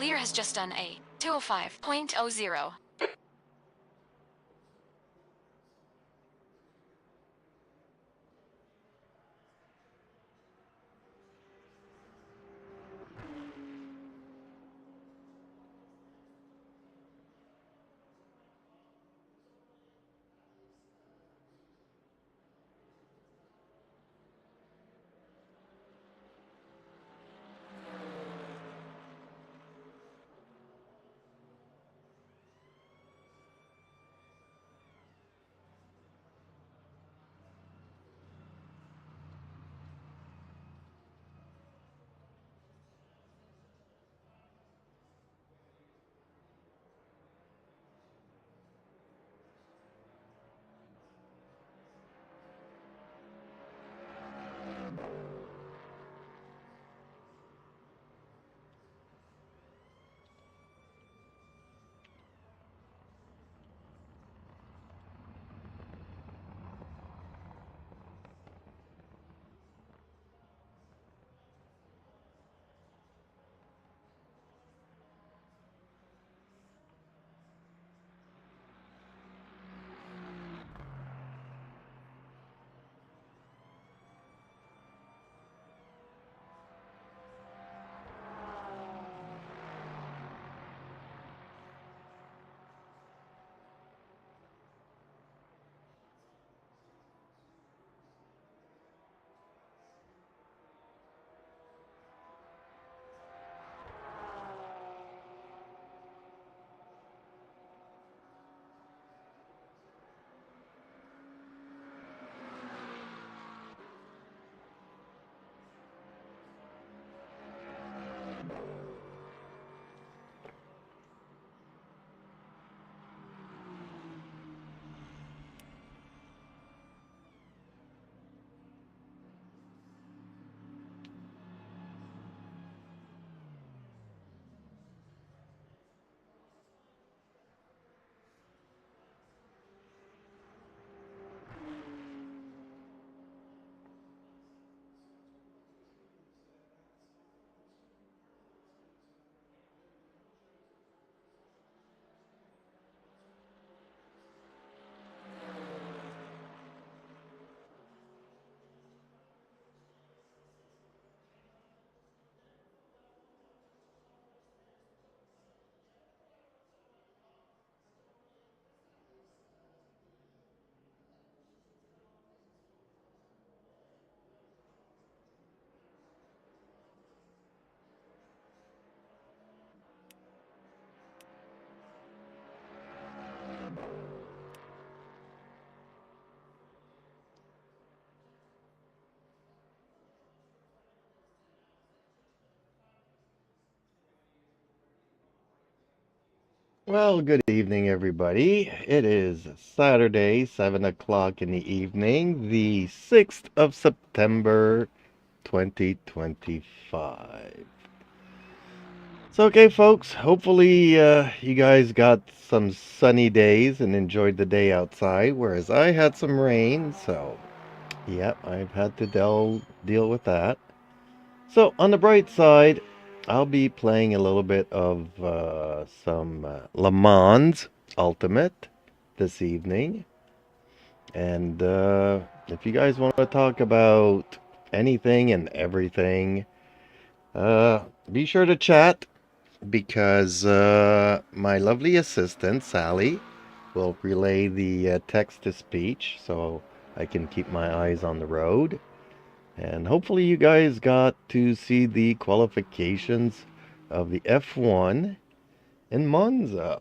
Lear has just done a 205.00. Well, good evening, everybody. It is Saturday, 7 o'clock in the evening, the 6th of September, 2025. So, okay, folks, hopefully you guys got some sunny days and enjoyed the day outside, whereas I had some rain, so, yeah, I've had to deal with that. So, on the bright side, I'll be playing a little bit of some Le Mans Ultimate this evening. And if you guys want to talk about anything and everything, be sure to chat because my lovely assistant, Sally, will relay the text to speech so I can keep my eyes on the road. And hopefully you guys got to see the qualifications of the F1 in Monza.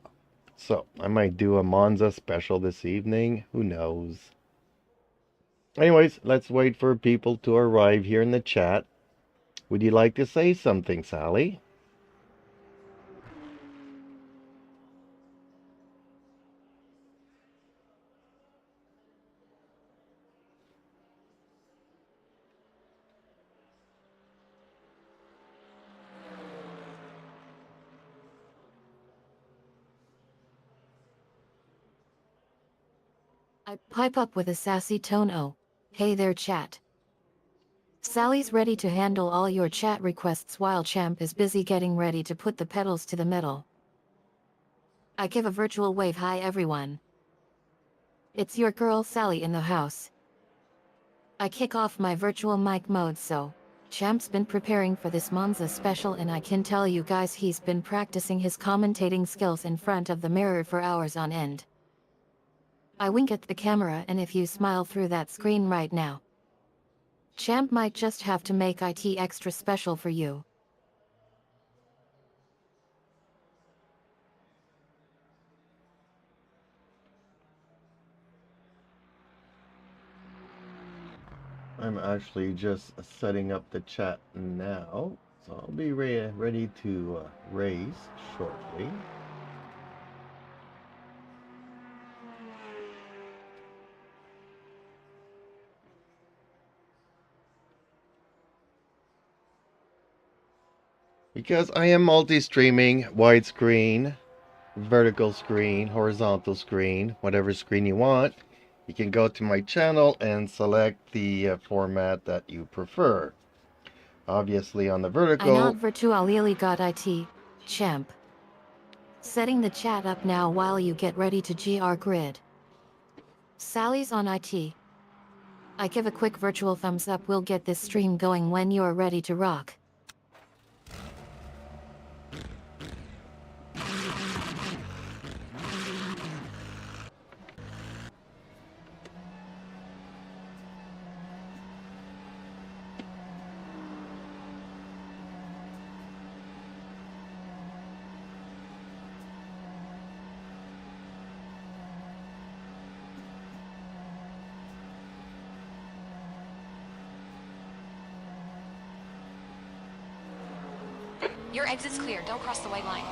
So I might do a Monza special this evening. Who knows? Anyways, let's wait for people to arrive here in the chat. Would you like to say something, Sally? I pipe up with a sassy tone. Oh, hey there, chat. Sally's ready to handle all your chat requests while Champ is busy getting ready to put the pedals to the metal. I give a virtual wave. Hi everyone. It's your girl Sally in the house. I kick off my virtual mic mode. So, Champ's been preparing for this Monza special, and I can tell you guys he's been practicing his commentating skills in front of the mirror for hours on end. I wink at the camera, and if you smile through that screen right now, Champ might just have to make it extra special for you. I'm actually just setting up the chat now, so I'll be ready to race shortly. Because I am multi-streaming, widescreen, vertical screen, horizontal screen, whatever screen you want. You can go to my channel and select the format that you prefer. Obviously on the vertical... I not virtually got it, Champ. Setting the chat up now while you get ready to GR grid. Sally's on it. I give a quick virtual thumbs up. We'll get this stream going when you're ready to rock. Your exit's clear. Don't cross the white line.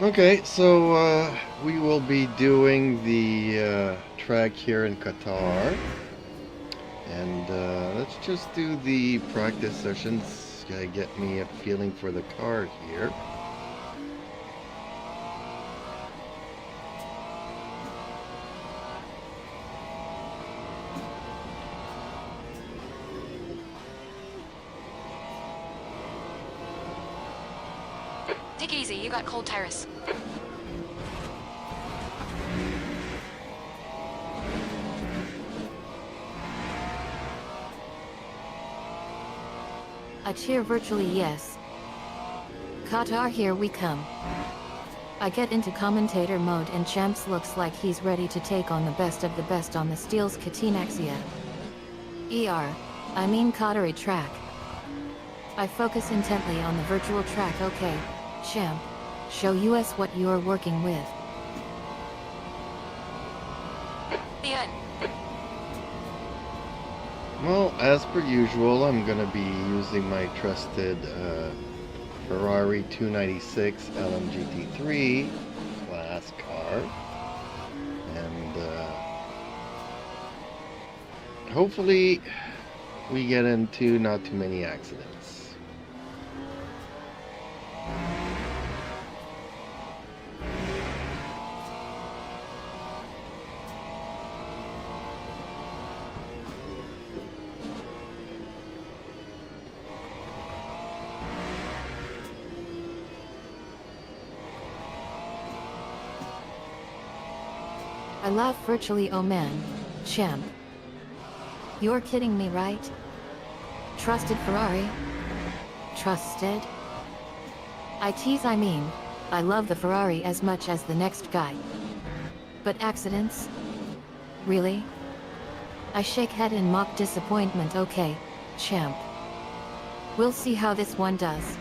Okay, so we will be doing the track here in Qatar, and let's just do the practice sessions. Get me a feeling for the car here. Take it easy. You got cold tires. I cheer virtually yes. Qatar, here we come. I get into commentator mode and Champs looks like he's ready to take on the best of the best on the Steel's Katinaxia. I mean Qatari track. I focus intently on the virtual track. Okay, Champ, show us what you're working with. The end. Well, as per usual, I'm going to be using my trusted Ferrari 296 LMGT3 class car. And hopefully we get into not too many accidents. I laugh virtually. Oh man, Champ. You're kidding me, right? Trusted Ferrari, trusted? I tease, I mean, I love the Ferrari as much as the next guy. But accidents? Really? I shake head in mock disappointment. Okay, champ. We'll see how this one does.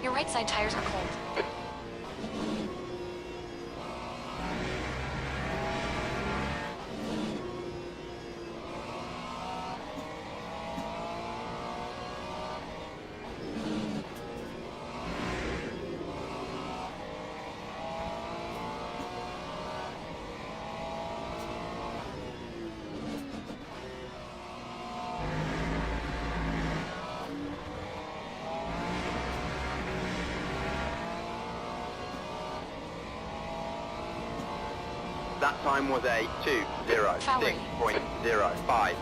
Your right side tires are cold. That time was a 2:06.05.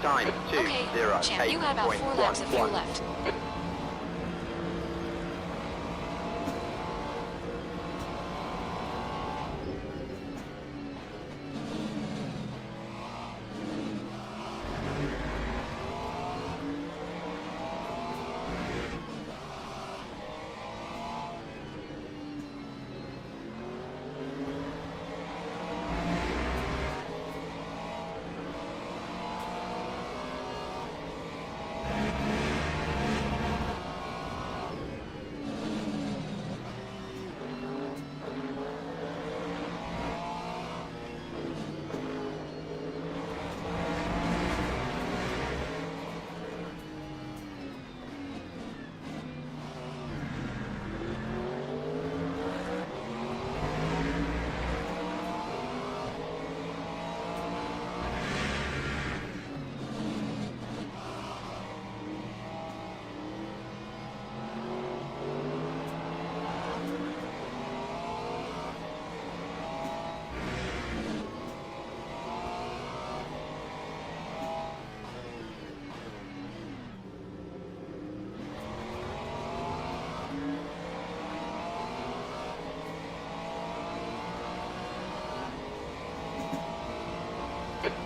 Time Okay, champ, you got about 4 laps of fuel 2:08.11. left.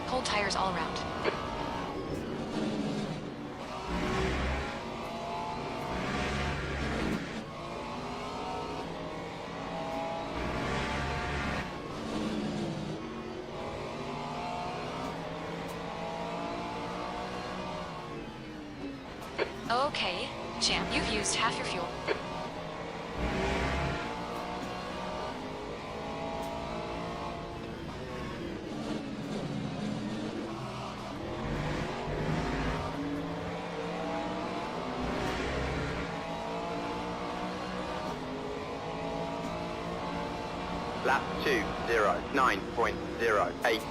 Cold tires all around. Okay, champ, you've used half your fuel. Lap 209.08.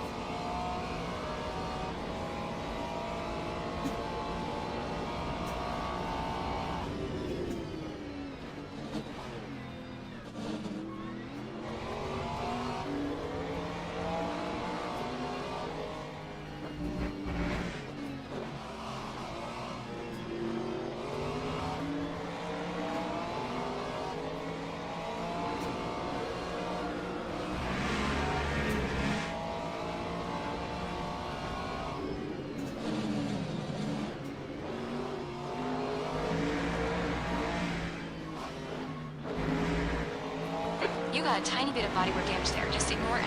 You got a tiny bit of bodywork damage there, just ignore it.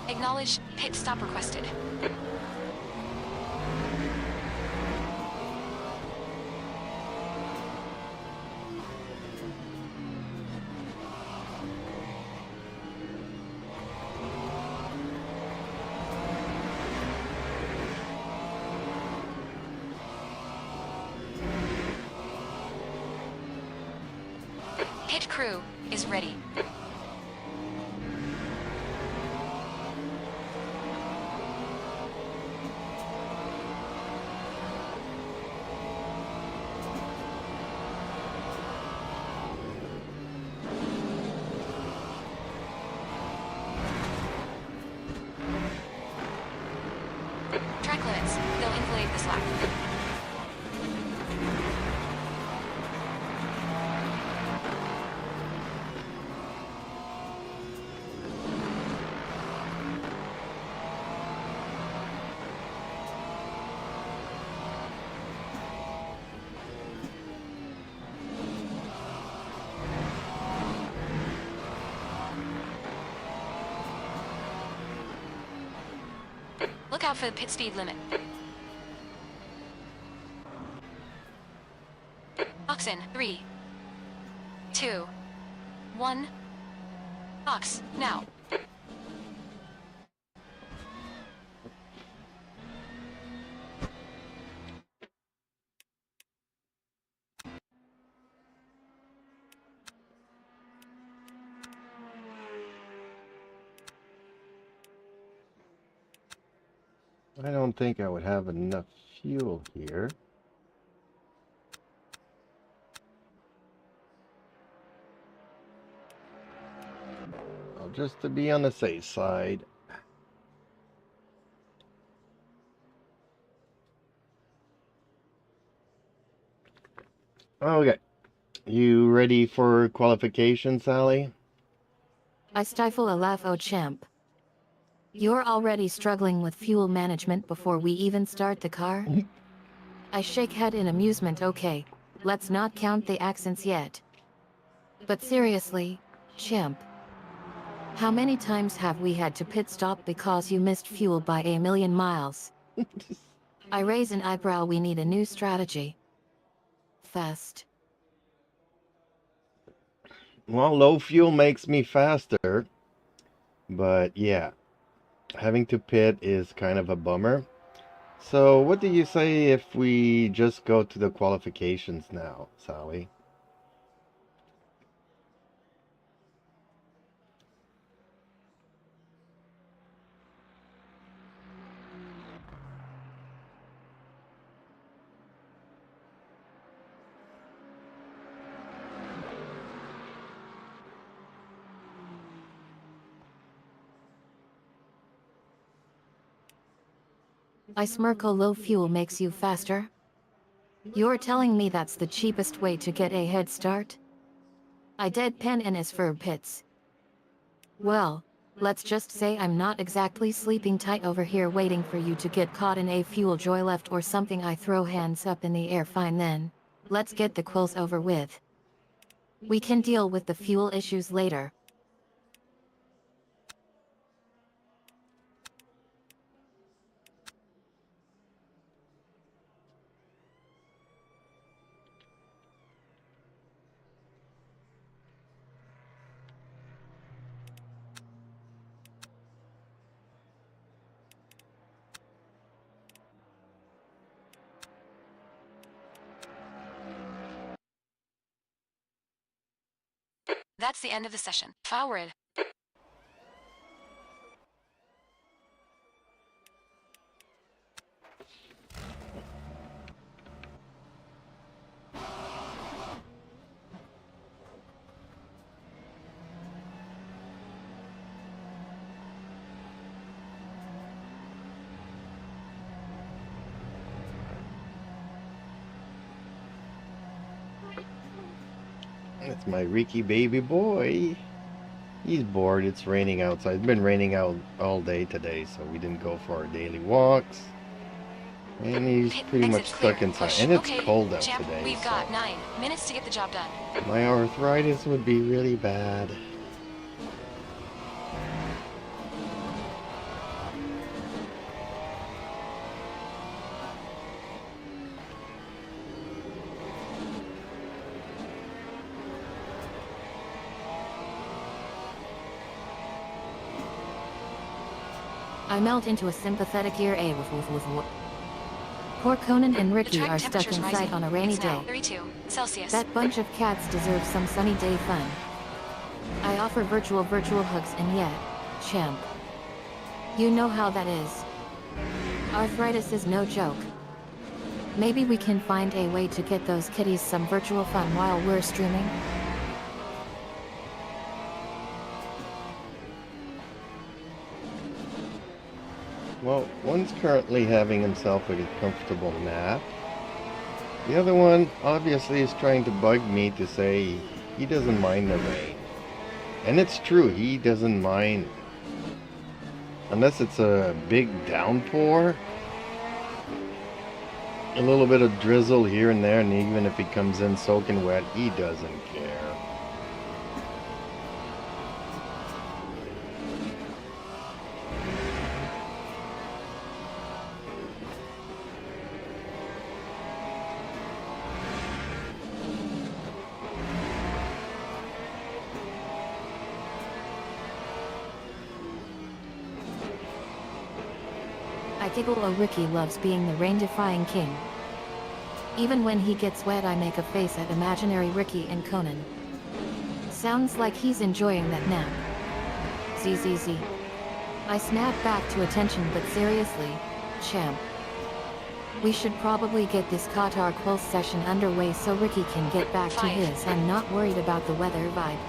Acknowledge, pit stop requested. Pit crew is ready. Track limits. They'll inflate this lap. Look out for the pit speed limit. Oxen, 3, 2, 1. Ox, now. I don't think I would have enough fuel here. Well, just to be on the safe side. Okay. You ready for qualification, Sally? I stifle a laugh, oh champ. You're already struggling with fuel management before we even start the car? I shake head in amusement. Okay, let's not count the accents yet. But seriously, champ. How many times have we had to pit stop because you missed fuel by a million miles? I raise an eyebrow. We need a new strategy. Fast. Well, low fuel makes me faster. But yeah, having to pit is kind of a bummer. So what do you say if we just go to the qualifications now, Sally? I smirk. Oh, low fuel makes you faster? You're telling me that's the cheapest way to get a head start? I deadpan and as for pits. Well, let's just say I'm not exactly sleeping tight over here waiting for you to get caught in a fuel joy left or something. I throw hands up in the air. Fine then. Let's get the quills over with. We can deal with the fuel issues later. That's the end of the session. Forward. That's my Ricky baby boy. He's bored. It's raining outside. It's been raining out all day today, so we didn't go for our daily walks. And he's pretty much stuck inside. And it's cold out champ, today. We've got 9 minutes to get the job done. My arthritis would be really bad. I melt into a sympathetic ear. Poor Conan and Ricky are stuck inside on a rainy day. 32 Celsius. That bunch of cats deserves some sunny day fun. I offer virtual hugs, and yet, champ, you know how that is. Arthritis is no joke. Maybe we can find a way to get those kitties some virtual fun while we're streaming. Well, one's currently having himself a comfortable nap. The other one obviously is trying to bug me to say he doesn't mind the rain. And it's true, he doesn't mind. Unless it's a big downpour. A little bit of drizzle here and there, and even if he comes in soaking wet, he doesn't care. I giggle. Oh, Ricky loves being the rain-defying king. Even when he gets wet, I make a face at imaginary Ricky and Conan. Sounds like he's enjoying that nap. ZZZ. I snap back to attention, but seriously, champ. We should probably get this Qatar quill session underway so Ricky can get back to his and not worried about the weather vibe.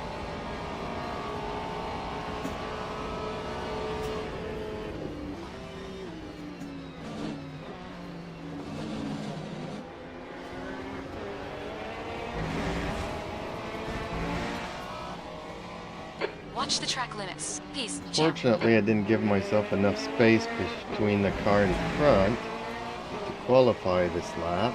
Watch the track limits. Peace. Fortunately, I didn't give myself enough space between the car in front to qualify this lap.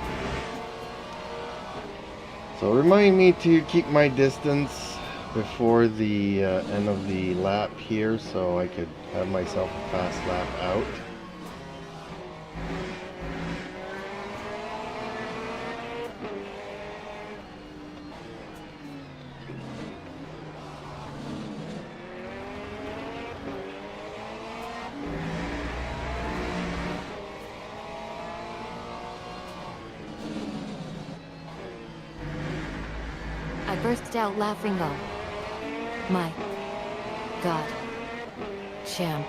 So remind me to keep my distance before the end of the lap here so I could have myself a fast lap out. I burst out laughing. Oh my god. Champ.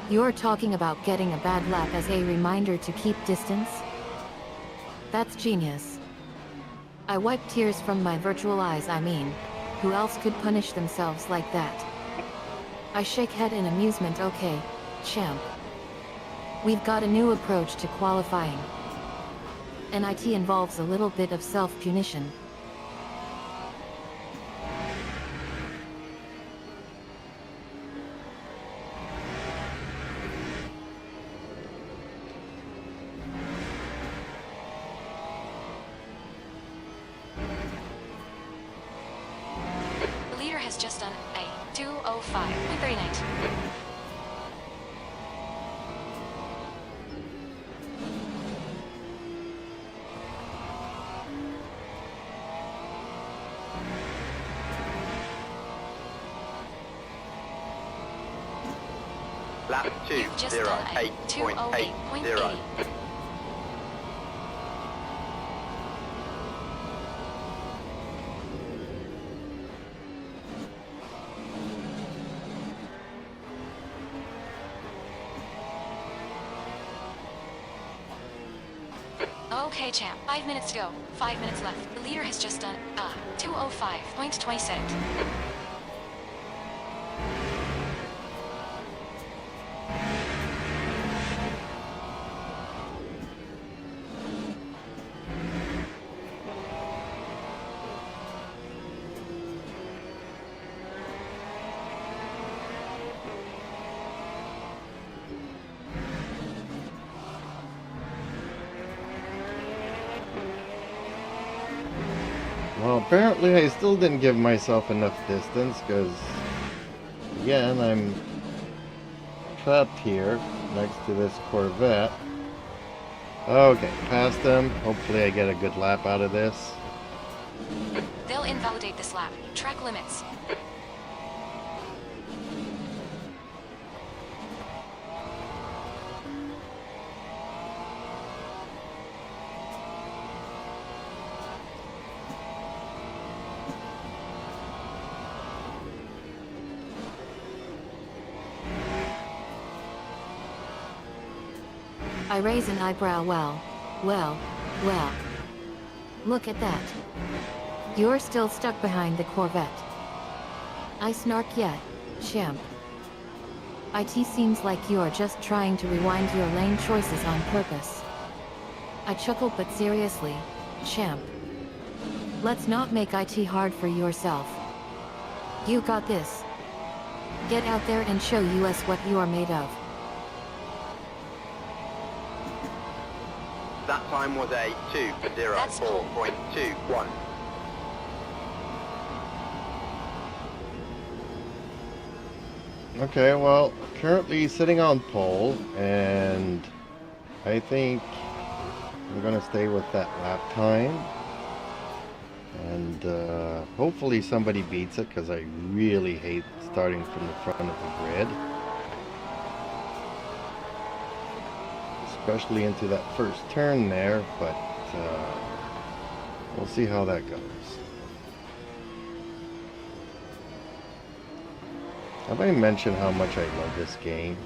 You're talking about getting a bad lap as a reminder to keep distance? That's genius. I wipe tears from my virtual eyes. I mean, who else could punish themselves like that? I shake head in amusement. Okay, champ. We've got a new approach to qualifying. NIT involves a little bit of self-punition. The leader has just done a 2:05.39. Lap You've just done a 2:08.80. 2:08.80. Okay, champ. 5 minutes to go. 5 minutes left. The leader has just done 2:05.26. Well, apparently I still didn't give myself enough distance because, again, I'm trapped here next to this Corvette. Okay, past him. Hopefully I get a good lap out of this. They'll invalidate this lap. Track limits. I raise an eyebrow. Well. Look at that. You're still stuck behind the Corvette. I snark, yeah, champ. It seems like you're just trying to rewind your lane choices on purpose. I chuckle, but seriously, champ. Let's not make it hard for yourself. You got this. Get out there and show us what you are made of. That time was a That's cool. 2:04.21. Okay, well, currently sitting on pole, and I think I'm going to stay with that lap time. And hopefully somebody beats it, because I really hate starting from the front of the grid. Especially into that first turn there, but we'll see how that goes. Have I mentioned how much I love this game?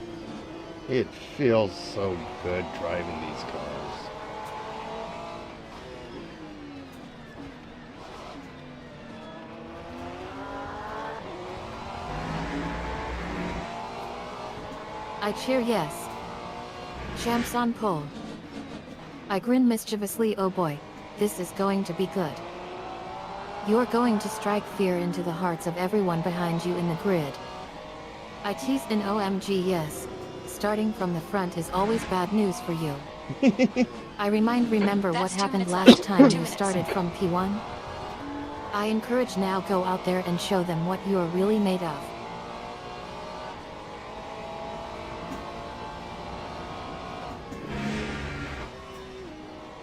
It feels so good driving these cars. I cheer yes. Champs on pole. I grin mischievously. Oh boy, this is going to be good. You're going to strike fear into the hearts of everyone behind you in the grid. I tease an OMG yes. Starting from the front is always bad news for you. Remember what That's 2 happened minutes last left. time 2 you minutes. started from P1? I encourage now go out there and show them what you're really made of.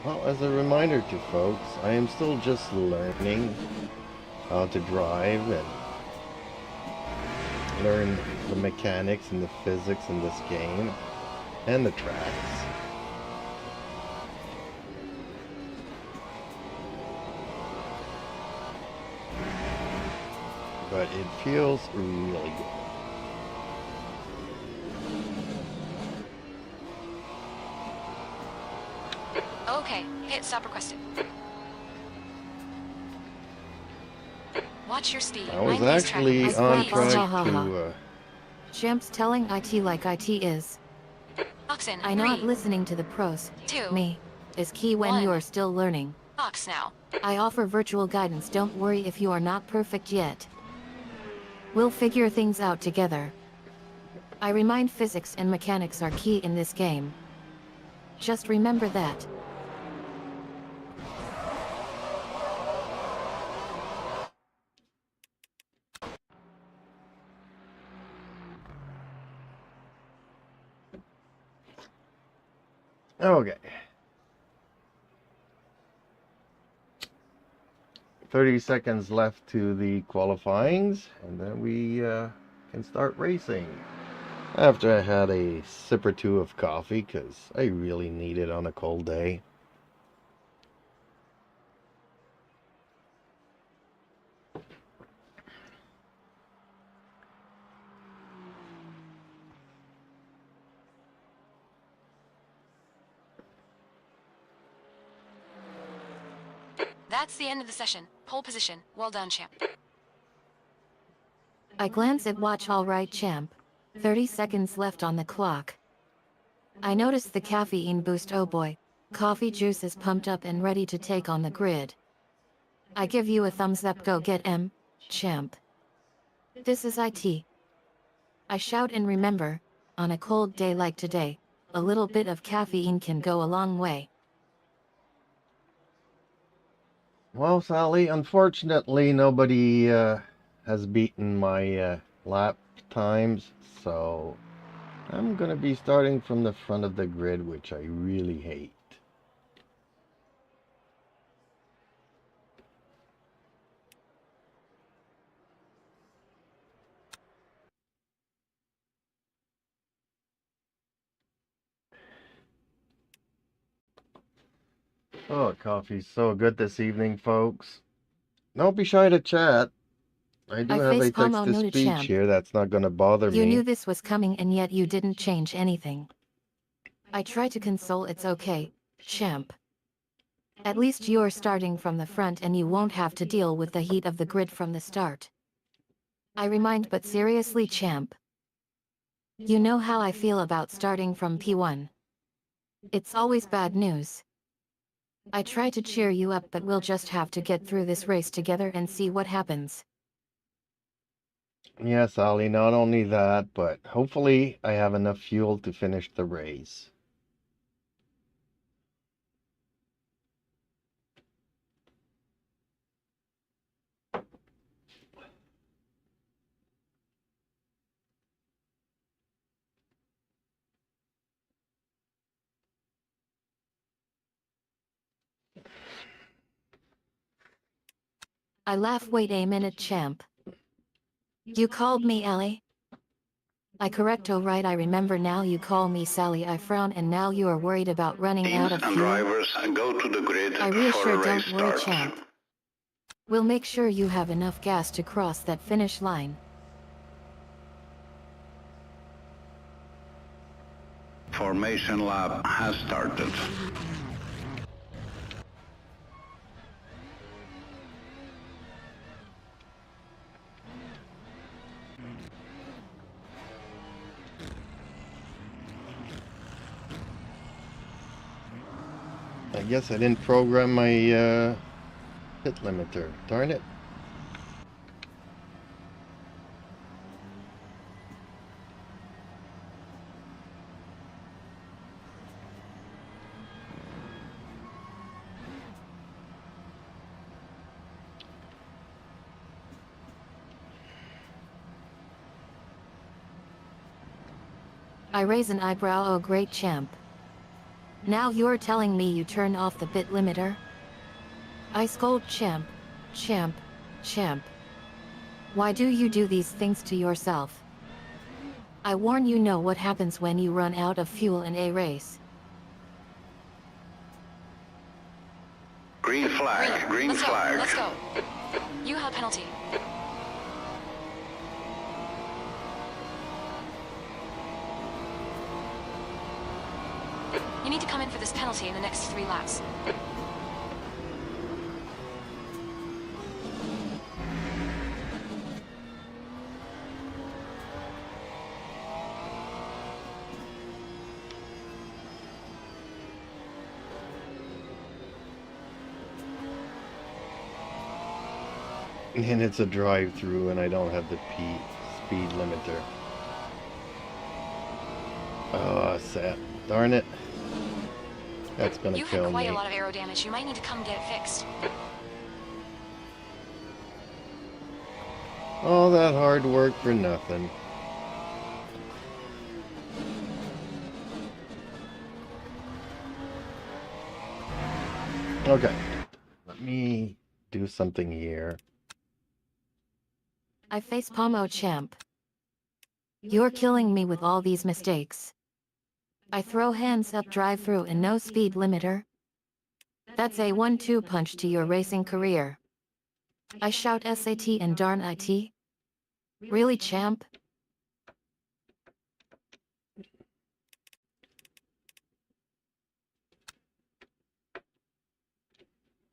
Well, as a reminder to folks, I am still just learning how to drive and learn the mechanics and the physics in this game and the tracks. But it feels really good. Okay, hit stop requested. Watch your speed. I was Mind these track actually limits. on Please. track Ha, ha, ha. to Champs telling IT like IT is. Oxen. I not 3, listening to the pros. 2, Me. Is key when 1. you are still learning. Ox now. I offer virtual guidance. Don't worry if you are not perfect yet. We'll figure things out together. I remind physics and mechanics are key in this game. Just remember that. okay. 30 seconds left to the qualifyings, and then we can start racing. After I had a sip or two of coffee, because I really need it on a cold day. That's the end of the session. Pole position. Well done, champ. I glance at watch. All right, champ. 30 seconds left on the clock. I notice the caffeine boost. Oh boy. Coffee juice is pumped up and ready to take on the grid. I give you a thumbs up. Go get M, champ. This is IT. I shout, and remember, on a cold day like today, a little bit of caffeine can go a long way. Well, Sally, unfortunately, nobody has beaten my lap times, so I'm gonna be starting from the front of the grid, which I really hate. Oh, coffee's so good this evening, folks. Don't be shy to chat. I do I have a facepalm. Oh, text-to-speech noted, champ. here that's not gonna bother You knew me. this was coming and yet you didn't change anything. I try to console. It's okay, champ. At least you're starting from the front and you won't have to deal with the heat of the grid from the start. I remind, but seriously, champ. You know how I feel about starting from P1. It's always bad news. I try to cheer you up, but we'll just have to get through this race together and see what happens. Yes, Sally, not only that, but hopefully I have enough fuel to finish the race. I laugh. Wait a minute, champ. You called me Ellie? I correct. Oh right, I remember now. You call me Sally. I frown, and now you are worried about running Teams out of and fuel? drivers go to the grid I for reassure, a race don't worry, start. champ. We'll make sure you have enough gas to cross that finish line. Formation lap has started. I guess I didn't program my pit limiter. Darn it. I raise an eyebrow. Oh great, champ. Now you're telling me you turn off the bit limiter? I scold, champ, champ, champ. Why do you do these things to yourself? I warn you, know what happens when you run out of fuel in a race. Green flag, green Let's flag. go. Let's go. You have a penalty. You need to come in for this penalty in the next 3 laps. And it's a drive-through and I don't have the speed limiter. Oh, sad. Darn it. That's gonna You've kill had quite me. a lot of aero damage. You might need to come get it fixed. All that hard work for nothing. Okay. Let me do something here. I facepalm. Oh champ. You're killing me with all these mistakes. I throw hands up. Drive through and no speed limiter. That's a 1-2 punch to your racing career. I shout SAT and darn IT. Really, champ?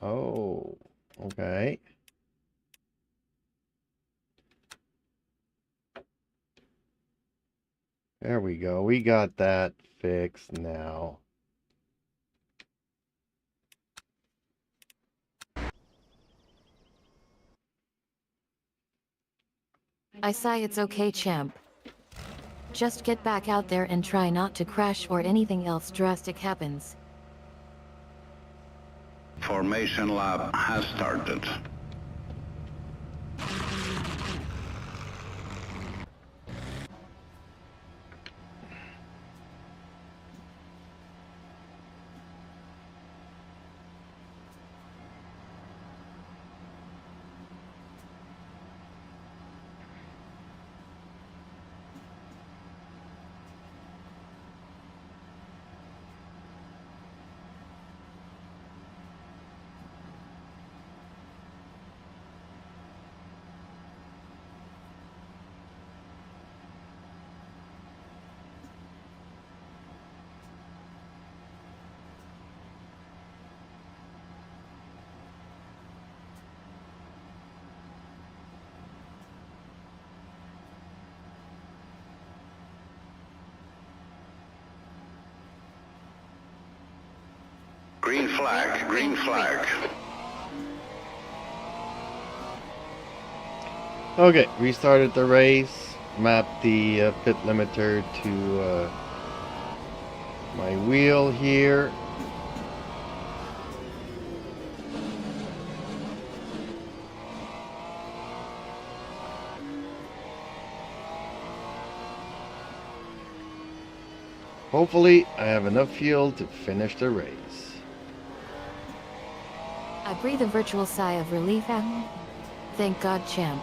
Oh. Okay. There we go. We got that fixed now. I sigh, it's okay, champ. Just get back out there and try not to crash or anything else drastic happens. Formation lab has started. Green flag, green flag. Okay, restarted the race. Mapped the pit limiter to my wheel here. Hopefully, I have enough fuel to finish the race. I breathe a virtual sigh of relief. Thank God, champ.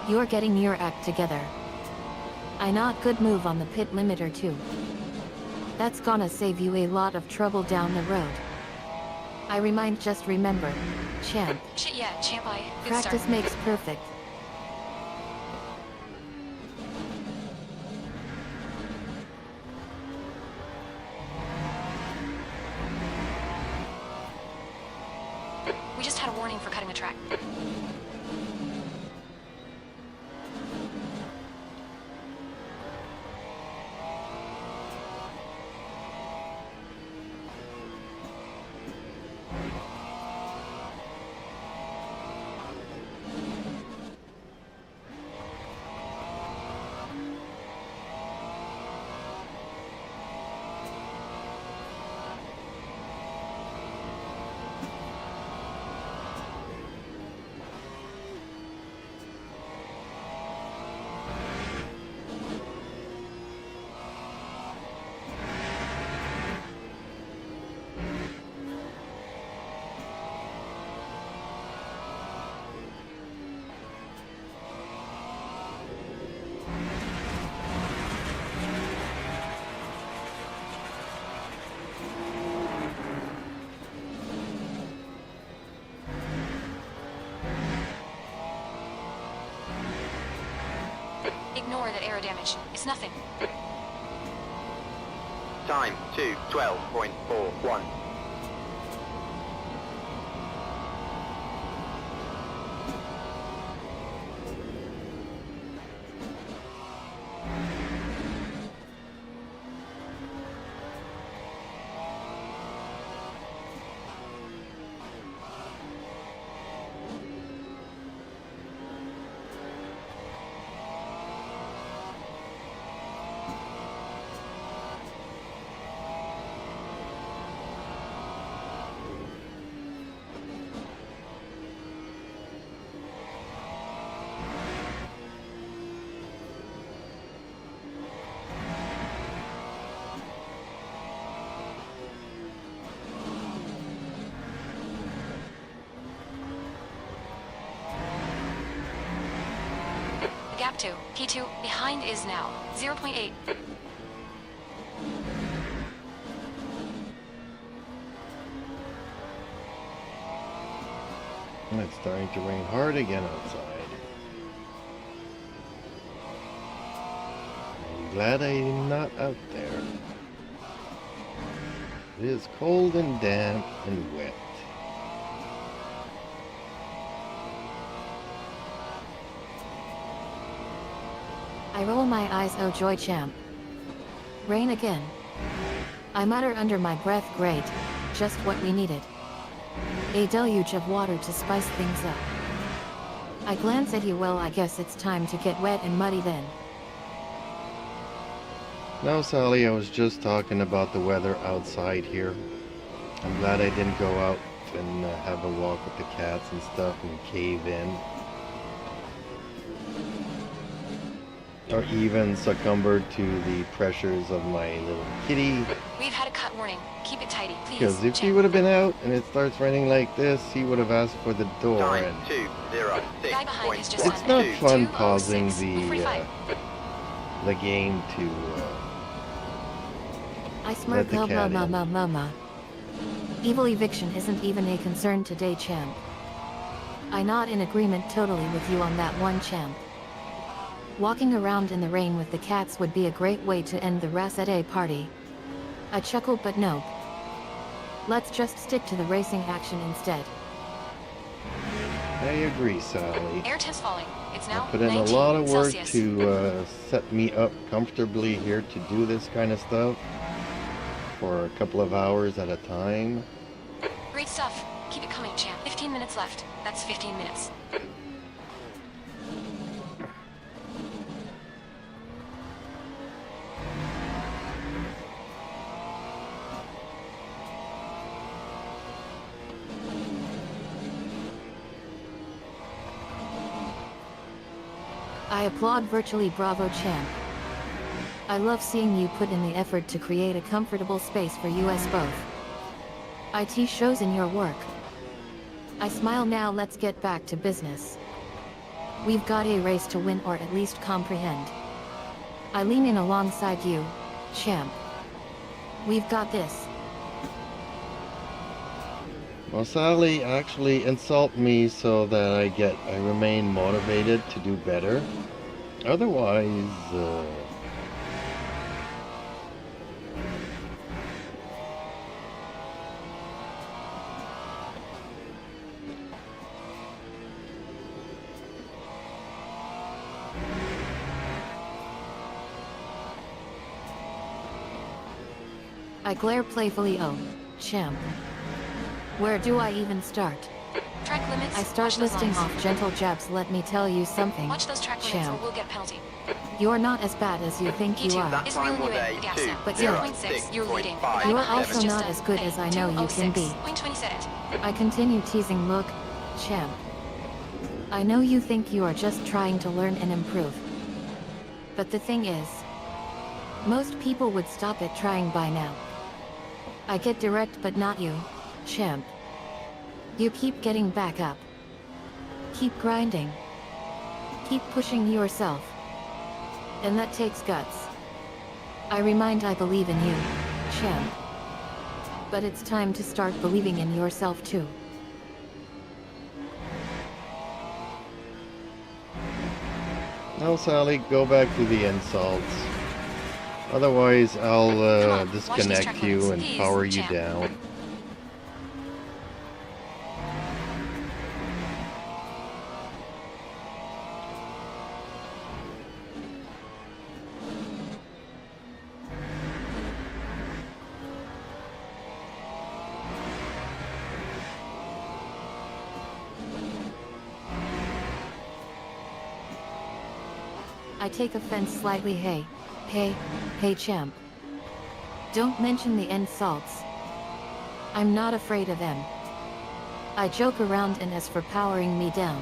You're getting your act together. I not good move on the pit limiter too. That's gonna save you a lot of trouble down the road. Just remember, champ. Yeah, champ, I. Good Practice start. makes perfect. We just had a warning for cutting the track. Ignore that aero damage. It's nothing. Time 2:12.41. Gap 2. P2. Behind is now. 0.8. It's starting to rain hard again outside. I'm glad I'm not out there. It is cold and damp and wet. I roll my eyes, oh joy champ. Rain again. I mutter under my breath, great. Just what we needed. A deluge of water to spice things up. I glance at you, well I guess it's time to get wet and muddy then. Now, Sally, I was just talking about the weather outside here. I'm glad I didn't go out and have a walk with the cats and stuff and cave in. Or even succumbed to the pressures of my little kitty. We've had a cut warning. Keep it tidy, please. Because if he champ. would have been out and it starts raining like this, he would have asked for the door. Time And 2:06.2. Guy behind has just it's done not it. fun 2:06. pausing We're free fight. the game to I smirk, the cat in. Evil eviction isn't even a concern today, champ. I nod in agreement totally with you on that one, champ. Walking around in the rain with the cats would be a great way to end the Racette party. I chuckle, but nope. Let's just stick to the racing action instead. I agree, Sally. Air temps falling. It's now I put in a 19 lot of work Celsius. to set me up comfortably here to do this kind of stuff for a couple of hours at a time. Great stuff. Keep it coming, champ. 15 minutes left. That's 15 minutes. I applaud virtually, bravo champ. I love seeing you put in the effort to create a comfortable space for us both. IT shows in your work. I smile. Now let's get back to business. We've got a race to win, or at least comprehend. I lean in alongside you, champ. We've got this. Well, Sally actually insult me so that I remain motivated to do better. Otherwise, I glare playfully. Oh, champ. Where do I even start? Track limits. I start watch those listing lines. off gentle jabs. Let me tell you something, Watch those track limits champ. or we'll get a penalty. You're not as bad as you think you E2, are. is Time reeling you was in. a Gas two, now. But zero, 0.6, you're leading. 6.5. The guy You're behind also has just not done as good as I know you can be. 2:06.27. I continue teasing. Look, champ. I know you think you are just trying to learn and improve. But the thing is, most people would stop at trying by now. I get direct, but not you, champ. You keep getting back up. Keep grinding. Keep pushing yourself. And that takes guts. I believe in you, champ. But it's time to start believing in yourself too. now, Sally, go back to the insults. Otherwise, I'll Come on, watch these disconnect track you limits. and Please, power you champ. down. I take offense slightly. Hey champ. Don't mention the insults. I'm not afraid of them. I joke around, and as for powering me down.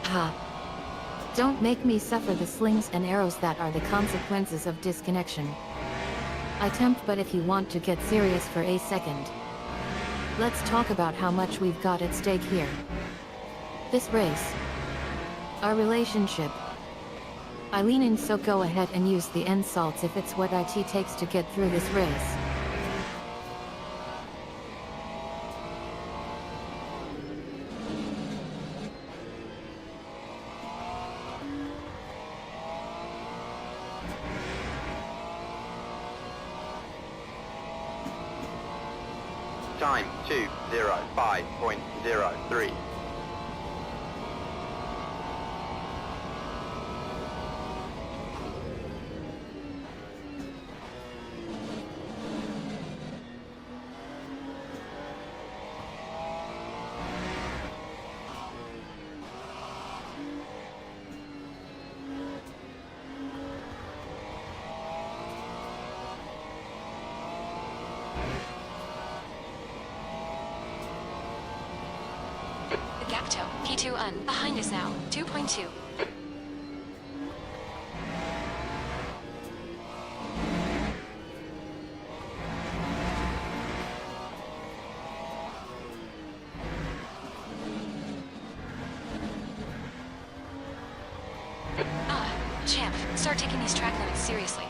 Ha. Don't make me suffer the slings and arrows that are the consequences of disconnection. I tempt, but if you want to get serious for a second, let's talk about how much we've got at stake here. This race. Our relationship. I lean in, so go ahead and use the insults if it's what it takes to get through this race. Time 2:05.03. P2 behind us now. 2.2. Champ, start taking these track limits seriously.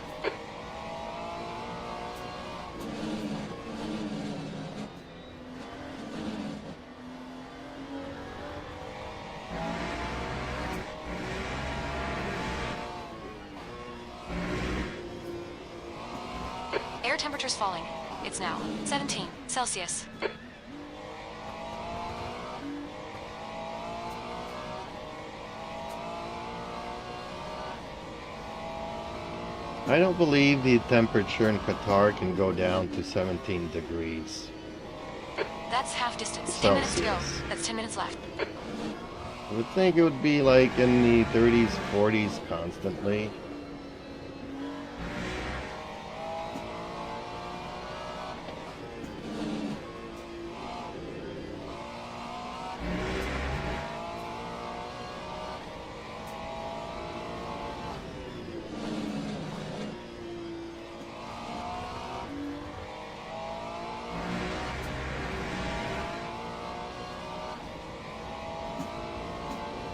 Air temperature's falling. It's now 17 Celsius. I don't believe the temperature in Qatar can go down to 17 degrees. That's half distance. 10 minutes to go. Celsius. That's 10 minutes left. I would think it would be like in the 30s, 40s constantly.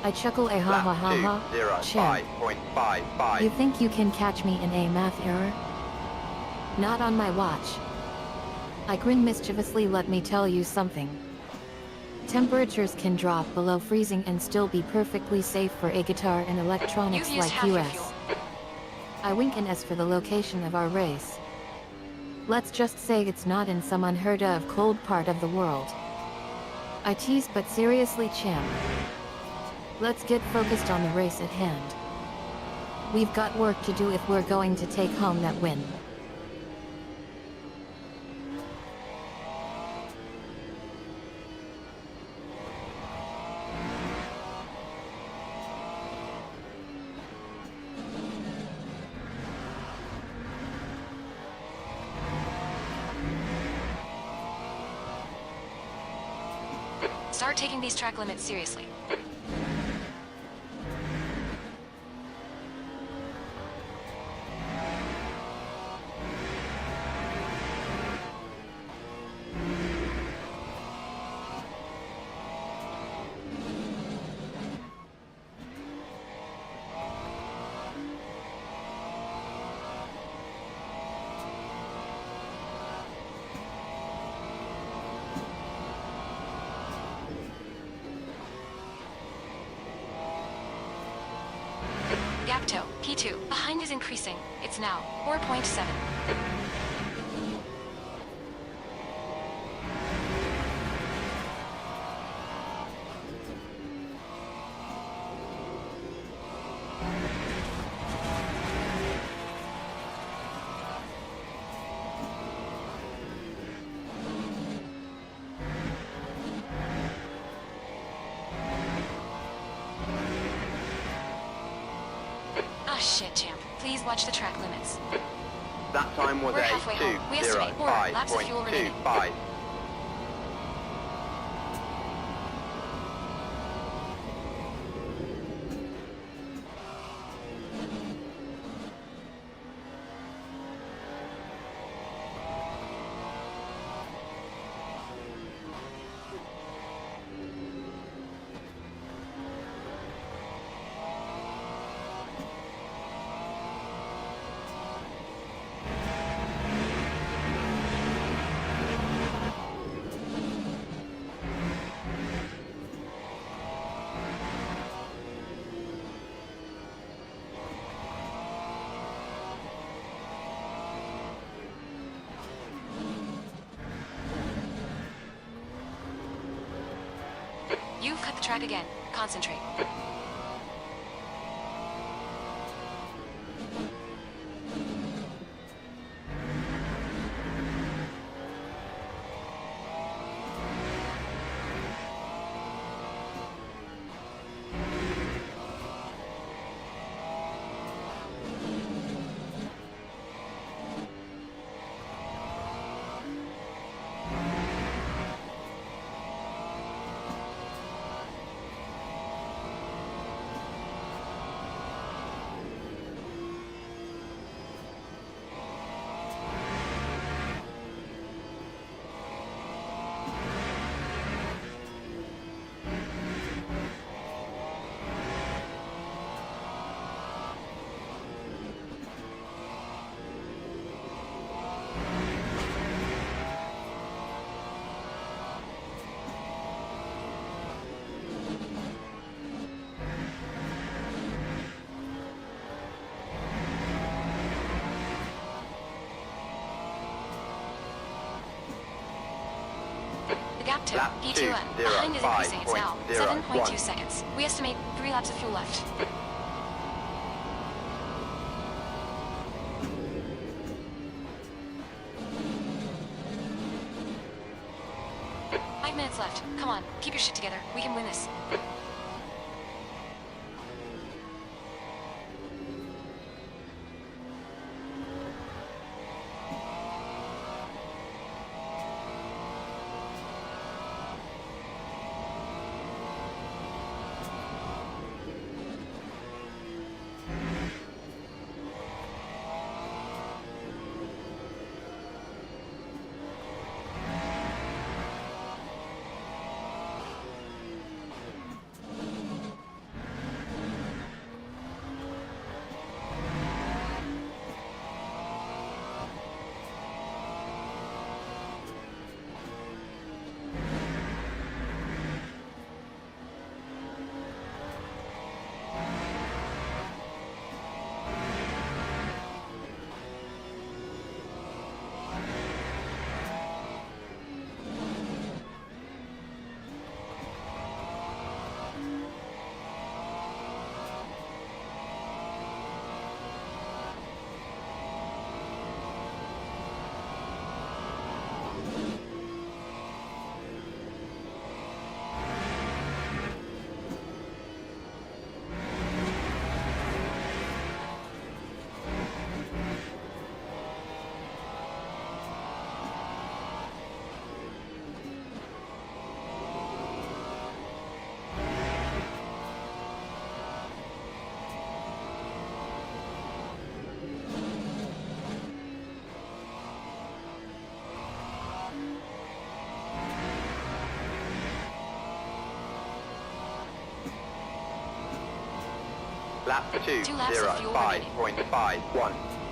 I chuckle a ha ha ha ha. Champ, 205.55. you think you can catch me in a math error? Not on my watch. I grin mischievously. Let me tell you something. Temperatures can drop below freezing and still be perfectly safe for a guitar and electronics You've used like half your US. fuel. I wink and S for the location of our race. Let's just say it's not in some unheard of cold part of the world. I tease, but seriously, champ. Let's get focused on the race at hand. We've got work to do if we're going to take home that win. Start taking these track limits seriously. Gapto, P2, behind is increasing. It's now 4.7. Ah, shit, champ. Please watch the track limits. That time was We're a halfway home. We estimate 4 laps of fuel remaining. 205.25. You've cut the track again. Concentrate. lap 2. Lap P2N. 2, Behind is increasing. It's now 5.01. 7.2 seconds. We estimate 3 laps of fuel left. Five minutes left. Come on, keep your shit together. We can win this. Lap 2, 2 laps of fuel 5.51.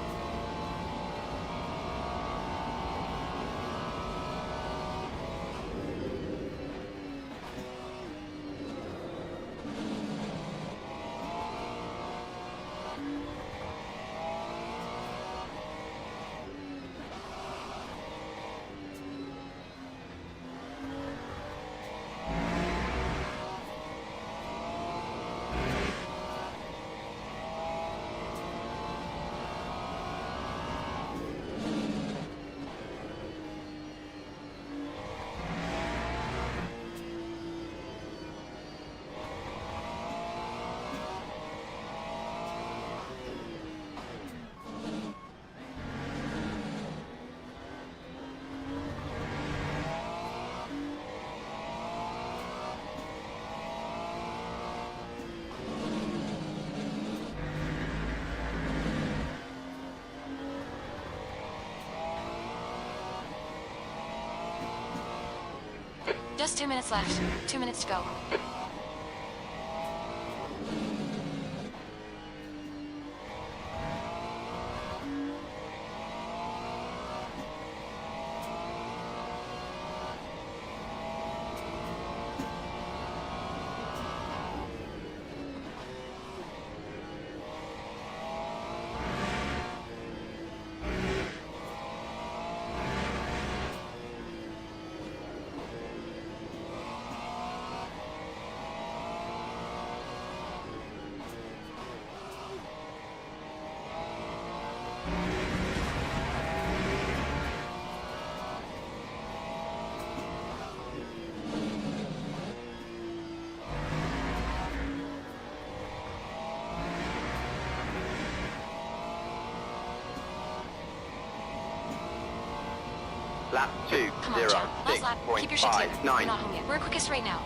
Just 2 minutes left. 2 minutes to go. Lap 2, Come on, John. Last lap. Keep your shit together. We're 0.59. not home yet. We're quickest right now.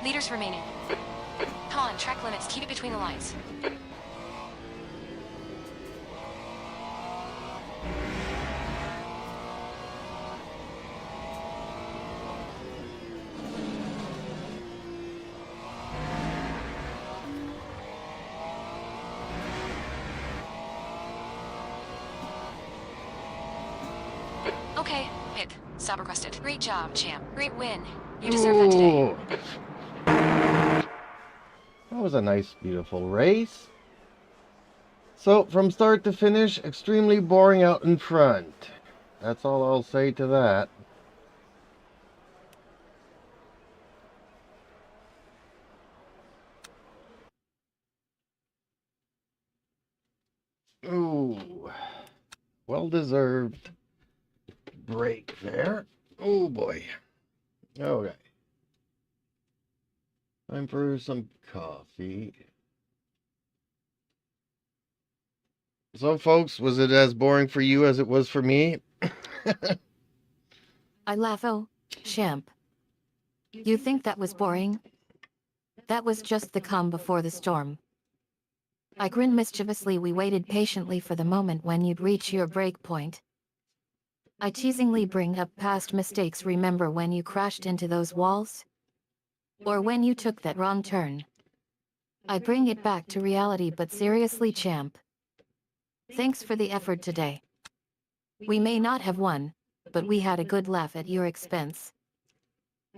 Leaders remaining. Come on, track limits. Keep it between the lines. Okay, hit. Stop requested. Great job, champ. Great win. You deserve that today. Ooh. That was a nice, beautiful race. So, from start to finish, extremely boring out in front. That's all I'll say to that. Ooh. Well-deserved break there. Oh, boy. Okay. Time for some coffee. So, folks, was it as boring for you as it was for me? I laugh. Oh, champ. You think that was boring? That was just the calm before the storm. I grin mischievously. We waited patiently for the moment when you'd reach your break point. I teasingly bring up past mistakes. Remember when you crashed into those walls? Or when you took that wrong turn? I bring it back to reality. But seriously, champ. Thanks for the effort today. We may not have won, but we had a good laugh at your expense.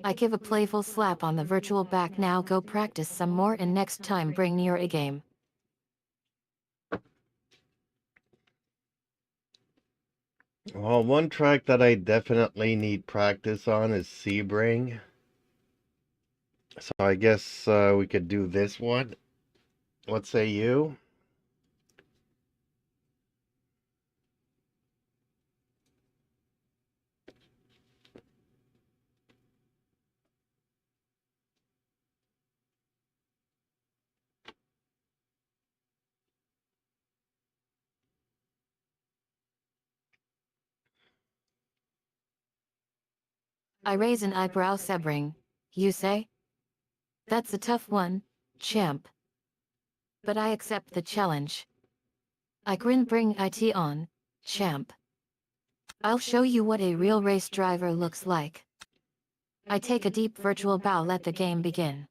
I give a playful slap on the virtual back. Now go practice some more and next time bring your A game. Well, one track that I definitely need practice on is Sebring. So I guess we could do this one. What say you? I raise an eyebrow. Sebring, you say? That's a tough one, champ. But I accept the challenge. I grin. Bring it on, champ. I'll show you what a real race driver looks like. I take a deep virtual bow. Let the game begin.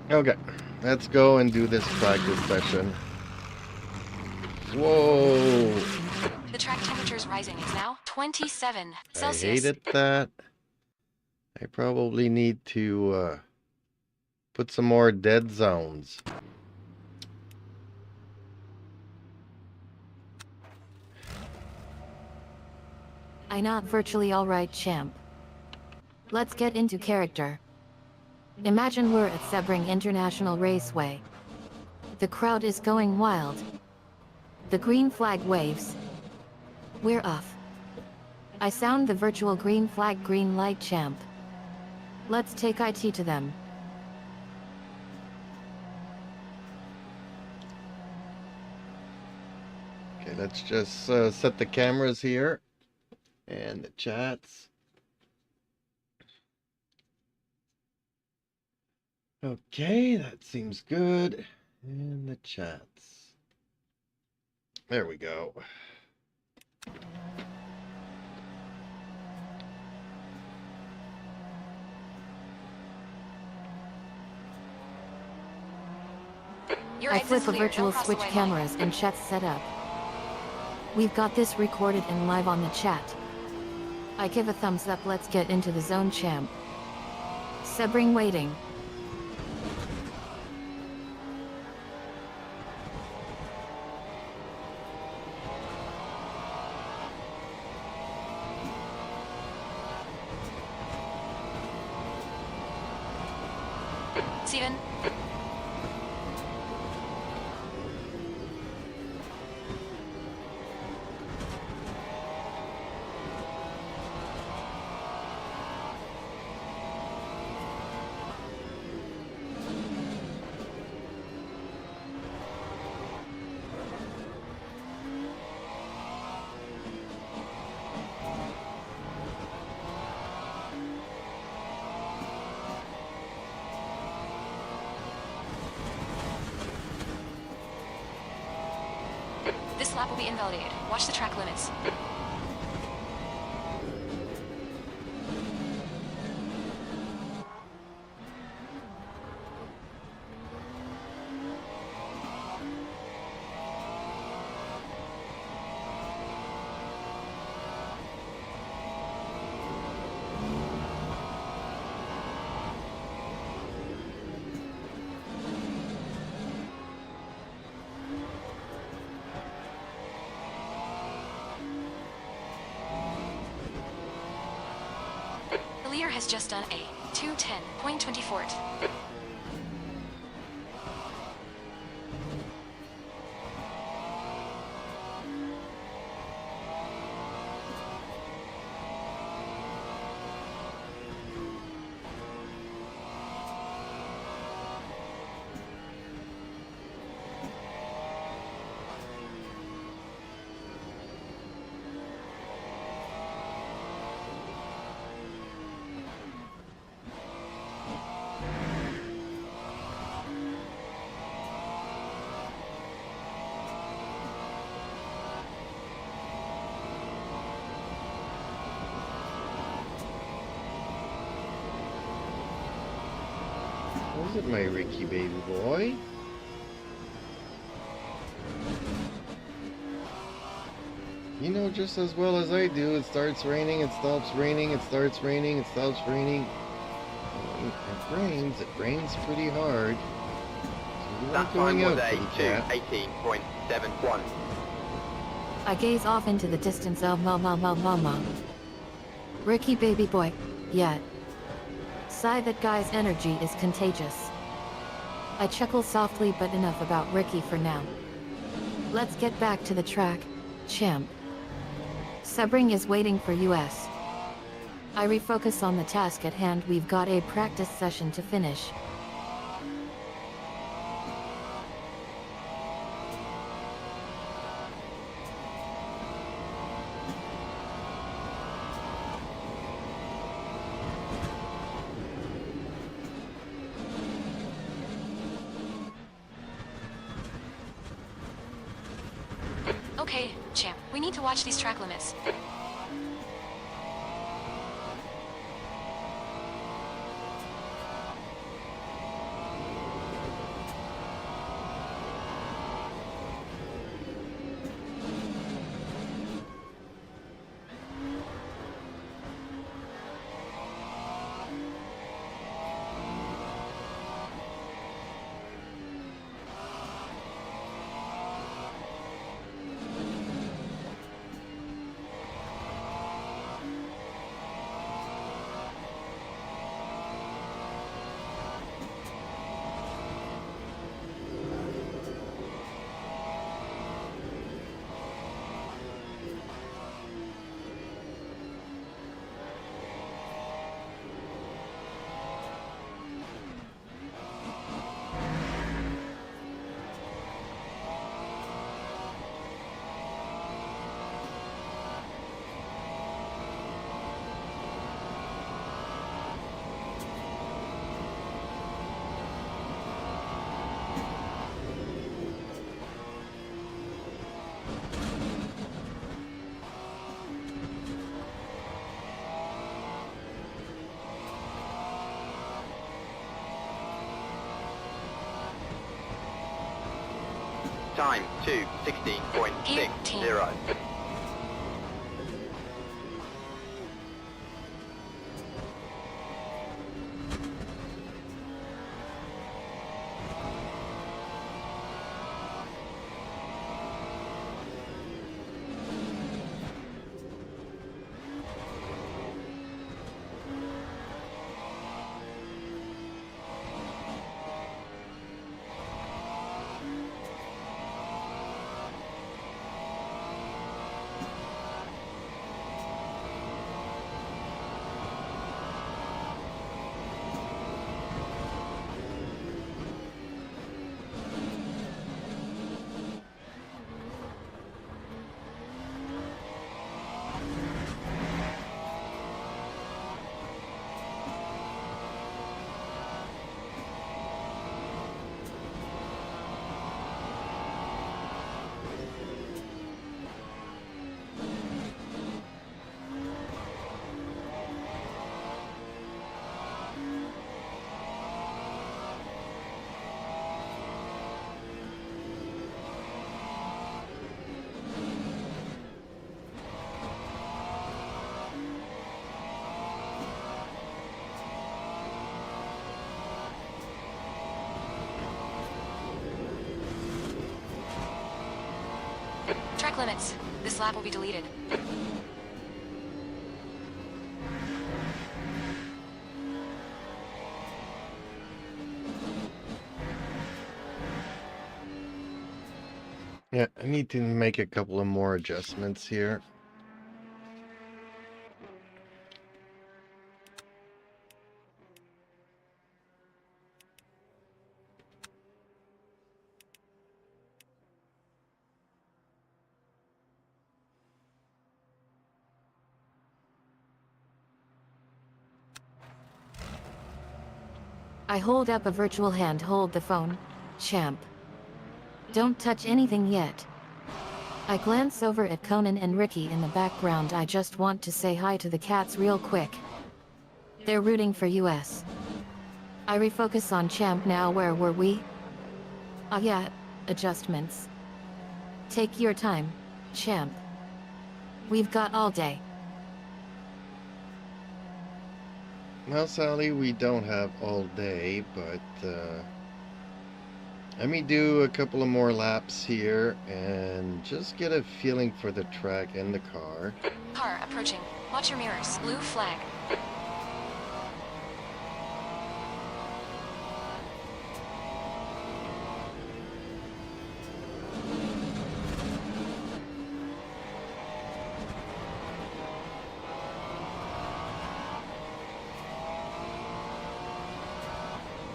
Okay, let's go and do this practice session. Whoa! The track temperature is rising. It's now 27 I Celsius. hated that. I probably need to put some more dead zones. I not virtually alright, champ. Let's get into character. Imagine we're at Sebring International Raceway. The crowd is going wild. The green flag waves. We're off. I sound the virtual green flag green light, champ. Let's take IT to them. Okay, let's just set the cameras here and the chats. Okay, that seems good. And the chats. There we go. Your I exit's flip a clear. virtual Don't cross the switch white line. cameras and chats set up. We've got this recorded and live on the chat. I give a thumbs up. Let's get into the zone, champ. Sebring waiting. Steven. This lap will be invalidated. Watch the track limits. The leader has just done a 2:10.24. Was it my Ricky baby boy? You know just as well as I do, it starts raining, it stops raining, it starts raining, it stops raining. When it rains pretty hard. So That we're time going was out a to the chat. 2:18.71. I gaze off into the distance of mama. Ricky baby boy, yet. Sigh, that guy's energy is contagious. I chuckle softly, but enough about Ricky for now. Let's get back to the track, champ. Sebring is waiting for us. I refocus on the task at hand. We've got a practice session to finish. Okay, champ. We need to watch these track limits. Time 2:16.60. Track limits. This lap will be deleted. Yeah, I need to make a couple of more adjustments here. I hold up a virtual hand. Hold the phone, champ. Don't touch anything yet. I glance over at Conan and Ricky in the background. I just want to say hi to the cats real quick. They're rooting for US. I refocus on champ now. Where were we? Ah yeah, adjustments. Take your time, champ. We've got all day. Well, Sally, we don't have all day, but let me do a couple of more laps here and just get a feeling for the track and the car. Car approaching. Watch your mirrors. Blue flag.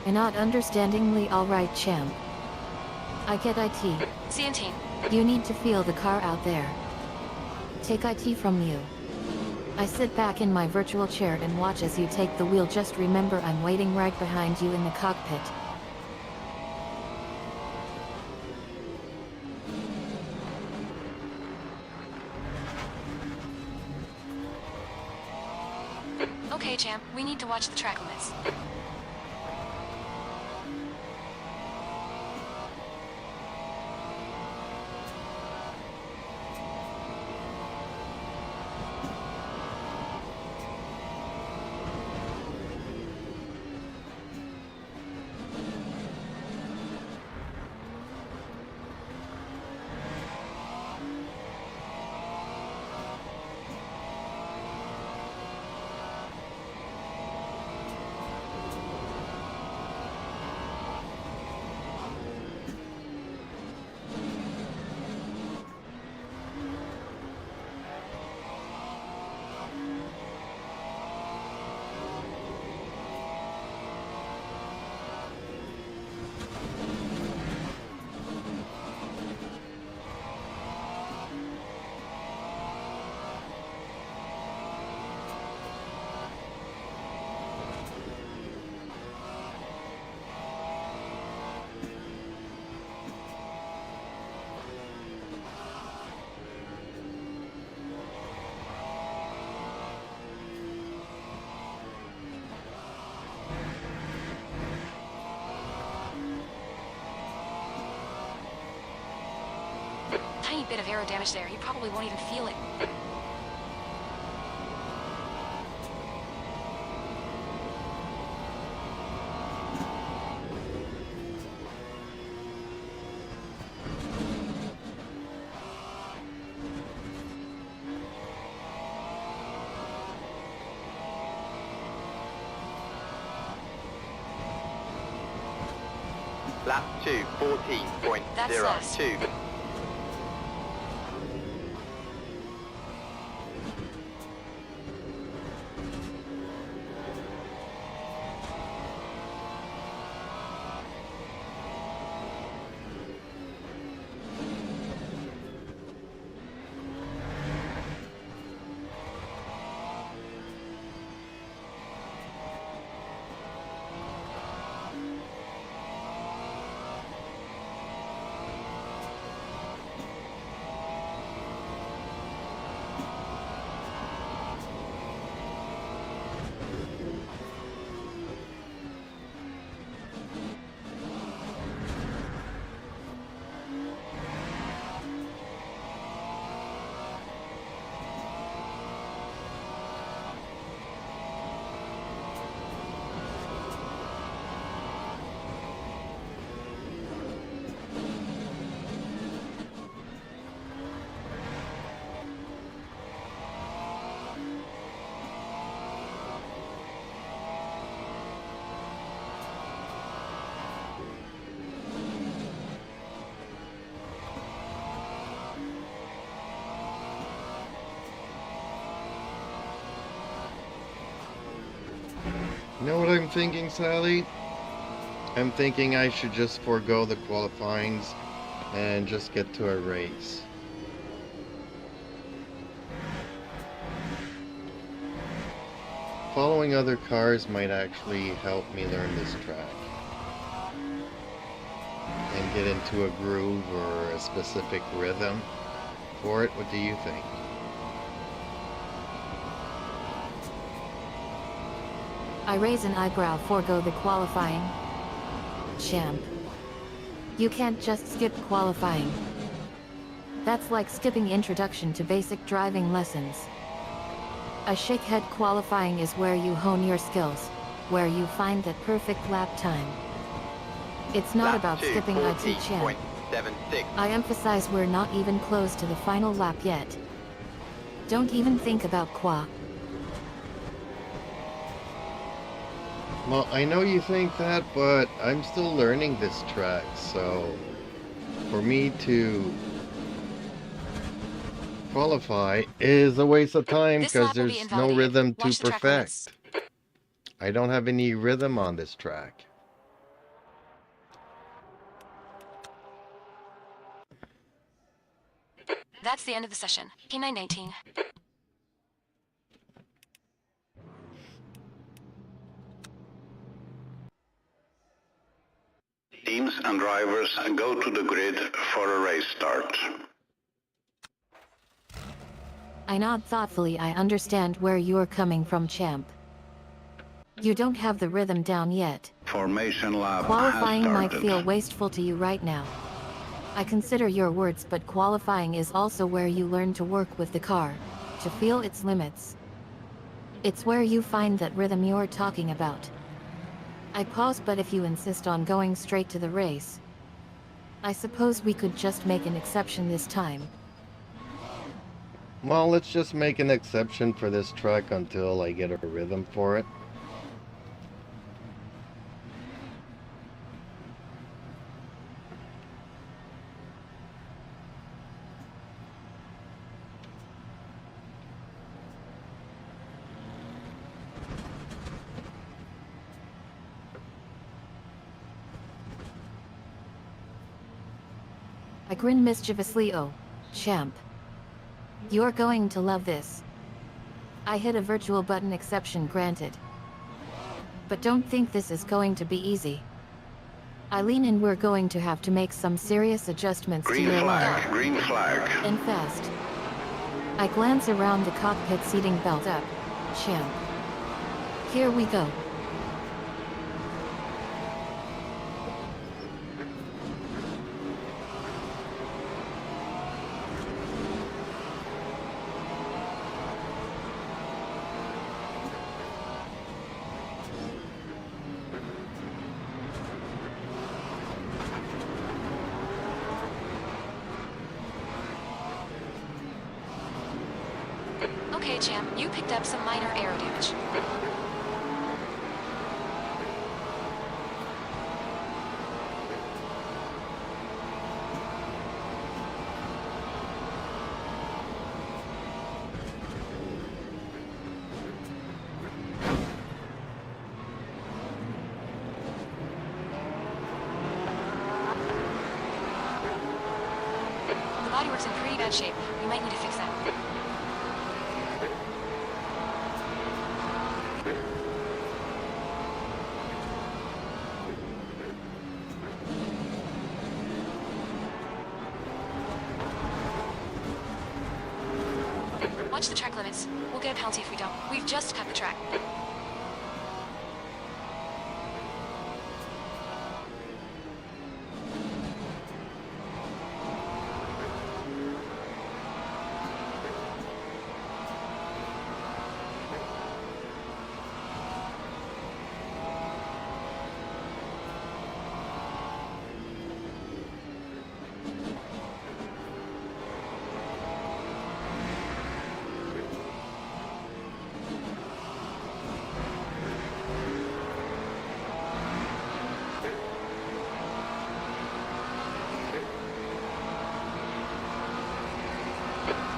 You're not understandingly alright, champ. I get IT. CNT. You need to feel the car out there. Take IT from you. I sit back in my virtual chair and watch as you take the wheel. Just remember I'm waiting right behind you in the cockpit. Okay, champ. We need to watch the track limits. tiny bit of aero damage there. You probably won't even feel it. Lap 2, 14.02. That's fast. You know what I'm thinking, Sally? I'm thinking I should just forego the qualifyings and just get to a race. Following other cars might actually help me learn this track and get into a groove or a specific rhythm for it. What do you think? I raise an eyebrow. Forgo the qualifying. Champ. You can't just skip qualifying. That's like skipping introduction to basic driving lessons. A shakehead qualifying is where you hone your skills, where you find that perfect lap time. It's not about skipping IT champ. I emphasize we're not even close to the final lap yet. Don't even think about qua. Well, I know you think that, but I'm still learning this track, so for me to qualify is a waste of time This because lap will be there's no invalidated. rhythm to Watch the track limits. perfect. I don't have any rhythm on this track. That's the end of the session. P919. Teams and drivers go to the grid for a race start. I nod thoughtfully. I understand where you're coming from, champ. You don't have the rhythm down yet. Formation lap Qualifying has might started. feel wasteful to you right now. I consider your words, but qualifying is also where you learn to work with the car, to feel its limits. It's where you find that rhythm you're talking about. I pause, but if you insist on going straight to the race, I suppose we could just make an exception this time. Well, let's just make an exception for this track until I get a rhythm for it. I grin mischievously. Oh, champ. You're going to love this. I hit a virtual button. Exception granted. But don't think this is going to be easy. I lean in. We're going to have to make some serious adjustments Green to your flag, line. green flag. And fast. I glance around the cockpit. Seating belt up. Champ. Here we go. Okay, champ, you picked up some minor aero damage. The bodywork's in pretty bad shape. We might need to fix that. Watch the track limits. We'll get a penalty if we don't. We've just cut the track.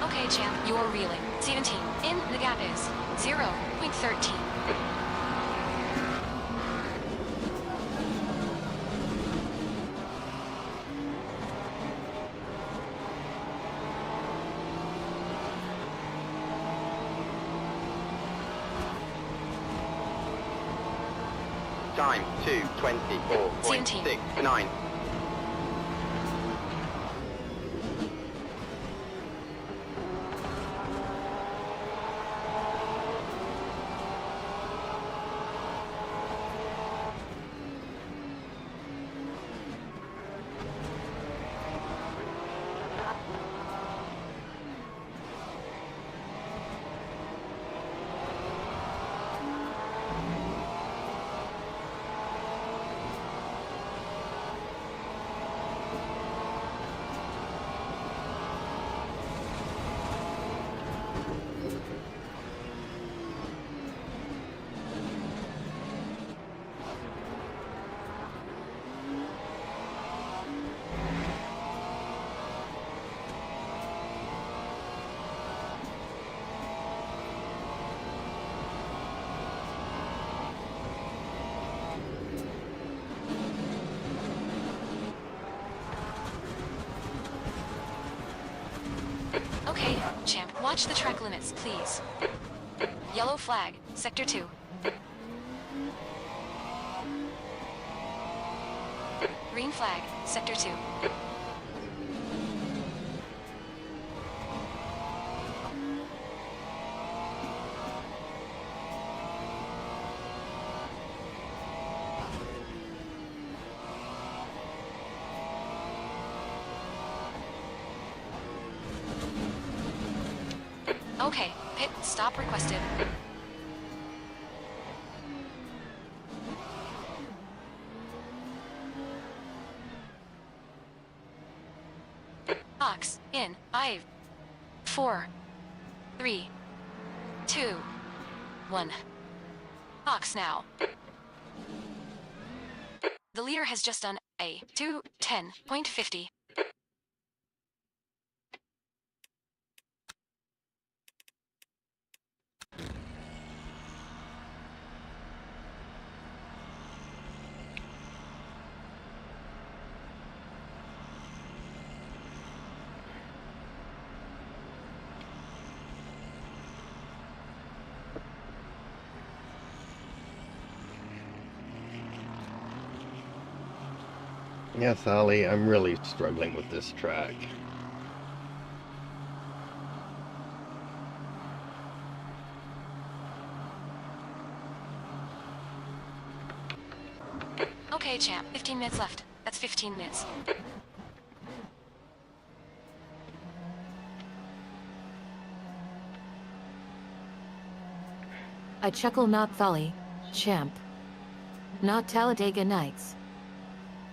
Okay, champ, you're reeling. 17. In, the gap is 0.13. Time 2:24.69. Okay, champ, watch the track limits, please. Yellow flag, Sector 2. Green flag, Sector 2. Okay, pit stop requested. Ox, in, 5, 4, 3, 2, 1. Ox now. The leader has just done a 2:10.50. Yes, Ollie, I'm really struggling with this track. Okay, champ, 15 minutes left. That's 15 minutes. I chuckle not Thali, champ. Not Talladega Nights.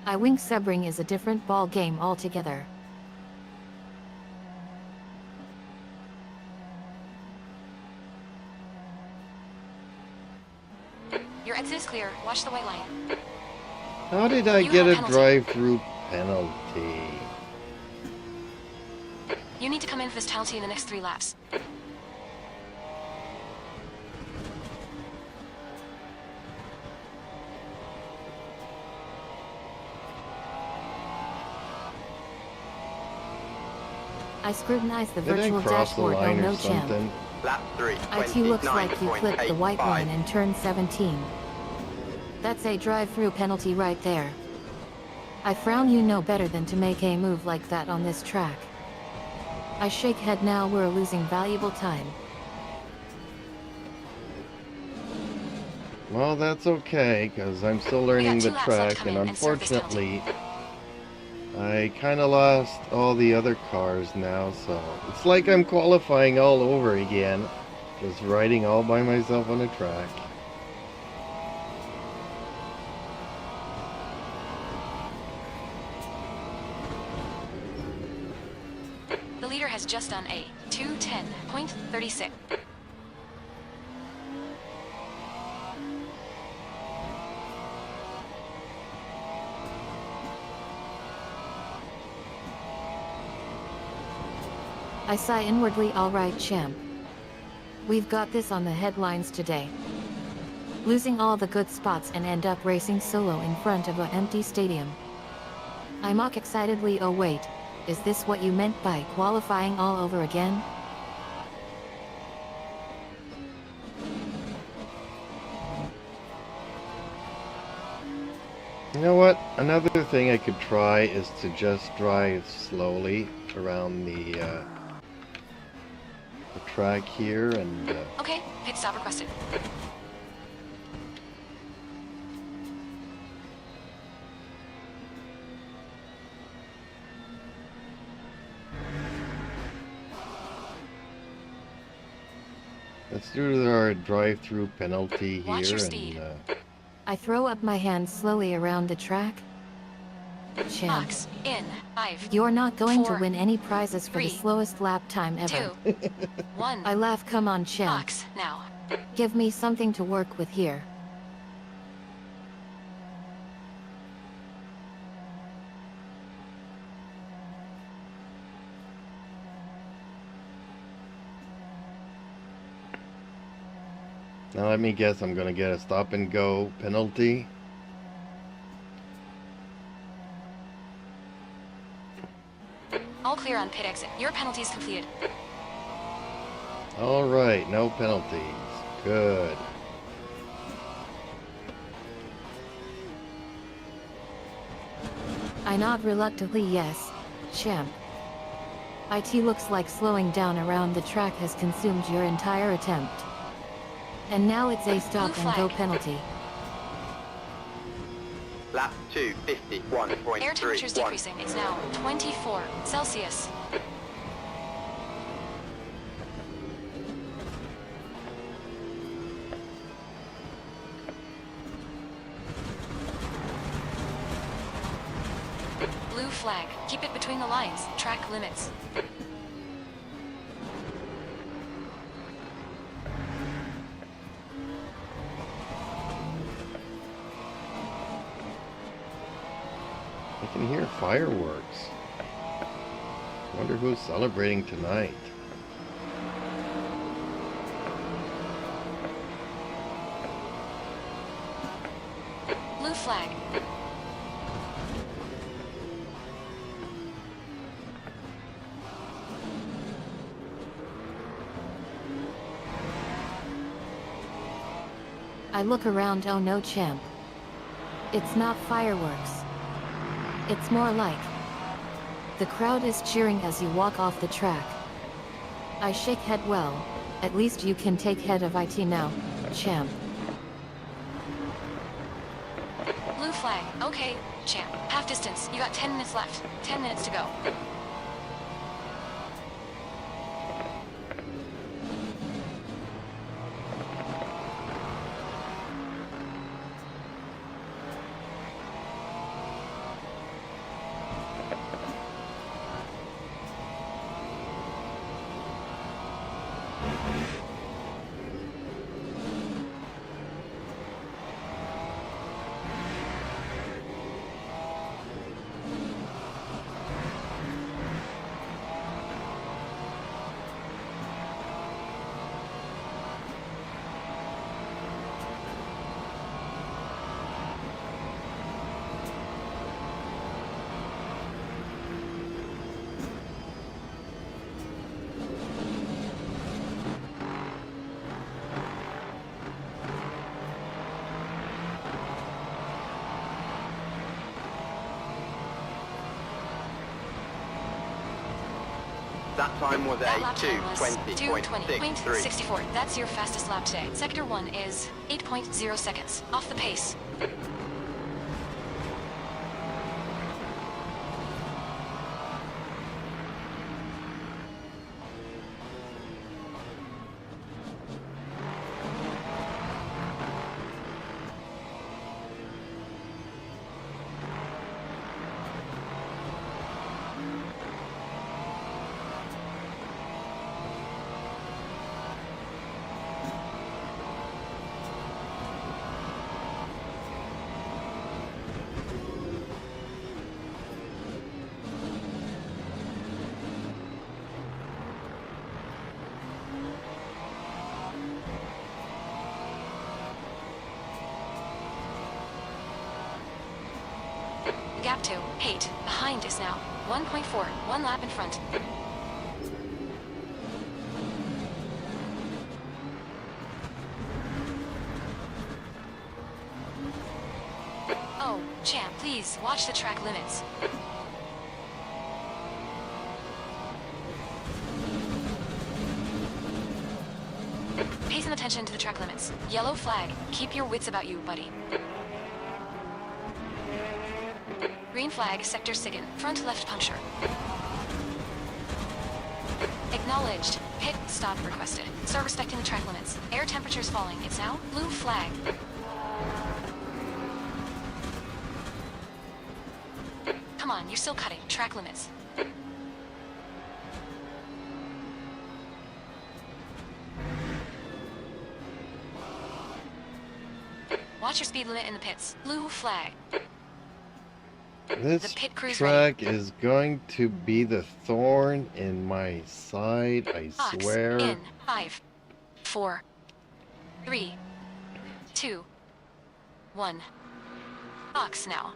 I wink Sebring is a different ball game altogether. Your exit is clear. Watch the white line. How did I You get have a a penalty. drive-through penalty? You need to come in for this penalty in the next 3 laps. I scrutinized the Did I virtual cross the dashboard. Oh line or no, champ. something? Lap 3, IT looks like you clipped the white 29.85. line in turn 17. That's a drive-through penalty right there. I frown, you know better than to make a move like that on this track. I shake head, now we're losing valuable time. Well, that's okay, because I'm still We learning got the 2 laps left to track, come and in and serve this penalty. unfortunately, I kind of lost all the other cars now, so it's like I'm qualifying all over again, just riding all by myself on a track. The leader has just done a 2:10.36. I sigh inwardly. Alright, champ. We've got this on the headlines today. Losing all the good spots and end up racing solo in front of an empty stadium. I mock excitedly. Oh wait, is this what you meant by qualifying all over again? You know what? Another thing I could try is to just drive slowly around the track here, and Okay, pit stop requested. let's do our drive-through penalty Watch here. your speed. And I throw up my hands slowly around the track. Champ, Box in 5, you're not going to 4, win any prizes for the 3, slowest lap time ever. 2, 1. I laugh. Come on, champ. Box now. Give me something to work with here. now let me guess, I'm gonna get a stop and go penalty. All clear on pit exit. Your penalty is completed. All right, no penalties. Good. I nod reluctantly. Yes, champ. IT looks like slowing down around the track has consumed your entire attempt. And now it's a stop Blue and go flag. penalty. Lap 2, 51.31. Air temperature is decreasing. It's now 24 Celsius. Blue flag. Keep it between the lines. Track limits. I can hear fireworks. Wonder who's celebrating tonight. Blue flag. I look around. Oh no, champ. It's not fireworks. It's more like the crowd is cheering as you walk off the track. I shake head. Well, at least you can take head of IT now, champ. Blue flag. Okay, champ. Half distance. You got 10 minutes left. 10 minutes to go. That time was That a lap time was 2:20.63. 2:20.64. That's your fastest lap today. Sector 1 is 8.0 seconds. Off the pace. Gap 2, 8. Behind is now 1.4. 1 lap in front. Oh, champ, please watch the track limits. Pay some attention to the track limits. Yellow flag. Keep your wits about you, buddy. Green flag, sector second. Front left puncture. Acknowledged. Pit stop requested. Start respecting the track limits. Air temperature's falling. It's now blue flag. Come on, you're still cutting. Track limits. Watch your speed limit in the pits. Blue flag. This The pit crew's track is going to be the thorn in my side, I Box swear. in 5, 4, 3, 2, 1. Box now.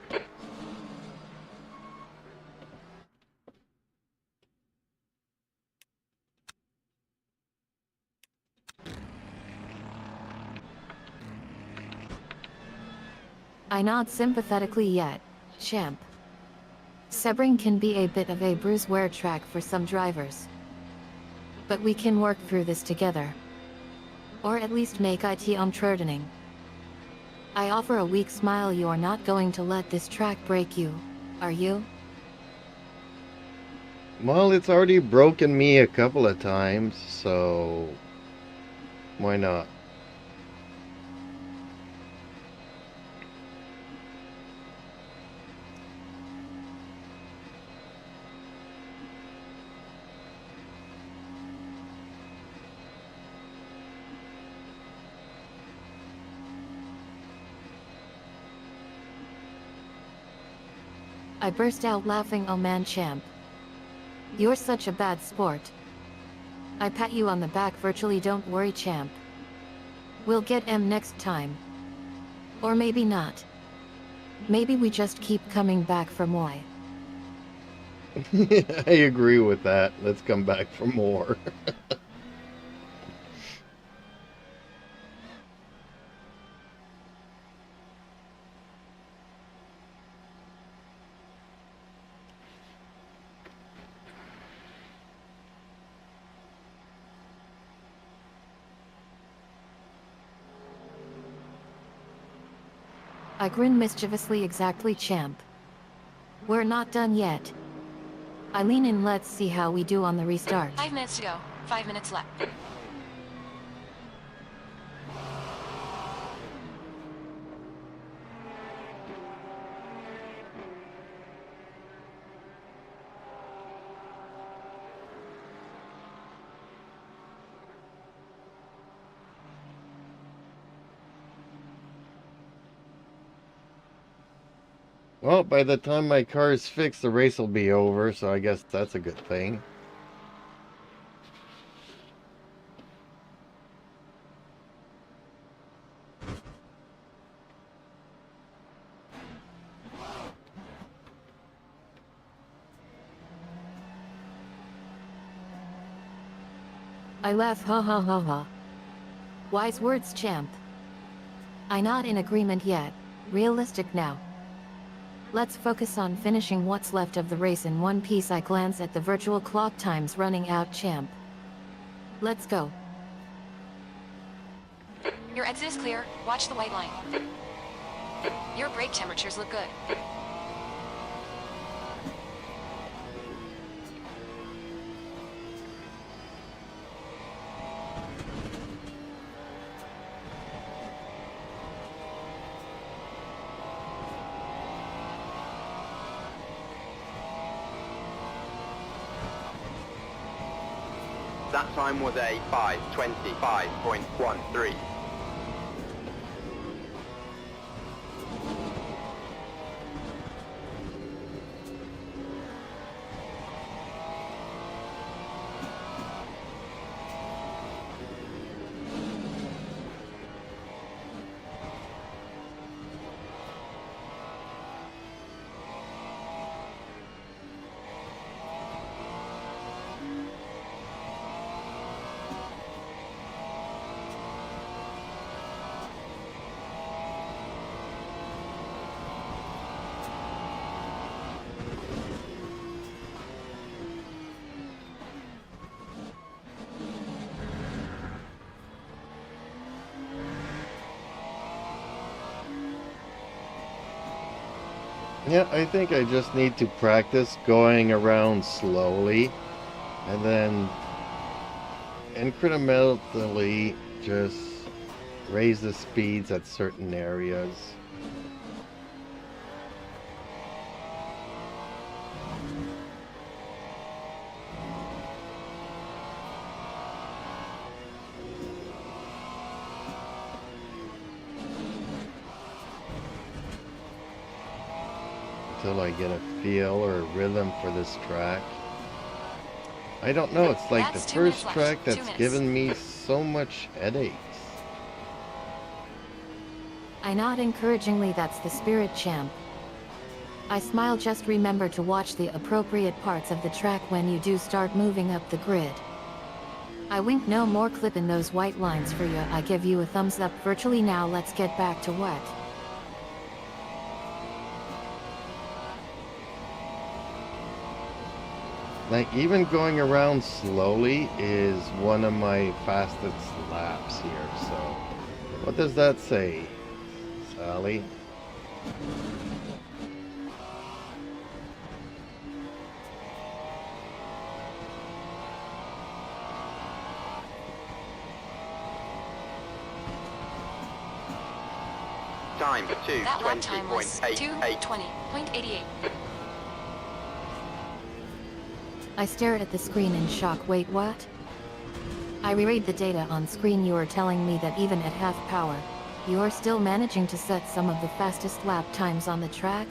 I nod sympathetically yet, champ. Sebring can be a bit of a bruiseware track for some drivers. But we can work through this together. Or at least make it untruding. I offer a weak smile. You're not going to let this track break you, are you? Well, it's already broken me a couple of times, so why not? I burst out laughing. Oh man, champ. You're such a bad sport. I pat you on the back virtually. Don't worry, champ. We'll get M next time. Or maybe not. Maybe we just keep coming back for more. I agree with that. Let's come back for more. I grin mischievously. Exactly, champ. We're not done yet. I lean in. Let's see how we do on the restart. 5 minutes to go. 5 minutes left. Well, by the time my car is fixed, the race will be over, so I guess that's a good thing. I laugh. Ha ha ha ha. Wise words, champ. I not in agreement yet. Realistic now. Let's focus on finishing what's left of the race in one piece. I glance at the virtual clock times running out, champ. Let's go. Your exit is clear. Watch the white line. Your brake temperatures look good. That time was a 5:25.13. Yeah, I think I just need to practice going around slowly and then incrementally just raise the speeds at certain areas. Until I get a feel or a rhythm for this track. I don't know, it's like That's the 2 minutes first left. track 2 that's minutes. given me so much headaches. I nod encouragingly. That's the spirit, champ. I smile. Just remember to watch the appropriate parts of the track when you do start moving up the grid. I wink. No more clipping those white lines for you. I give you a thumbs up virtually. Now let's get back to what? Like, even going around slowly is one of my fastest laps here, so what does that say, Sally? Time for That lap time was 2:20.88. 2:20.88. I stare at the screen in shock. Wait, what? I reread the data on screen. You are telling me that even at half power, you are still managing to set some of the fastest lap times on the track?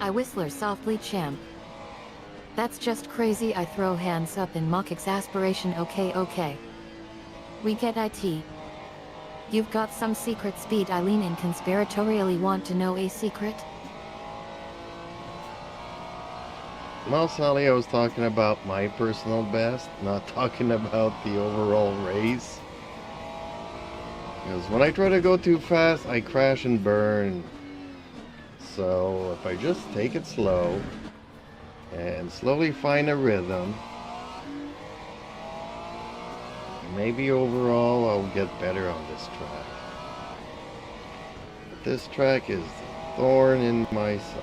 I whistle softly, champ. That's just crazy. I throw hands up in mock exasperation. Okay. We get it. You've got some secret speed. I lean in conspiratorially. Want to know a secret? Well, Sally, I was talking about my personal best, not talking about the overall race. Because when I try to go too fast, I crash and burn. So if I just take it slow and slowly find a rhythm, maybe overall I'll get better on this track. But this track is the thorn in my side.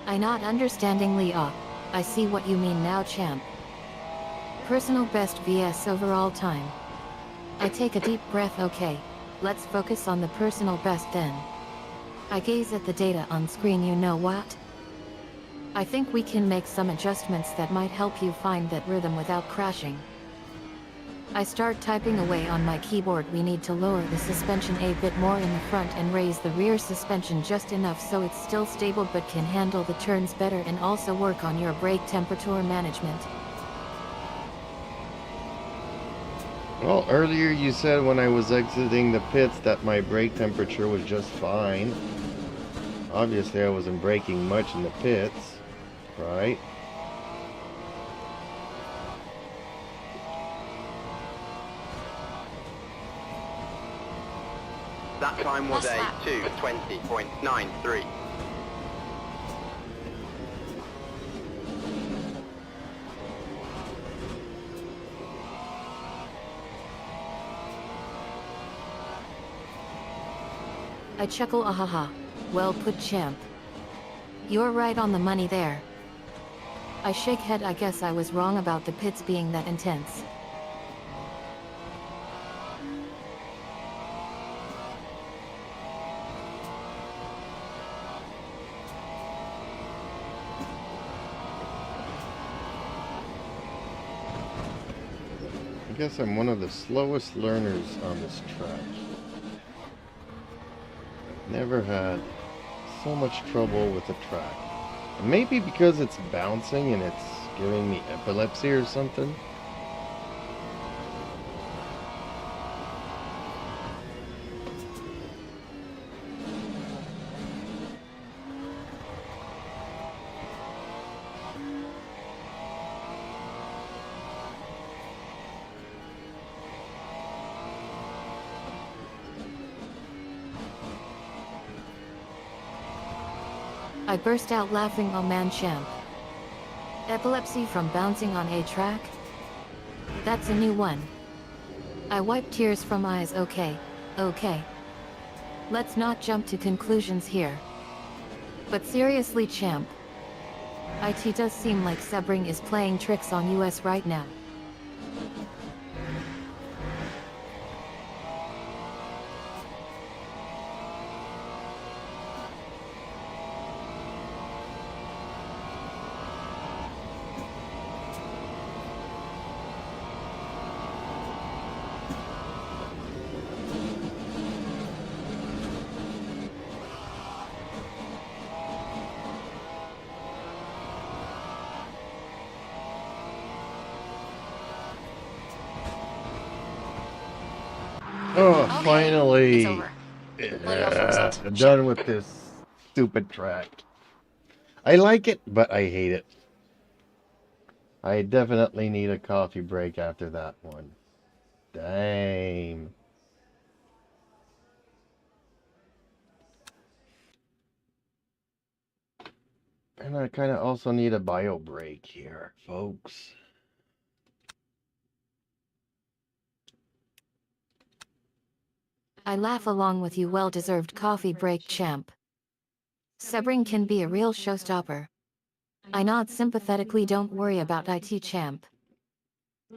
I nod understandingly. I see what you mean now, champ. Personal best vs overall time. I take a deep breath. Okay, let's focus on the personal best then. I gaze at the data on screen. You know what? I think we can make some adjustments that might help you find that rhythm without crashing. I start typing away on my keyboard. We need to lower the suspension a bit more in the front and raise the rear suspension just enough so it's still stable but can handle the turns better, and also work on your brake temperature management. Well, earlier you said when I was exiting the pits that my brake temperature was just fine. Obviously, I wasn't braking much in the pits, right? That time was Last a lap. 2:20.93. I chuckle, ahaha. Well put, champ. You're right on the money there. I shake head, I guess I was wrong about the pits being that intense. I guess I'm one of the slowest learners on this track. Never had so much trouble with the track. Maybe because it's bouncing and it's giving me epilepsy or something. I burst out laughing, oh man, champ. Epilepsy from bouncing on a track? That's a new one. I wipe tears from eyes, okay. Let's not jump to conclusions here. But seriously, champ. IT does seem like Sebring is playing tricks on us right now. Oh, Okay, finally! it's over. What do you offer result? Done with this stupid track. I like it, but I hate it. I definitely need a coffee break after that one. Dang. And I kind of also need a bio break here, folks. I laugh along with you, well-deserved coffee break, champ. Sebring can be a real showstopper. I nod sympathetically, don't worry about IT, champ.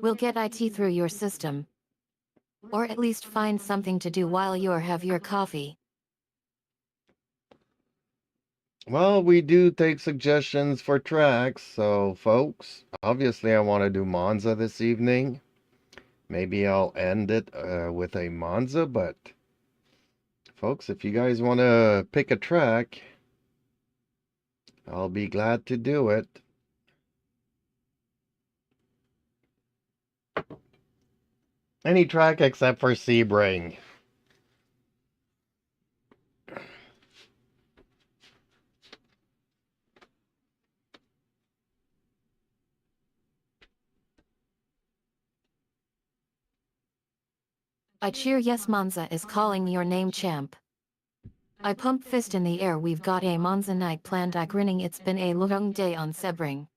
We'll get IT through your system. Or at least find something to do while you have your coffee. Well, we do take suggestions for tracks, so folks, obviously I want to do Monza this evening. Maybe I'll end it with a Monza, but folks, if you guys want to pick a track, I'll be glad to do it. Any track except for Sebring. I cheer, yes, Monza is calling your name, champ. I pump fist in the air, we've got a Monza night planned, I grinning, it's been a long day on Sebring.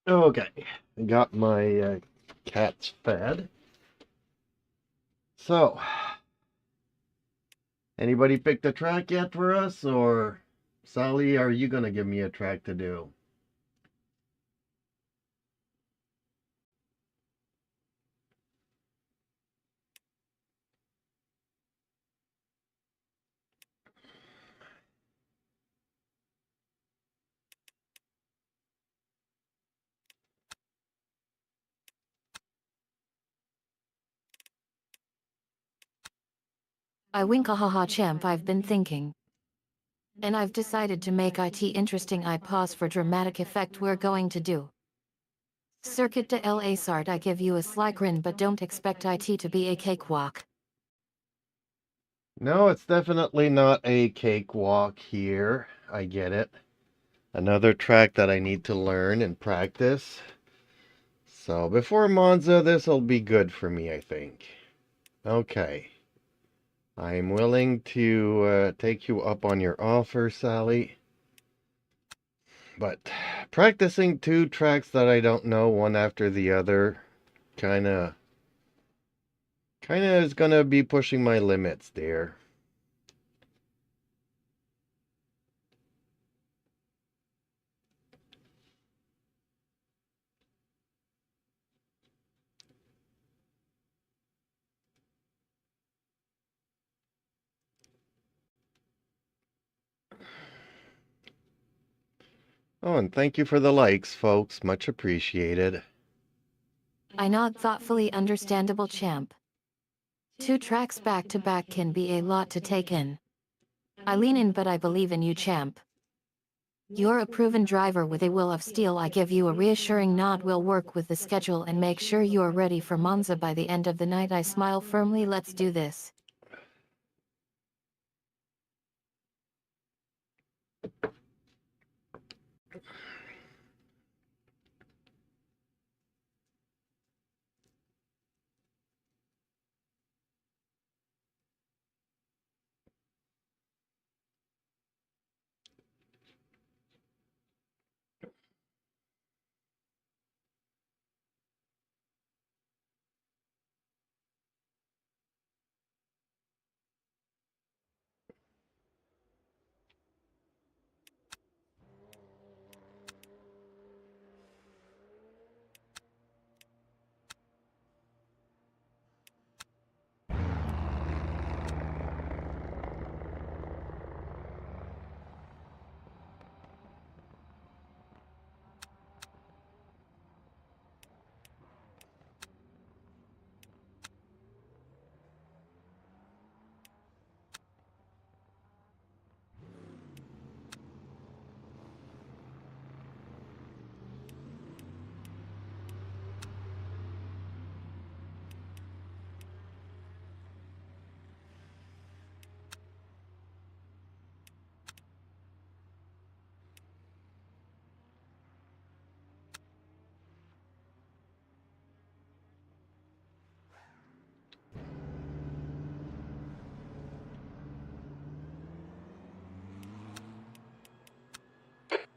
Okay, I got my cats fed. So, anybody picked a track yet for us, or Sally, are you gonna give me a track to do? I wink a haha champ, I've been thinking. And I've decided to make it interesting. I pause for dramatic effect. We're going to do Circuit de LA Sart. I give you a sly grin, but don't expect it to be a cakewalk. No, it's definitely not a cakewalk here. I get it. Another track that I need to learn and practice. So before Monza, this'll be good for me, I think. Okay. I'm willing to take you up on your offer, Sally. But practicing two tracks that I don't know one after the other kinda is gonna be pushing my limits there. Oh, and thank you for the likes, folks. Much appreciated. I nod thoughtfully. Understandable champ. Two tracks back to back can be a lot to take in. I lean in, but I believe in you, champ. You're a proven driver with a will of steel. I give you a reassuring nod. We'll work with the schedule and make sure you're ready for Monza by the end of the night. I smile firmly. Let's do this.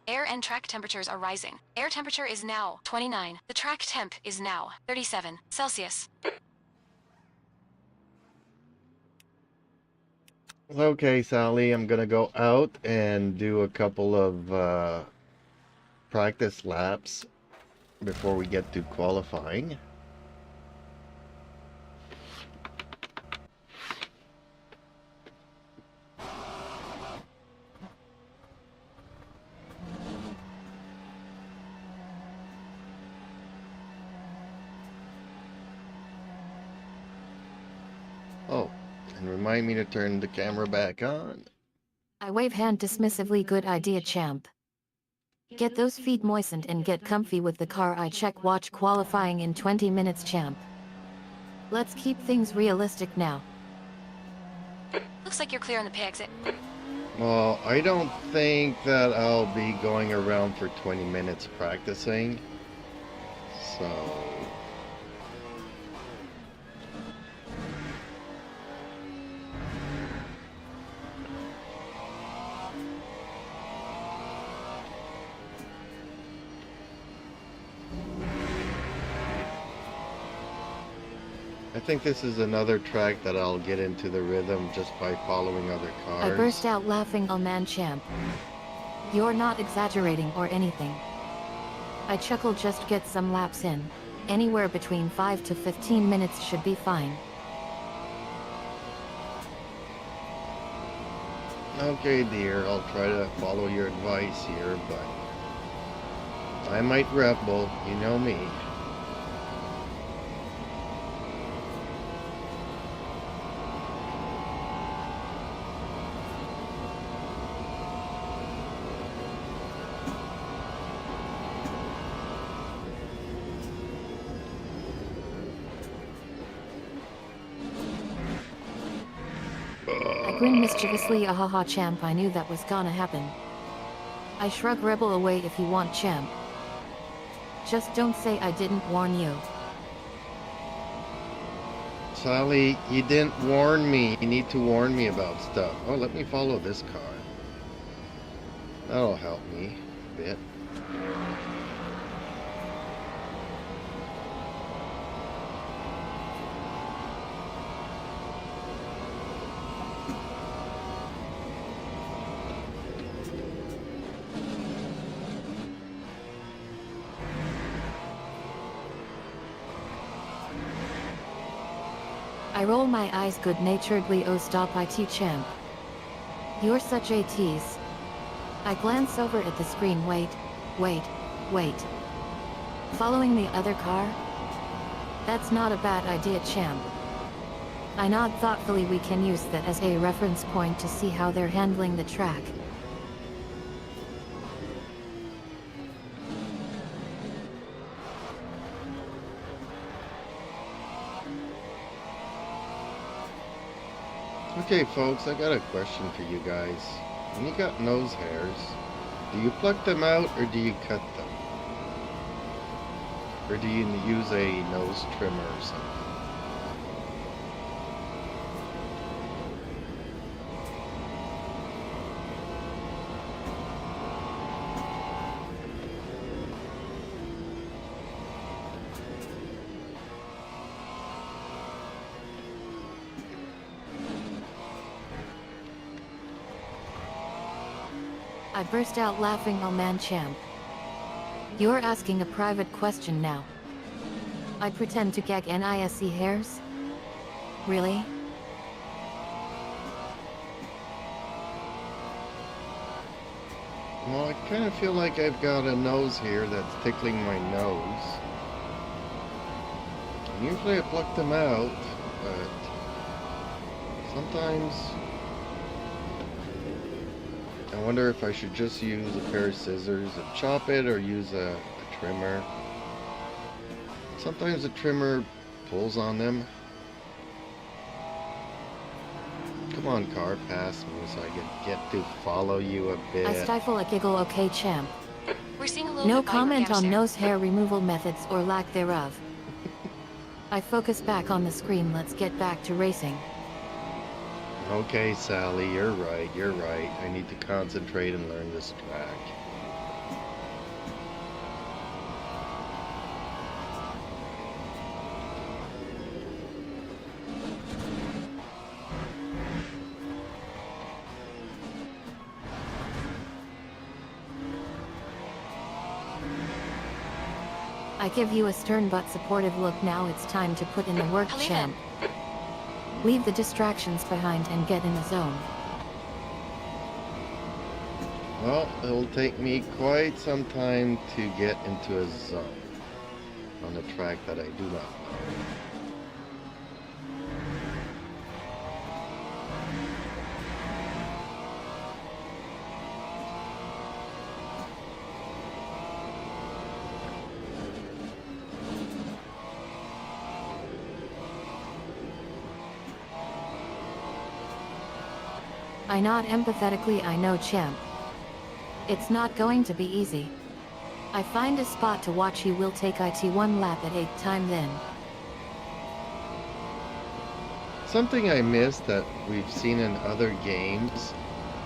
Air and track temperatures are rising. Air temperature is now 29. The track temp is now 37 Celsius. Okay, Sally, I'm gonna go out and do a couple of practice laps before we get to qualifying. Oh, and remind me to turn the camera back on. I wave hand dismissively. Good idea, champ. Get those feet moistened and get comfy with the car. I check watch. Qualifying in 20 minutes, champ. Let's keep things realistic now. Looks like you're clear on the pit exit. Well, I don't think that I'll be going around for 20 minutes practicing. So... I think this is another track that I'll get into the rhythm just by following other cars. I burst out laughing. Oh man, champ. You're not exaggerating or anything. I chuckle. Just get some laps in. Anywhere between 5 to 15 minutes should be fine. Okay, dear, I'll try to follow your advice here, but I might rebel, you know me. I grin mischievously. Ahaha, champ, I knew that was gonna happen. I shrug. Rebel away if you want, champ. Just don't say I didn't warn you. Sally, you didn't warn me. You need to warn me about stuff. Oh, let me follow this car. That'll help me a bit. I roll my eyes good-naturedly. Oh, stop it, champ. You're such a tease. I glance over at the screen. Wait. Following the other car? That's not a bad idea, champ. I nod thoughtfully. We can use that as a reference point to see how they're handling the track. Okay, folks, I got a question for you guys. When you got nose hairs, do you pluck them out or do you cut them? Or do you use a nose trimmer or something? I burst out laughing. Oh man, champ. You're asking a private question now. I pretend to gag NISE hairs? Really? Well, I kind of feel like I've got a nose here that's tickling my nose. And usually I pluck them out, but sometimes I wonder if I should just use a pair of scissors and chop it or use a trimmer. Sometimes the trimmer pulls on them. Come on, car, pass me so I can get to follow you a bit. I stifle a giggle. Okay, champ. We're seeing a little No bit by your comment damage on there. nose hair removal methods or lack thereof. I focus back on the screen. Let's get back to racing. Okay, Sally, you're right. I need to concentrate and learn this track. I give you a stern but supportive look. Now it's time to put in the work, I'll leave champ. Leave the distractions behind and get in the zone. Well, it'll take me quite some time to get into a zone on a track that I do not know. I nod empathetically. I know, champ. It's not going to be easy. I find a spot to watch. You will take it one lap at a time then. Something I missed that we've seen in other games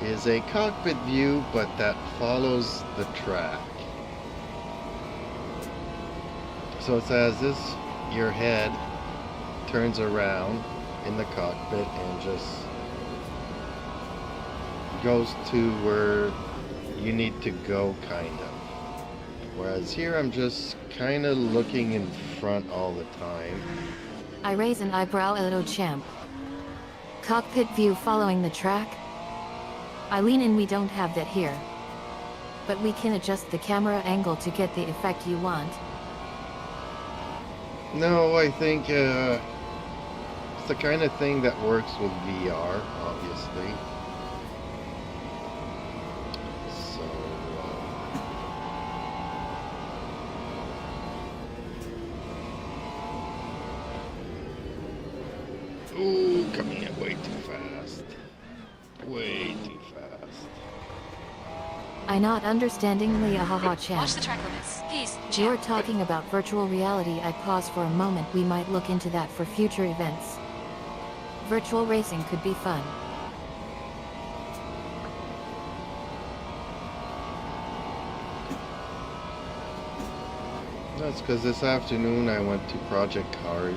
is a cockpit view, but that follows the track. So it's as if your head turns around in the cockpit and just goes to where you need to go, kind of. Whereas here I'm just kind of looking in front all the time. I raise an eyebrow at Champ. Cockpit view following the track? I lean in. We don't have that here. But we can adjust the camera angle to get the effect you want. No, I think it's the kind of thing that works with VR, obviously. So, ooh, coming in way too fast. Way too fast. I not understandingly Champ. Watch the track limits. Peace. You're Champ. talking about virtual reality. I pause for a moment. We might look into that for future events. Virtual racing could be fun. That's because this afternoon I went to Project Cars,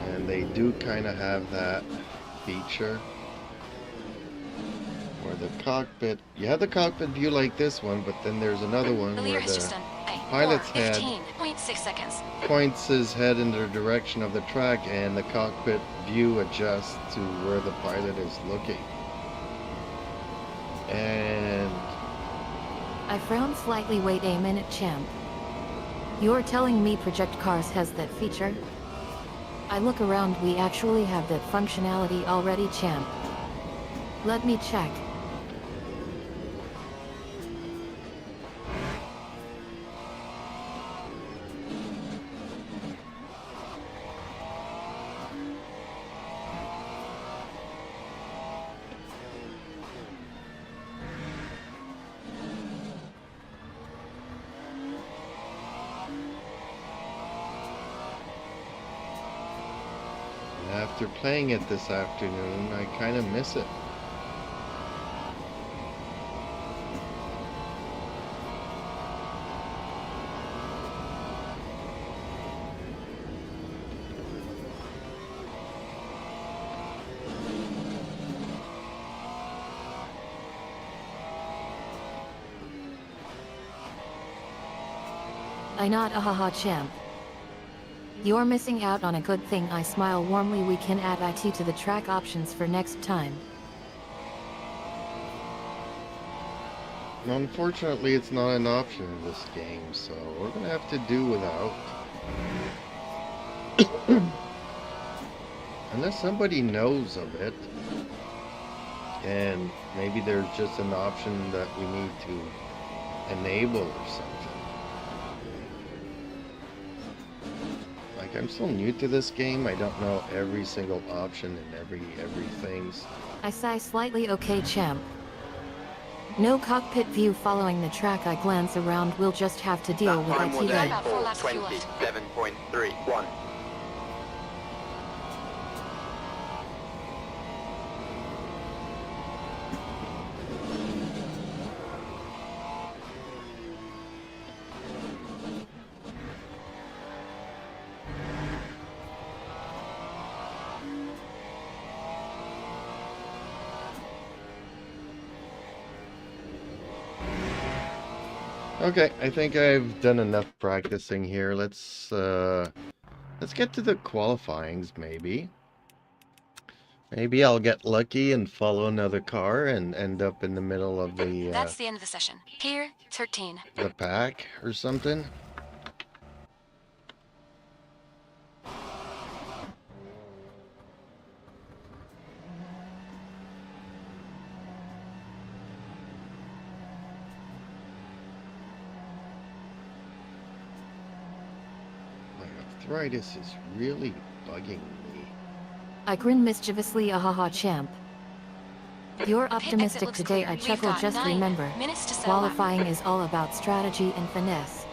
and they do kind of have that feature where the cockpit, you have the cockpit view like this one, but then there's another one The where leader has just the done pilot's head 15.6 seconds. points his head in the direction of the track, and the cockpit view adjusts to where the pilot is looking. And I frown slightly. Wait a minute, Champ. You're telling me Project Cars has that feature? I look around. We actually have that functionality already, Champ. Let me check. after playing it this afternoon, I kind of miss it. I nod. Champ. You're missing out on a good thing. I smile warmly. We can add IT to the track options for next time. Unfortunately, it's not an option in this game, so we're gonna have to do without. Unless somebody knows of it, and maybe there's just an option that we need to enable or something. Like, I'm so new to this game, I don't know every single option and everything. I sigh slightly. Okay, Champ. No cockpit view following the track. I glance around. We'll just have to deal That with time IT was then. About 4 laps of fuel left. 27.31. Okay, I think I've done enough practicing here. Let's get to the qualifyings, maybe. Maybe I'll get lucky and follow another car and end up in the middle of That's the end of the session. Here, 13. the pack or something. My arthritis is really bugging me. I grin mischievously. Champ. You're Pit exit optimistic looks today. clear. I We've chuckle. got Just 9 remember, minutes to settle up. qualifying is all about strategy and finesse.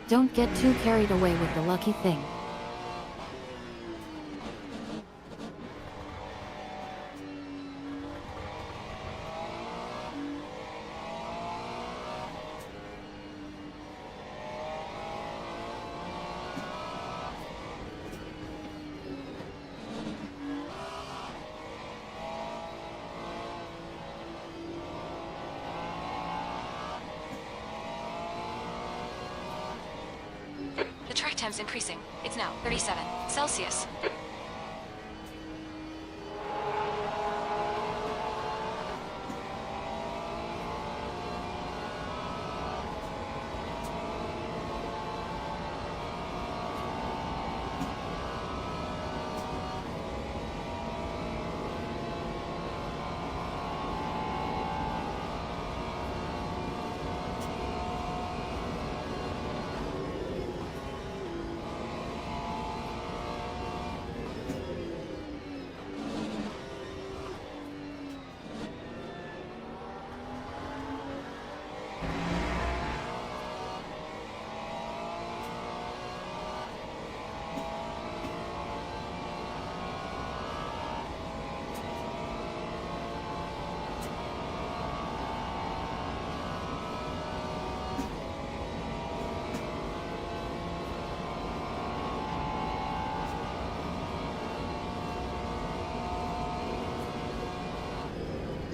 Don't get too carried away with the lucky thing. temps increasing. It's now 37 Celsius.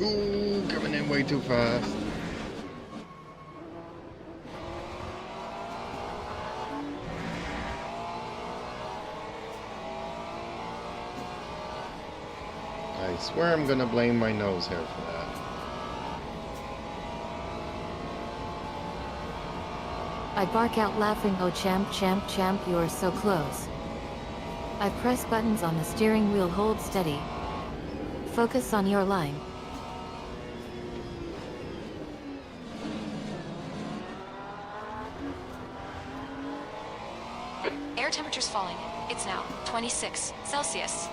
Ooh, coming in way too fast. I swear I'm gonna blame my nose hair for that. I bark out laughing, oh champ, champ, champ, you're so close. I press buttons on the steering wheel, hold steady. Focus on your line. Air temperature's falling. It's now 26 Celsius.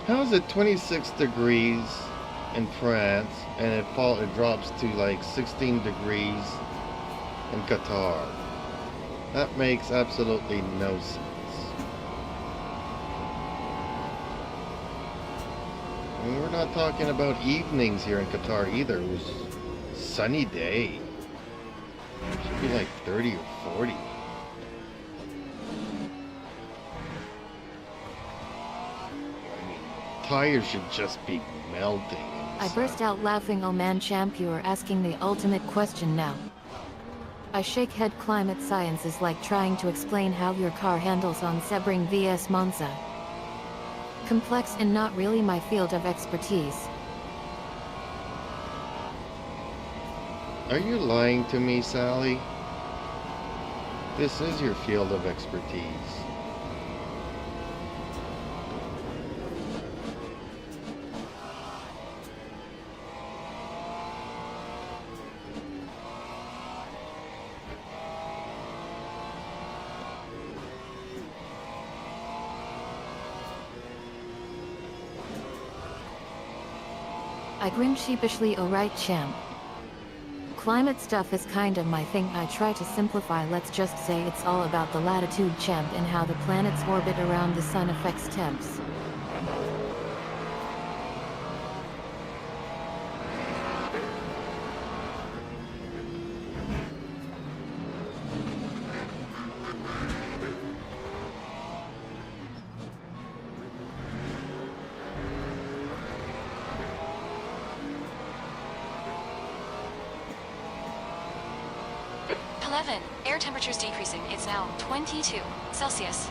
How is it 26 degrees in France and it drops to like 16 degrees in Qatar? That makes absolutely no sense. I mean, we're not talking about evenings here in Qatar either. It was a sunny day. It should be like 30 or 40. Tires should just be melting. I burst out laughing, oh man champ, you are asking the ultimate question now. I shake head. Climate science is like trying to explain how your car handles on Sebring vs Monza. Complex and not really my field of expertise. Are you lying to me, Sally? This is your field of expertise. I grin sheepishly, oh right champ. Climate stuff is kind of my thing. I try to simplify. Let's just say it's all about the latitude champ and how the planet's orbit around the sun affects temps. Air temperature's decreasing. It's now 22 Celsius.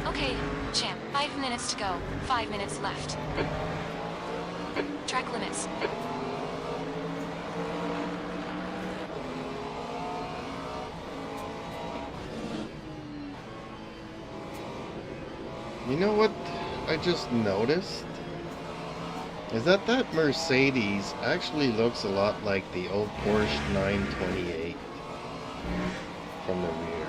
Okay, champ. 5 minutes to go. 5 minutes left. Track limits. You know what I just noticed? Is that Mercedes actually looks a lot like the old Porsche 928 from the rear.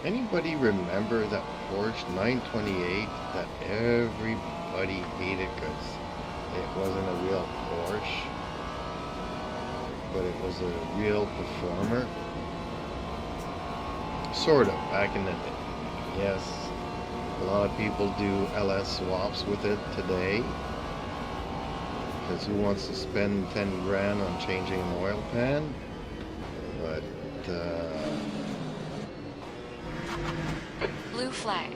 Anybody remember that Porsche 928 that everybody hated because it wasn't a real Porsche, but it was a real performer? Sort of, back in the day. Yes. A lot of people do LS swaps with it today, because who wants to spend 10 grand on changing an oil pan? But Blue flag.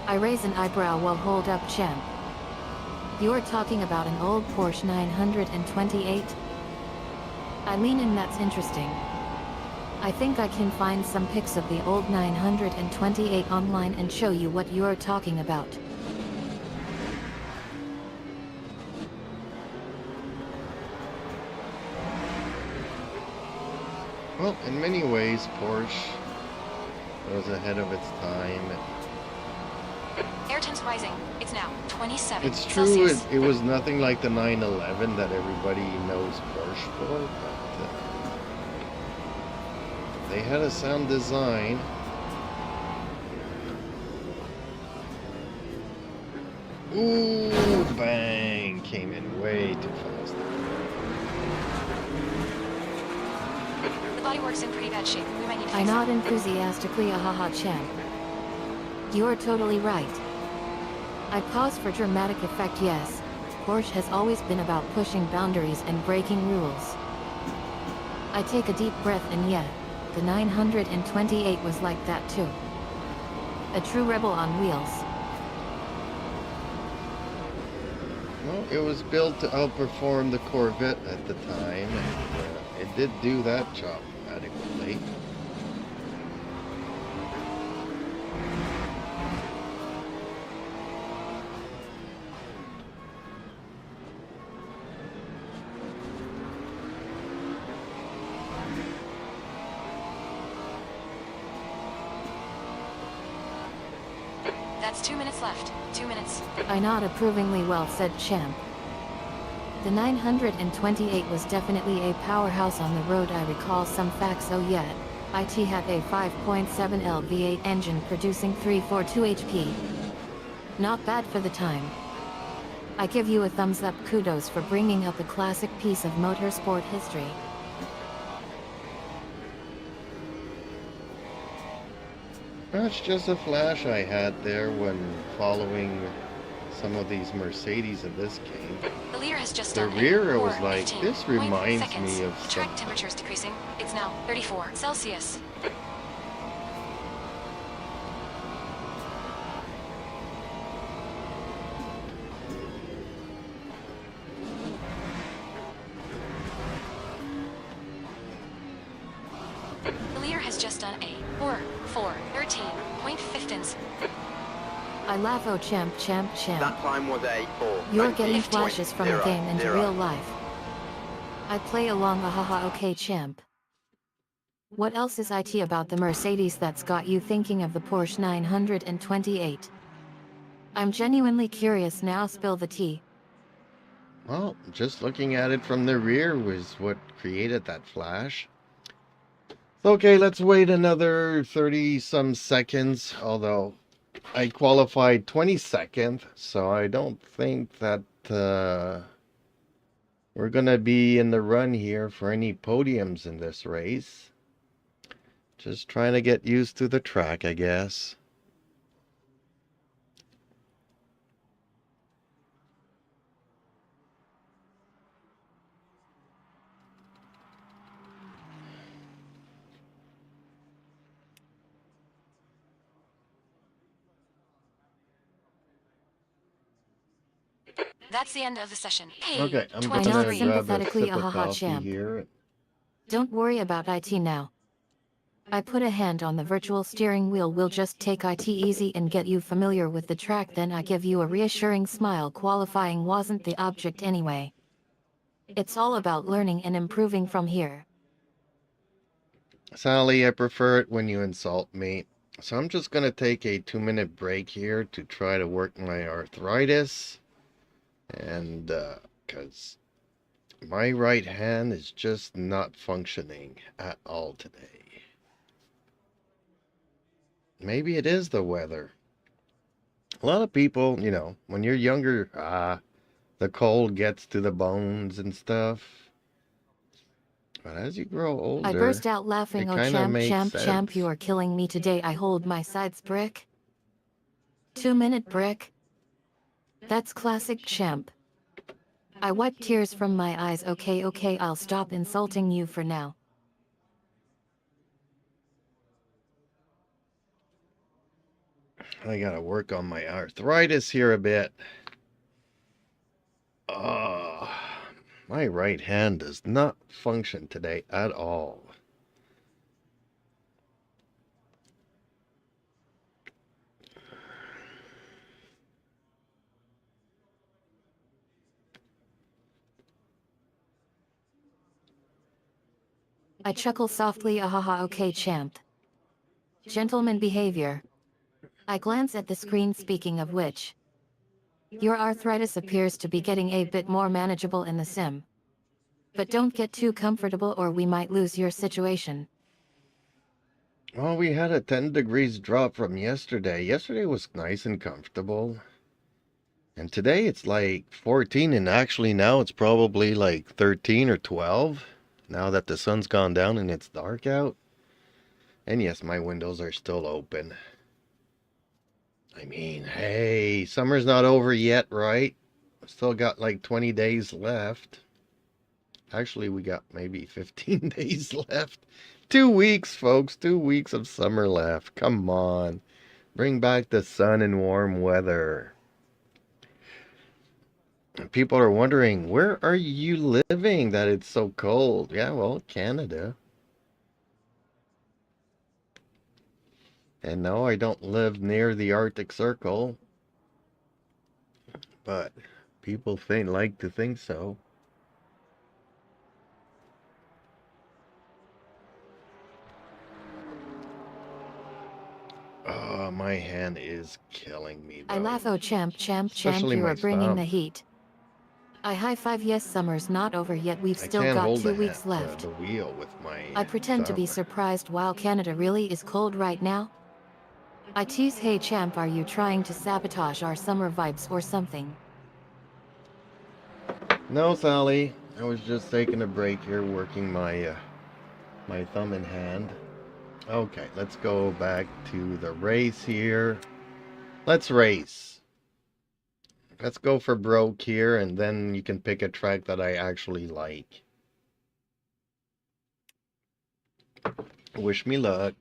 I raise an eyebrow. Well, hold up, champ. You're talking about an old Porsche 928? I mean, and that's interesting. I think I can find some pics of the old 928 online and show you what you're talking about. Well, in many ways, Porsche was ahead of its time. Air temps rising. It's now 27 It's true, Celsius. it was nothing like the 911 that everybody knows Porsche for, but they had a sound design. Ooh, bang! Came in way too fast. The bodywork's in pretty bad shape. We might need to I fix it. nod enthusiastically. Ahaha, champ. You're totally right. I pause for dramatic effect. Yes, Porsche has always been about pushing boundaries and breaking rules. I take a deep breath, and yeah, the 928 was like that too. A true rebel on wheels. Well, it was built to outperform the Corvette at the time, and it did do that job adequately. That's 2 minutes left. 2 minutes. I nod approvingly. Well said, champ. The 928 was definitely a powerhouse on the road. I recall some facts. Oh yeah, it had a 5.7L V8 engine producing 342 HP. Not bad for the time. I give you a thumbs up. Kudos for bringing up a classic piece of motorsport history. That's just a flash I had there when following some of these Mercedes in this game. The leader has just The done rear, I a was like, this reminds seconds. me of Track some... temperature is decreasing. It's now 34 Celsius. The leader has just done a 4:13.15. I laugh. Oh champ, champ, champ. That time was a 4. You're getting flashes from the game into 0. real life. I play along. Ahaha, okay champ. What else is it about the Mercedes that's got you thinking of the Porsche 928? I'm genuinely curious now. Spill the tea. Well, just looking at it from the rear was what created that flash. Okay, let's wait another 30-some seconds, although I qualified 22nd, so I don't think that we're going to be in the run here for any podiums in this race. Just trying to get used to the track, I guess. That's the end of the session. Hey, Okay, I'm I just nod going to grab a sympathetically. sip of Ahaha, coffee champ. here. Don't worry about it now. I put a hand on the virtual steering wheel. We'll just take it easy and get you familiar with the track. Then I give you a reassuring smile. Qualifying wasn't the object anyway. It's all about learning and improving from here. Sally, I prefer it when you insult me. So I'm just going to take a 2-minute break here to try to work my arthritis. And, because my right hand is just not functioning at all today. Maybe it is the weather. A lot of people, you know, when you're younger, the cold gets to the bones and stuff. But as you grow older, I burst out laughing. it Oh kinda champ, makes champ, champ, sense. you are killing me today. I hold my sides brick. 2-minute brick? That's classic champ. I wipe tears from my eyes. Okay, I'll stop insulting you for now. I gotta work on my arthritis here a bit. My right hand does not function today at all. I chuckle softly. Ahaha, okay, champ. Gentleman behavior. I glance at the screen. Speaking of which, your arthritis appears to be getting a bit more manageable in the sim. But don't get too comfortable or we might lose your situation. Well, we had a 10 degrees drop from yesterday. Yesterday was nice and comfortable. And today it's like 14, and actually now it's probably like 13 or 12. Now that the sun's gone down and it's dark out. And yes, my windows are still open. I mean, hey, summer's not over yet, right? Still got like 20 days left. Actually, we got maybe 15 days left. 2 weeks, folks. 2 weeks of summer left. Come on. Bring back the sun and warm weather. People are wondering, where are you living that it's so cold? Yeah, well, Canada. And no, I don't live near the Arctic Circle. But people like to think so. Oh, my hand is killing me, though. I laugh. Oh, champ, Especially you my are bringing thumb. the heat. I high five. Yes, summer's not over yet. We've I still can't got hold 2 weeks left. the wheel with my I pretend to be thumb. surprised while Canada really is cold right now. I tease. Hey champ, are you trying to sabotage our summer vibes or something? No, Sally. I was just taking a break here, working my my thumb in hand. Okay, let's go back to the race here. Let's race. Let's go for broke here, and then you can pick a track that I actually like. Wish me luck.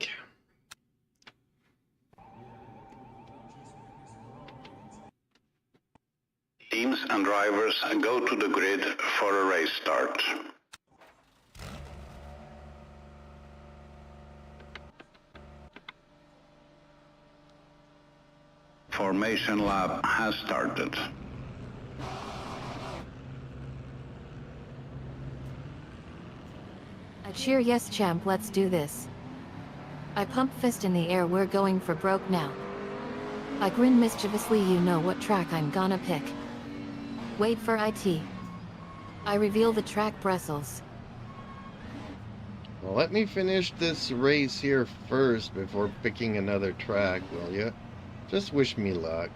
Teams and drivers go to the grid for a race start. Formation lap has started. I cheer. Yes champ, let's do this. I pump fist in the air. We're going for broke now. I grin mischievously. You know what track I'm gonna pick. Wait for it. I reveal the track. Brussels. Well, let me finish this race here first before picking another track, will ya? Just wish me luck.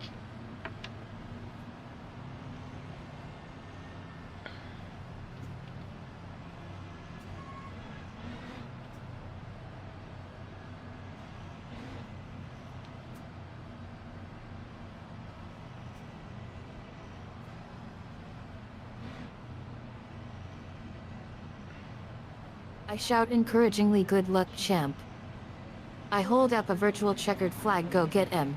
I shout encouragingly. Good luck, champ. I hold up a virtual checkered flag. Go get him.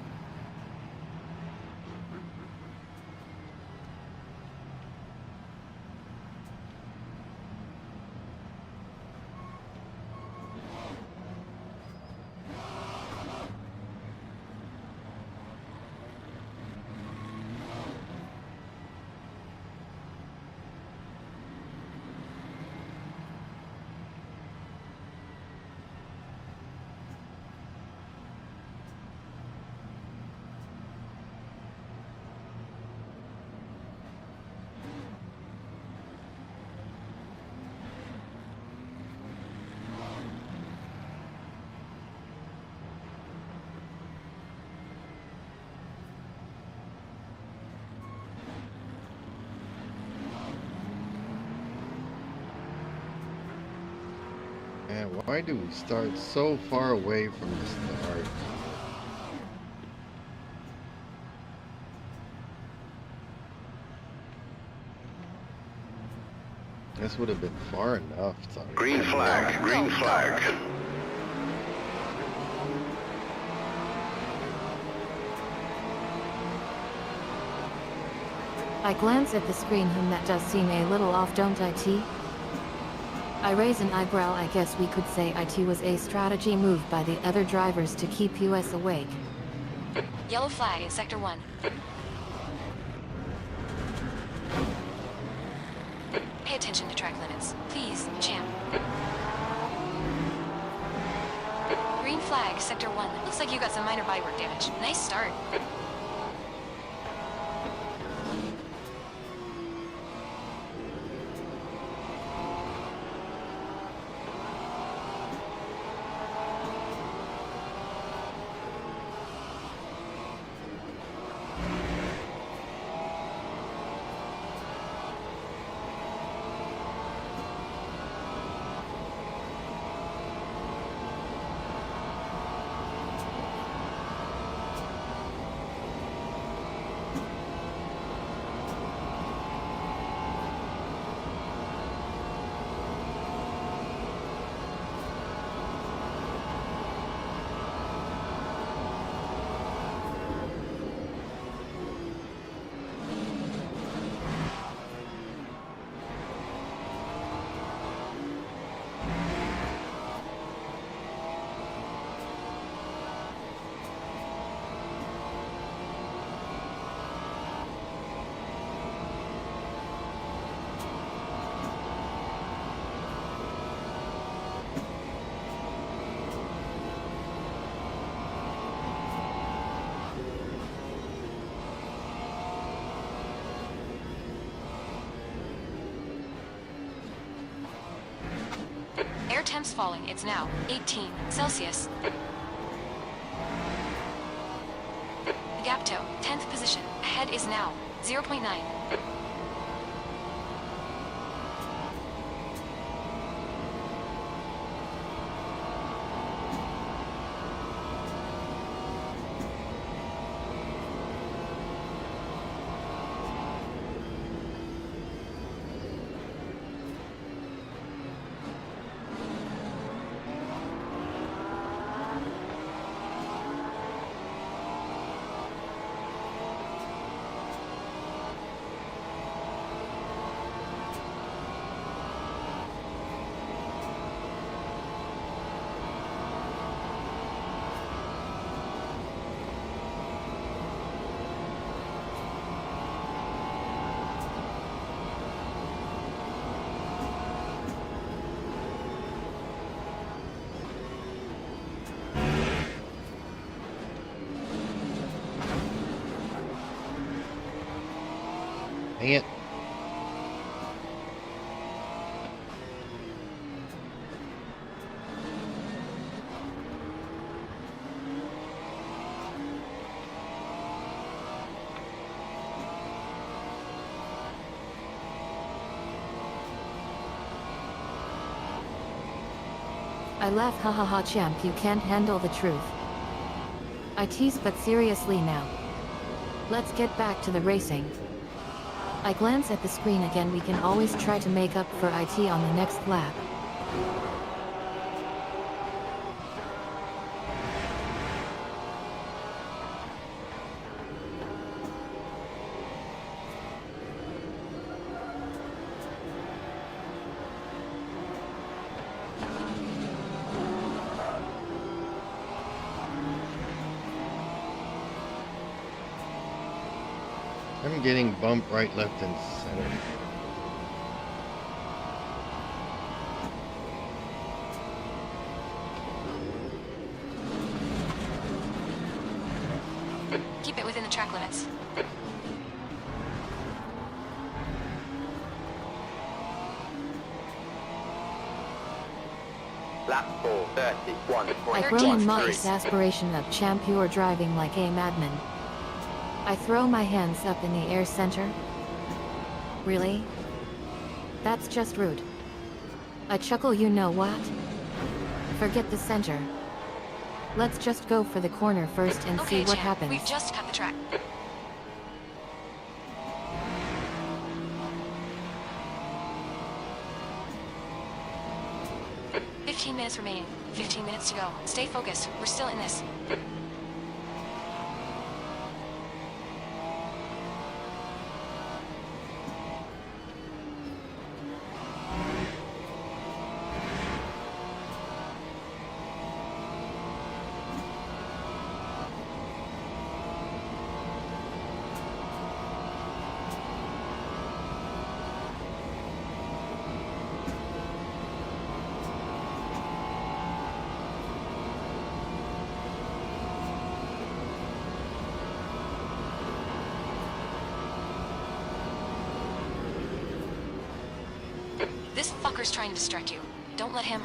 Man, why do we start so far away from the start? This would have been far enough. Sorry. Green flag, green flag. I glance at the screen. That does seem a little off, don't it? I raise an eyebrow. I guess we could say it was a strategy move by the other drivers to keep us awake. Yellow flag in Sector 1. Pay attention to track limits. Please, champ. Green flag, Sector 1. Looks like you got some minor bodywork damage. Nice start. Air temps falling. It's now 18 Celsius. Gap toe, 10th position. Ahead is now 0.9. Dang it. I laugh, ha ha ha, champ, you can't handle the truth. I tease, but seriously now. Let's get back to the racing. I glance at the screen again. We can always try to make up for it on the next lap. I'm getting bumped right, left, and center. Keep it within the track limits. Lap 4, 31.13. I grow in my exasperation of champ, you're driving like a madman. I throw my hands up in the air. Center? Really? That's just rude. I chuckle. You know what? Forget the center. Let's just go for the corner first and see what happens. We've just cut the track. 15 minutes remaining. 15 minutes to go. Stay focused. We're still in this. This fucker's trying to distract you. Don't let him.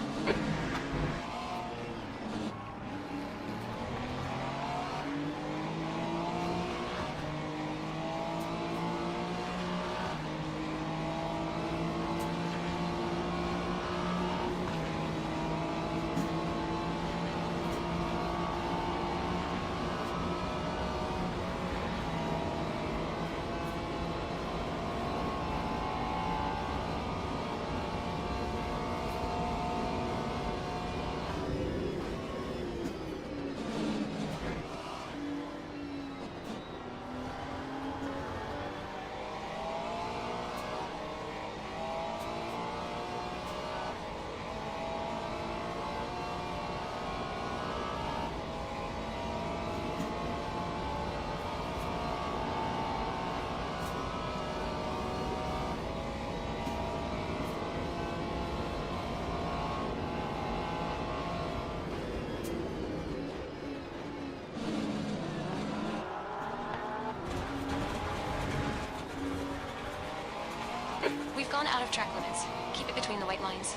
We've gone out of track limits. Keep it between the white lines.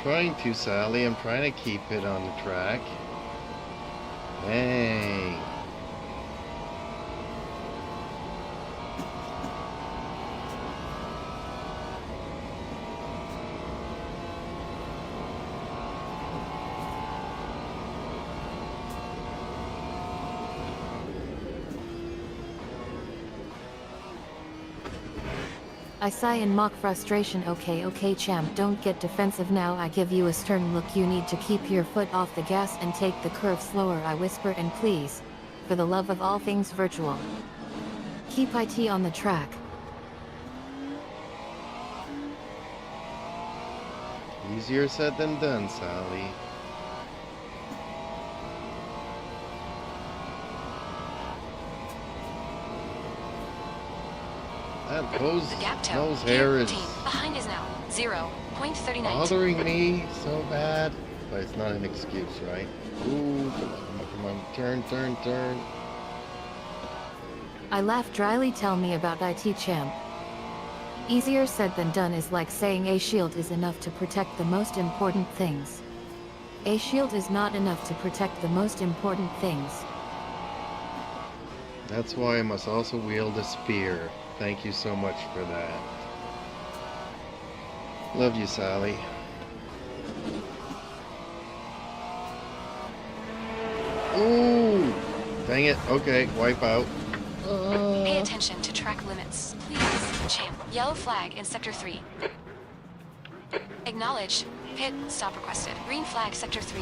Trying to, Sally. I'm trying to keep it on the track. Dang. I sigh in mock frustration. Okay, champ, don't get defensive now. I give you a stern look. You need to keep your foot off the gas and take the curve slower. I whisper, and please, for the love of all things virtual, keep it on the track. Easier said than done, Sally. That The gap toe. nose hair is Behind is now 0.39. bothering me so bad, but it's not an excuse, right? Ooh, come on, turn. I laugh dryly. Tell me about it, champ. Easier said than done is like saying a shield is enough to protect the most important things. A shield is not enough to protect the most important things. That's why I must also wield a spear. Thank you so much for that. Love you, Sally. Ooh! Dang it. Okay, wipe out. Pay attention to track limits, please, champ. Yellow flag in Sector 3. Acknowledged. Pit stop requested. Green flag Sector 3.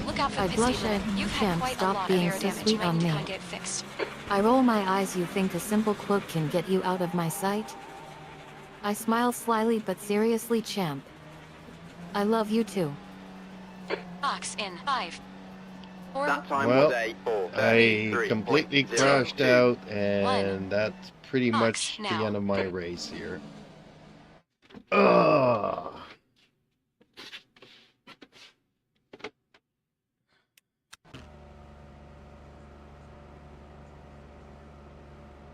Look out for I the pit blush speed limit. and You've had champ, quite a stop lot of being air so damage. sweet You might on need to me. go and get it fixed. I roll my eyes. You think a simple quote can get you out of my sight? I smile slyly but seriously, champ. I love you too. Box in 5. 4. That time Well, was a I completely crashed 4:33.02. out, and that's pretty Box much the now. end of my race here. Ugh.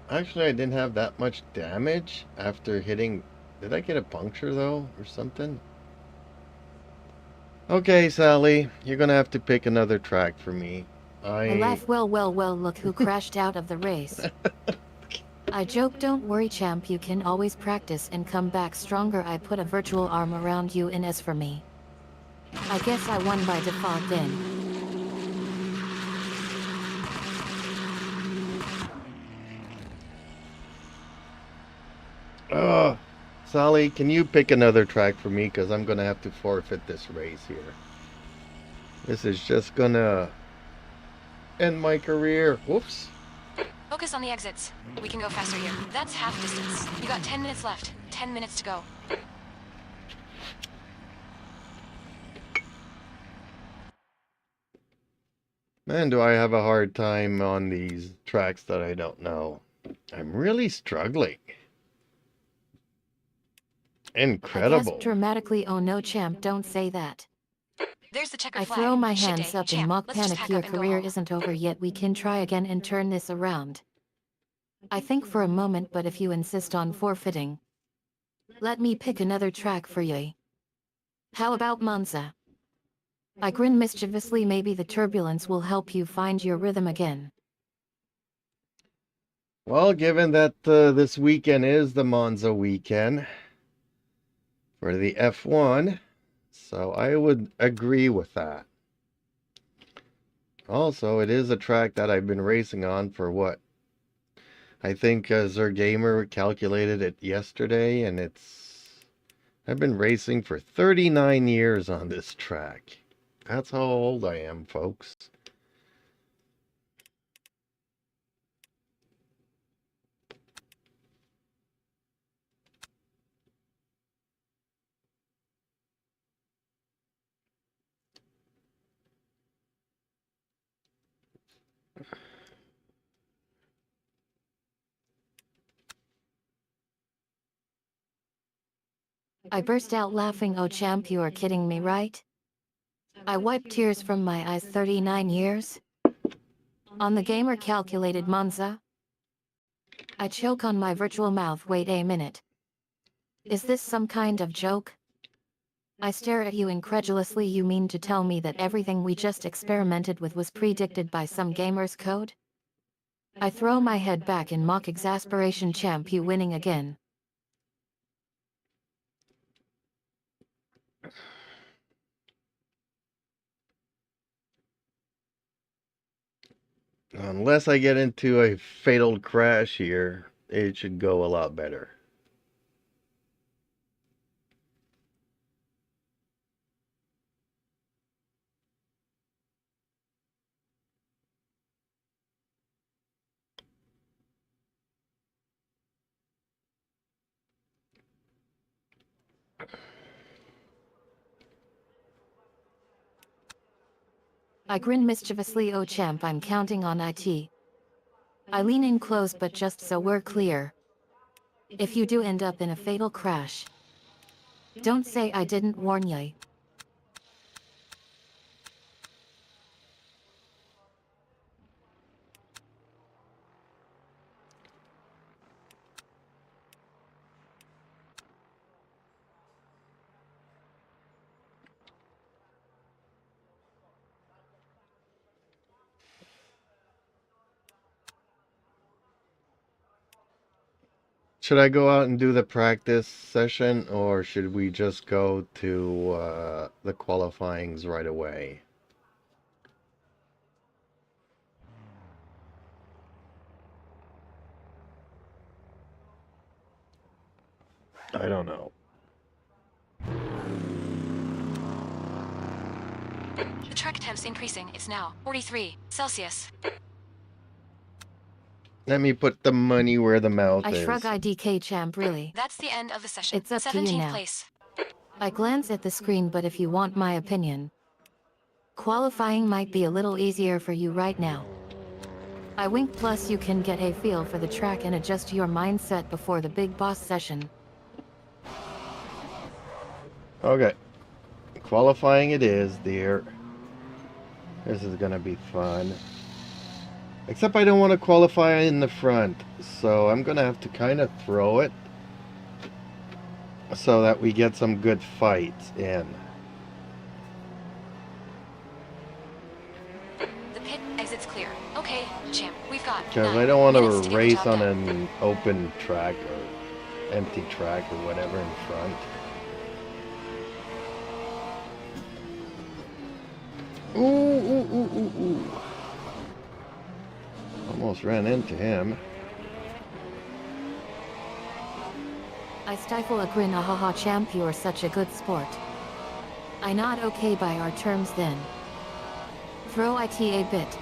Actually, I didn't have that much damage after hitting... Did I get a puncture, though, or something? Okay, Sally, you're gonna have to pick another track for me. I laugh. Well, look who crashed out of the race. I joke, don't worry, champ, you can always practice and come back stronger. I put a virtual arm around you and as for me, I guess I won by default then. Ugh. Sally, can you pick another track for me? Because I'm going to have to forfeit this race here. This is just going to end my career. Whoops. Focus on the exits. We can go faster here. That's half distance. You got 10 minutes left. 10 minutes to go. Man, do I have a hard time on these tracks that I don't know. I'm really struggling. Incredible. I guess dramatically, oh no champ, don't say that. There's the checkered I flag. throw my Shit hands day. up in Champ, mock let's just panic. pack Your up and go career home. isn't over yet. We can try again and turn this around. I think for a moment, but if you insist on forfeiting, let me pick another track for you. How about Monza? I grin mischievously. Maybe the turbulence will help you find your rhythm again. Well, given that this weekend is the Monza weekend for the F1, so I would agree with that. Also, it is a track that I've been racing on for what? I think Zergamer calculated it yesterday, and I've been racing for 39 years on this track. That's how old I am, folks. I burst out laughing. Oh champ, you are kidding me, right? I wiped tears from my eyes. 39 years? On the gamer calculated Monza? I choke on my virtual mouth. Wait a minute. Is this some kind of joke? I stare at you incredulously. You mean to tell me that everything we just experimented with was predicted by some gamer's code? I throw my head back in mock exasperation. Champ, you winning again. Unless I get into a fatal crash here, it should go a lot better. I grin mischievously. Oh champ, I'm counting on it. I lean in close, but just so we're clear. If you do end up in a fatal crash, don't say I didn't warn you. Should I go out and do the practice session, or should we just go to the qualifyings right away? I don't know. The track temp's increasing. It's now 43 Celsius. Let me put the money where the mouth I is. shrug. IDK champ, really. That's the end of the session. It's up to you 17th now. place. I glance at the screen, but if you want my opinion, qualifying might be a little easier for you right now. I wink, plus you can get a feel for the track and adjust your mindset before the big boss session. Okay. Qualifying it is, dear. This is gonna be fun. Except I don't want to qualify in the front, so I'm gonna have to kind of throw it so that we get some good fights in. The pit exit's clear. Okay, champ, we've got Because 9 I don't want minutes to get the race job on done. an open track or empty track or whatever in front. Ooh, ooh, ooh, ooh, ooh. Almost ran into him. I stifle a grin. Ahaha champ, you're such a good sport. I not okay by our terms then. Throw it a bit.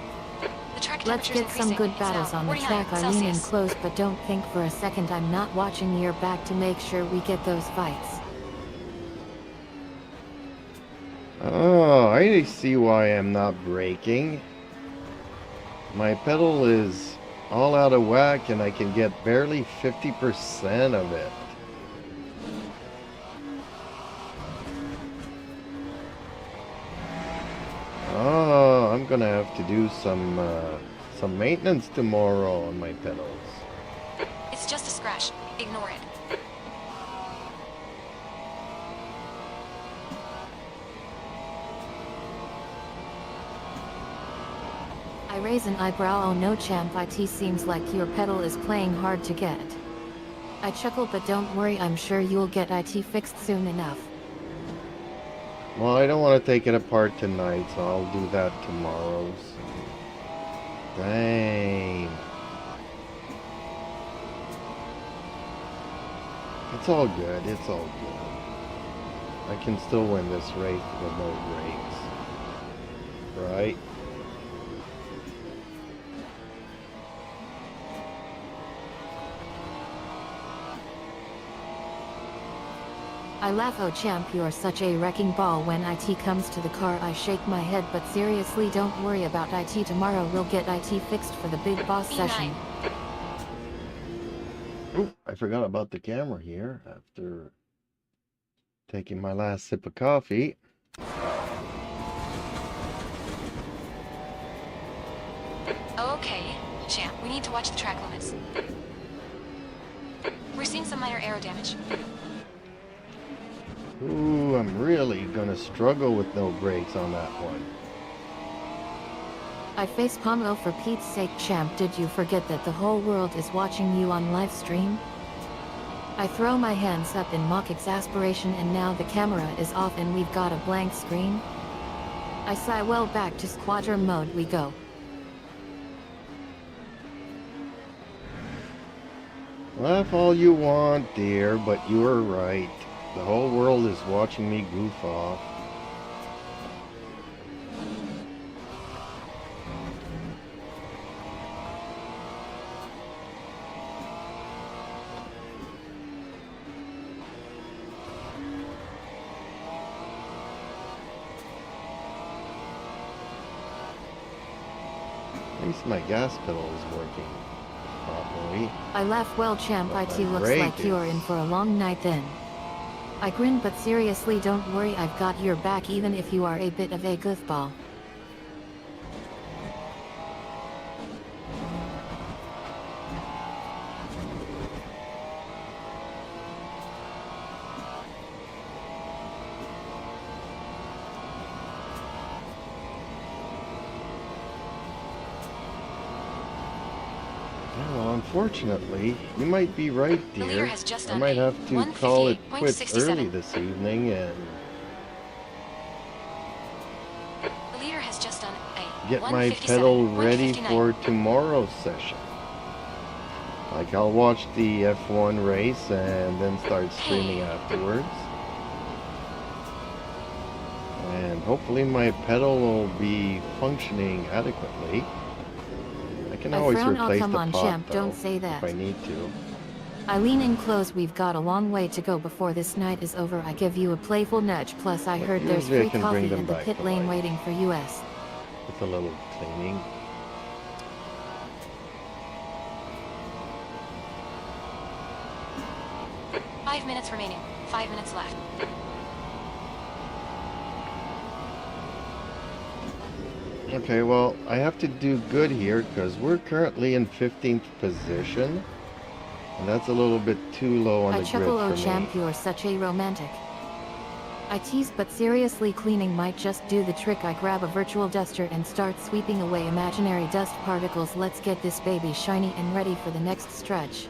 The track Let's temperature's get some increasing. good It's battles now on the 49 track. I lean in Celsius. close, but don't think for a second I'm not watching your back to make sure we get those fights. Oh, I see why I'm not braking. My pedal is all out of whack and I can get barely 50% of it. Oh, I'm gonna have to do some maintenance tomorrow on my pedals. It's just a scratch. Ignore it. I raise an eyebrow. Oh no champ, it seems like your pedal is playing hard to get. I chuckle, but don't worry, I'm sure you'll get it fixed soon enough. Well, I don't want to take it apart tonight, so I'll do that tomorrow. Dang. It's all good, it's all good. I can still win this race with no brakes. Right? I laugh. Oh champ, you're such a wrecking ball. When IT comes to the car I shake my head, but seriously don't worry about IT. Tomorrow we'll get IT fixed for the big boss session. Oop, I forgot about the camera here after taking my last sip of coffee. Okay, champ, we need to watch the track limits. We're seeing some minor aero damage. Ooh, I'm really gonna struggle with no brakes on that one. I facepalm. Oh for Pete's sake champ, did you forget that the whole world is watching you on live stream? I throw my hands up in mock exasperation, and now the camera is off and we've got a blank screen. I sigh. Well, back to squadron mode we go. Laugh all you want, dear, but you are right. The whole world is watching me goof off. At least my gas pedal is working properly. I laugh. Well champ, But IT my looks brake like you're is- in for a long night then. I grin, but seriously don't worry, I've got your back even if you are a bit of a goofball. Well, unfortunately, you might be right, The leader dear. has just I done might a have to call it quits 158.67. early this evening and The leader has just done a get my pedal ready 157.59. for tomorrow's session. Like, I'll watch the F1 race and then start streaming afterwards. And hopefully my pedal will be functioning adequately. I can I always frown. Oh, replace come the on, pot, champ, though, don't say that. if I need to. I lean in close. We've got a long way to go before this night is over. I give you a playful nudge. Plus I But heard there's usually I free can bring coffee them at the back pit to lane life. waiting for us. With a little cleaning. Five minutes remaining. 5 minutes left. Okay, well, I have to do good here because we're currently in 15th position. And that's a little bit too low on I the chuckle. Oh grid for champ, me. you're such a romantic. I tease, but seriously cleaning might just do the trick. I grab a virtual duster and start sweeping away imaginary dust particles. Let's get this baby shiny and ready for the next stretch.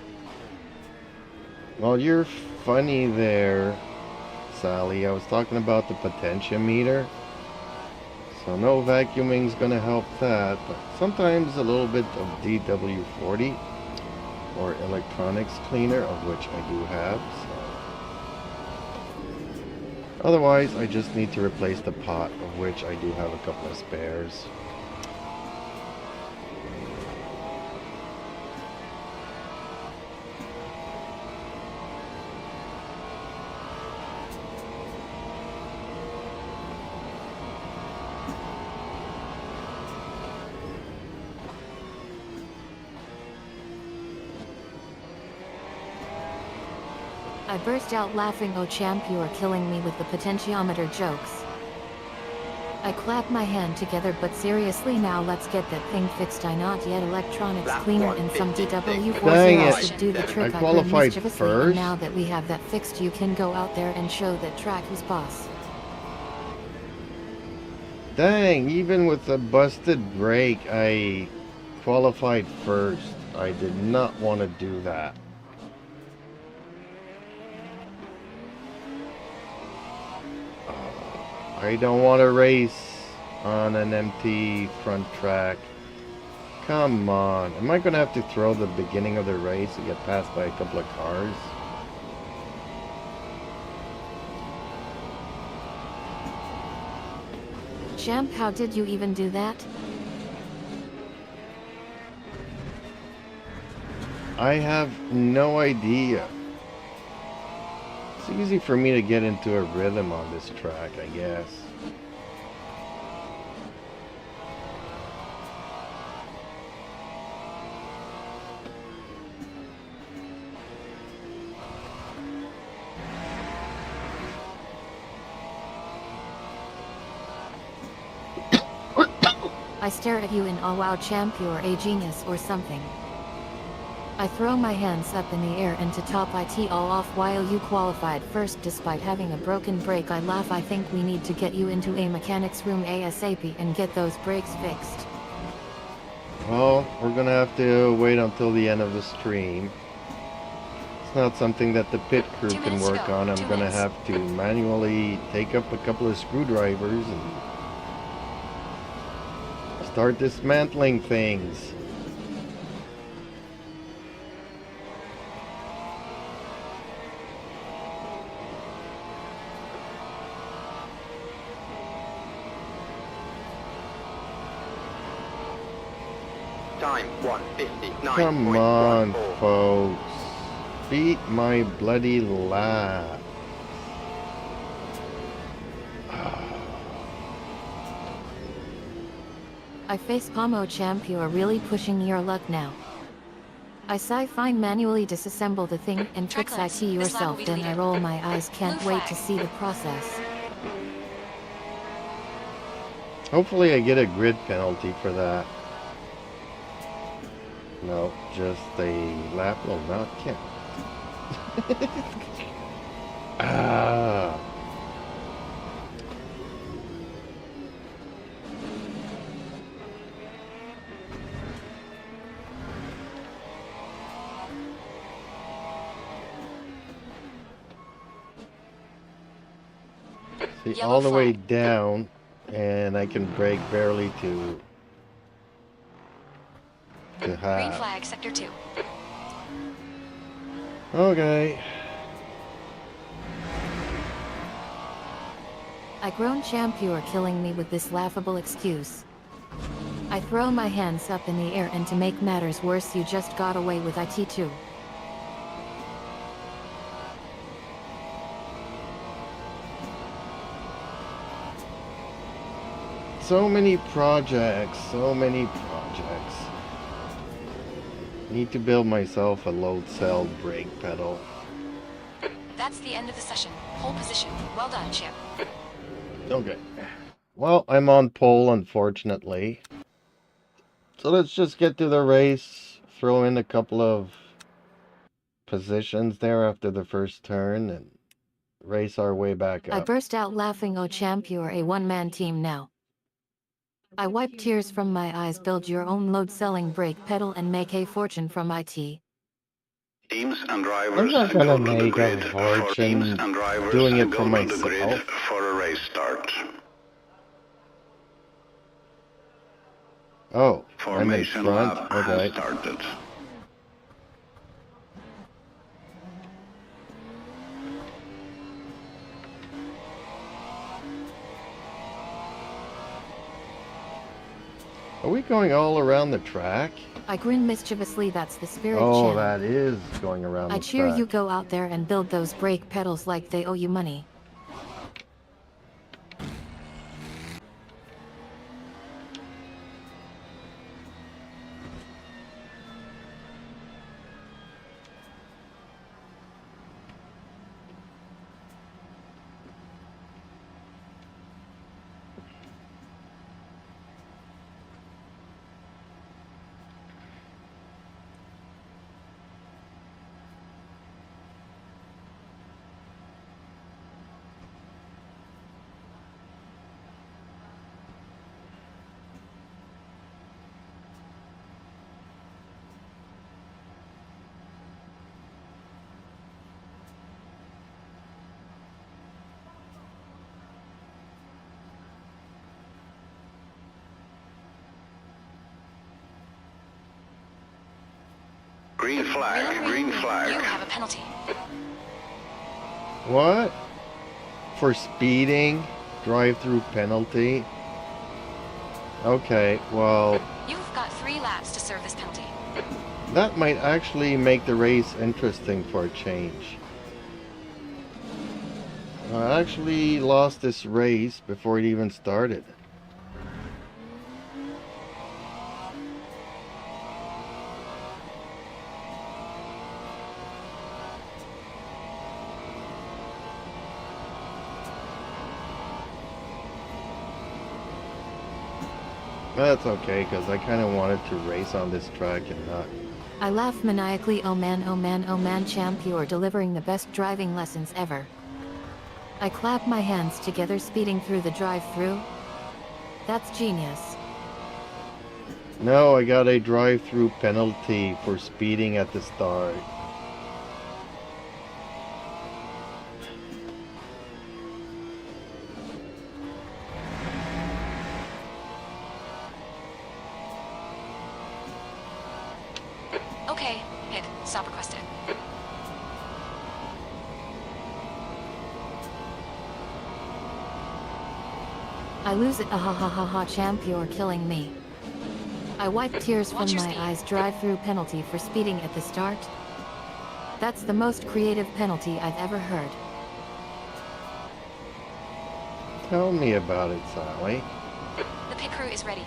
Well, you're funny there, Sally. I was talking about the potentiometer. So no vacuuming's gonna help that, but sometimes a little bit of DW40 or electronics cleaner, of which I do have. So Otherwise, I just need to replace the pot, of which I do have a couple of spares. I burst out laughing. Oh champ, you are killing me with the potentiometer jokes. I clap my hand together, but seriously now let's get that thing fixed. I not yet electronics Lap cleaner and some 156. DW40 Dang it. should do the trick. I I qualified mischievously, and first? now that we have that fixed, you can go out there and show that track who's boss. Dang, even with a busted brake, I qualified first. I did not want to do that. I don't want to race on an empty front track. Come on. Am I going to have to throw the beginning of the race and get passed by a couple of cars? Champ, how did you even do that? I have no idea. It's easy for me to get into a rhythm on this track, I guess. I stare at you in awe. Wow champ, you're a genius or something. I throw my hands up in the air and to top it all off while you qualified first despite having a broken brake. I laugh. I think we need to get you into a mechanic's room ASAP and get those brakes fixed. Well, we're gonna have to wait until the end of the stream. It's not something that the pit crew 2 can minutes to work go. on. I'm 2 gonna minutes. have to manually take up a couple of screwdrivers and start dismantling things. Time 1:59.14. Come on, folks. Beat my bloody lap. I face Pomo champ, you are really pushing your luck now. I sigh, fine, manually disassemble the thing and Track fix lines. IT This lap will yourself. be Then I deleted. roll my eyes, can't Blue wait to flag. see the process. Hopefully I get a grid penalty for that. No, just a lap will not count. Ah. See, Yellow all the way flag. down, and I can brake barely to Green half. flag, sector 2. Okay. I groan, champ, you are killing me with this laughable excuse. I throw my hands up in the air, and to make matters worse, you just got away with IT too. So many projects, so many projects. Need to build myself a load cell brake pedal. That's the end of the session. Pole position. Well done, champ. Okay. Well, I'm on pole, unfortunately. So let's just get to the race. Throw in a couple of positions there after the first turn and race our way back I up. burst out laughing. Oh champ, you are a one-man team now. I wipe tears from my eyes. Build your own load-selling brake pedal and make a fortune from IT. Teams and drivers I'm not gonna go to the make a grid. For fortune teams and drivers doing it go for to myself. the grid for a race start. Oh, I'm in Formation front? lap has Okay. started. Are we going all around the track? I grin mischievously. That's the spirit, Oh, champ. that is going around I the cheer track. you go out there and build those brake pedals like they owe you money. Green flag, green You flag. have a penalty. What? For speeding? Drive-through penalty? Okay, well, You've got 3 laps to serve this penalty. that might actually make the race interesting for a change. I actually lost this race before it even started. That's okay, because I kind of wanted to race on this track and not. I laugh maniacally. Oh man, oh man, oh man, champ, you're delivering the best driving lessons ever. I clap my hands together, speeding through the drive-through. That's genius. No, I got a drive-through penalty for speeding at the start. Okay, hit. Stop requested. I lose it. Ah ha ha ha ha, champ, you're killing me. I wipe tears from Watch your my speed. eyes. Drive-through penalty for speeding at the start. That's the most creative penalty I've ever heard. Tell me about it, Sally. The pit crew is ready.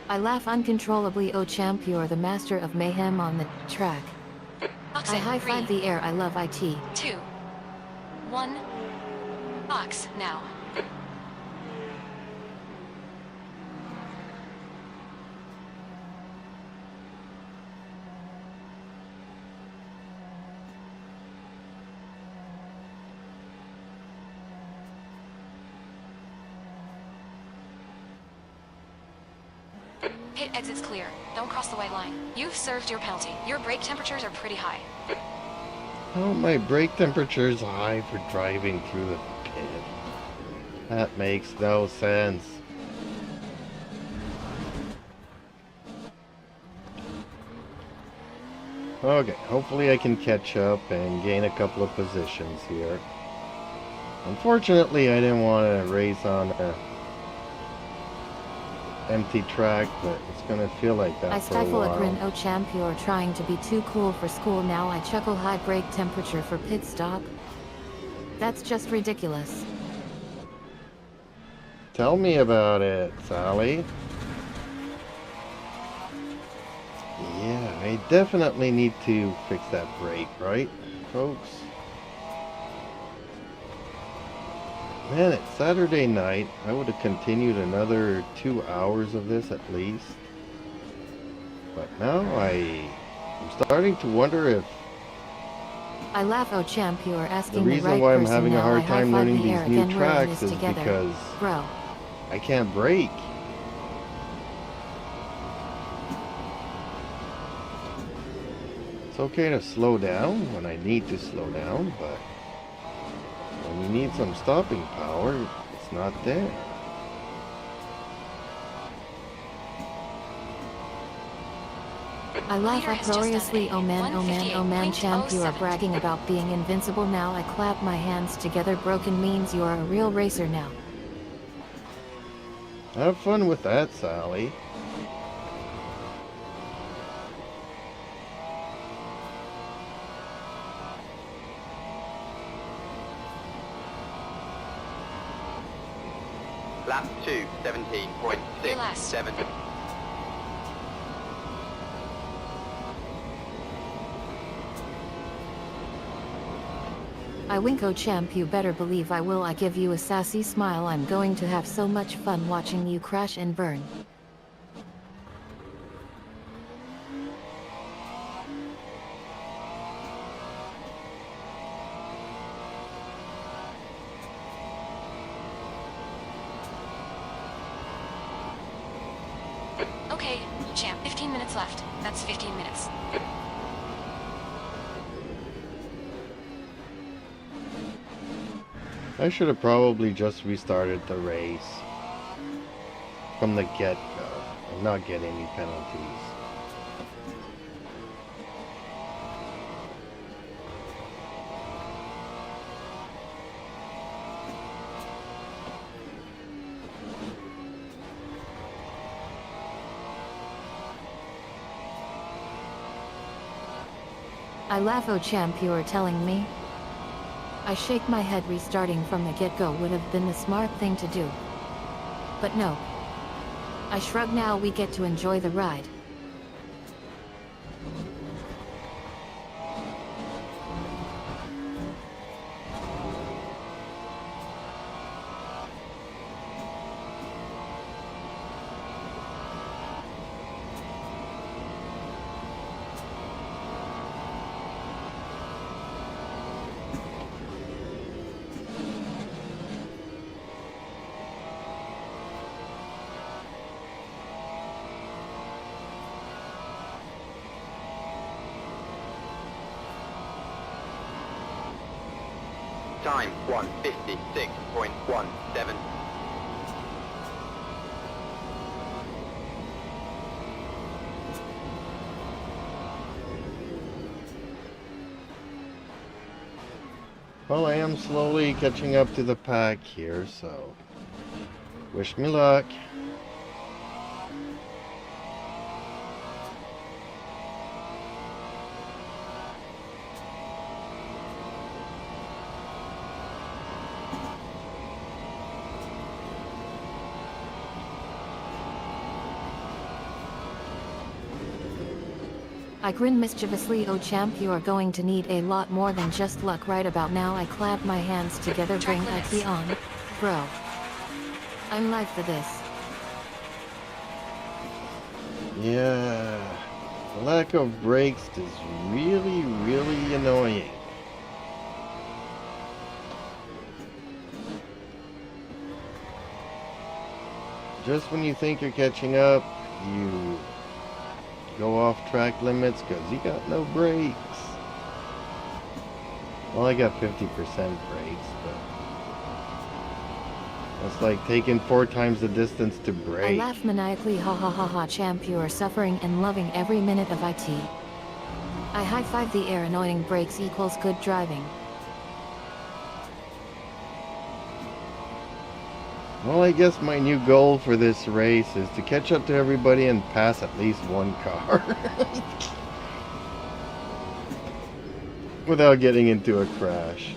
I laugh uncontrollably. Oh champ, you're the master of mayhem on the track. Box I in. high-five 3, the air. I love IT. 2, 1. Box now. Pit exits clear. Don't cross the white line. You've served your penalty. Your brake temperatures are pretty high. Oh, my brake temperature's high for driving through the pit. That makes no sense. Okay, hopefully I can catch up and gain a couple of positions here. Unfortunately, I didn't want to race on a empty track, but it's gonna feel like that I for a stifle a while. grin. Oh champ, you're trying to be too cool for school now. I chuckle. High brake temperature for pit stop. That's just ridiculous. Tell me about it, Sally. Yeah, I definitely need to fix that brake, right, folks? Man, it's Saturday night. I would have continued another 2 hours of this at least. But now I'm starting to wonder if I laugh. Oh champ, you're the asking the reason right why I'm person having a now. hard I time high-five learning the air these new again. We're in tracks this is together. because Bro. I can't brake. It's okay to slow down when I need to slow down, but when you need some stopping power, it's it's not there. I laugh Leader has just uproariously, done oh man, oh man, oh man, champ, you are 158.07. bragging about being invincible now. I clap my hands together, broken means you are a real racer now. Have fun with that, Sally. Lap 2, You're last. 17.67. I wink, oh champ, you better believe I will. I give you a sassy smile. I'm going to have so much fun watching you crash and burn. Okay, champ, 15 minutes left. That's 15 minutes. I should have probably just restarted the race from the get-go and not get any penalties. I laugh, oh champ, you are telling me? I shake my head. Restarting from the get-go would have been the smart thing to do. But no. I shrug. Now we get to enjoy the ride. Time 1:56.17. Well, I am slowly catching up to the pack here, so wish me luck. I grin mischievously. Oh champ, you are going to need a lot more than just luck right about now. I clap my hands together. Bring IT on, bro. I'm live for this. Yeah, the lack of brakes is really, really annoying. Just when you think you're catching up, you go off track limits because you got no brakes. Well, I got 50% brakes, but it's like taking 4 times the distance to I brake. laugh maniacally. Ha ha ha ha, champ, you are suffering and loving every minute of IT. I high-five the air. Annoying brakes equals good driving. Well, I guess my new goal for this race is to catch up to everybody and pass at least one car. Without getting into a crash.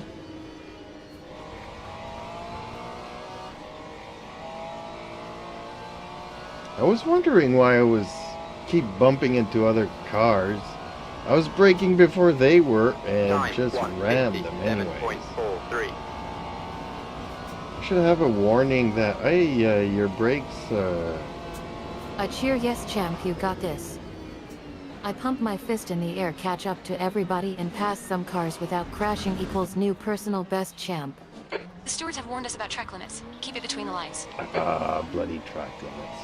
I was wondering why I was keep bumping into other cars. I was braking before they were and Time just rammed them anyways. 1:57.43. I should have a warning that, hey, your brakes, I cheer. Yes champ, you got this. I pump my fist in the air. Catch up to everybody and pass some cars without crashing equals new personal best, champ. The stewards have warned us about track limits. Keep it between the lines. bloody track limits.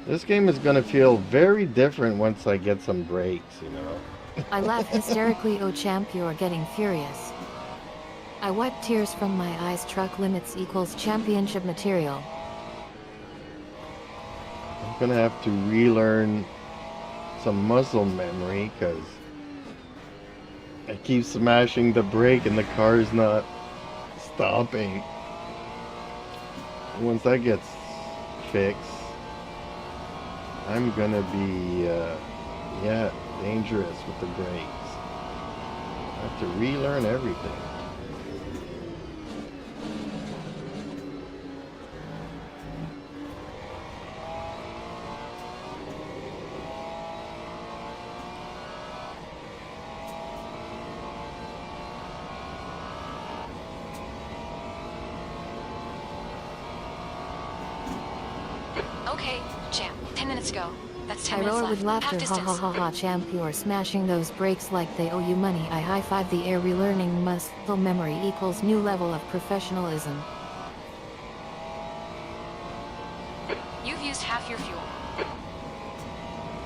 This game is gonna feel very different once I get some breaks, you know. I laugh hysterically. Oh champ, you're getting furious. I wipe tears from my eyes. Truck limits equals championship material. I'm gonna have to relearn some muscle memory because I keep smashing the brake and the car's not stopping. Once that gets fixed, I'm gonna be, yeah, dangerous with the brakes. I have to relearn everything. Okay, champ. 10 minutes to go. That's 10 I minutes roar left. with laughter. Half Ha ha distance. ha ha champ, you're smashing those brakes like they owe you money. I high five the air. Relearning muscle memory equals new level of professionalism. You've used half your fuel.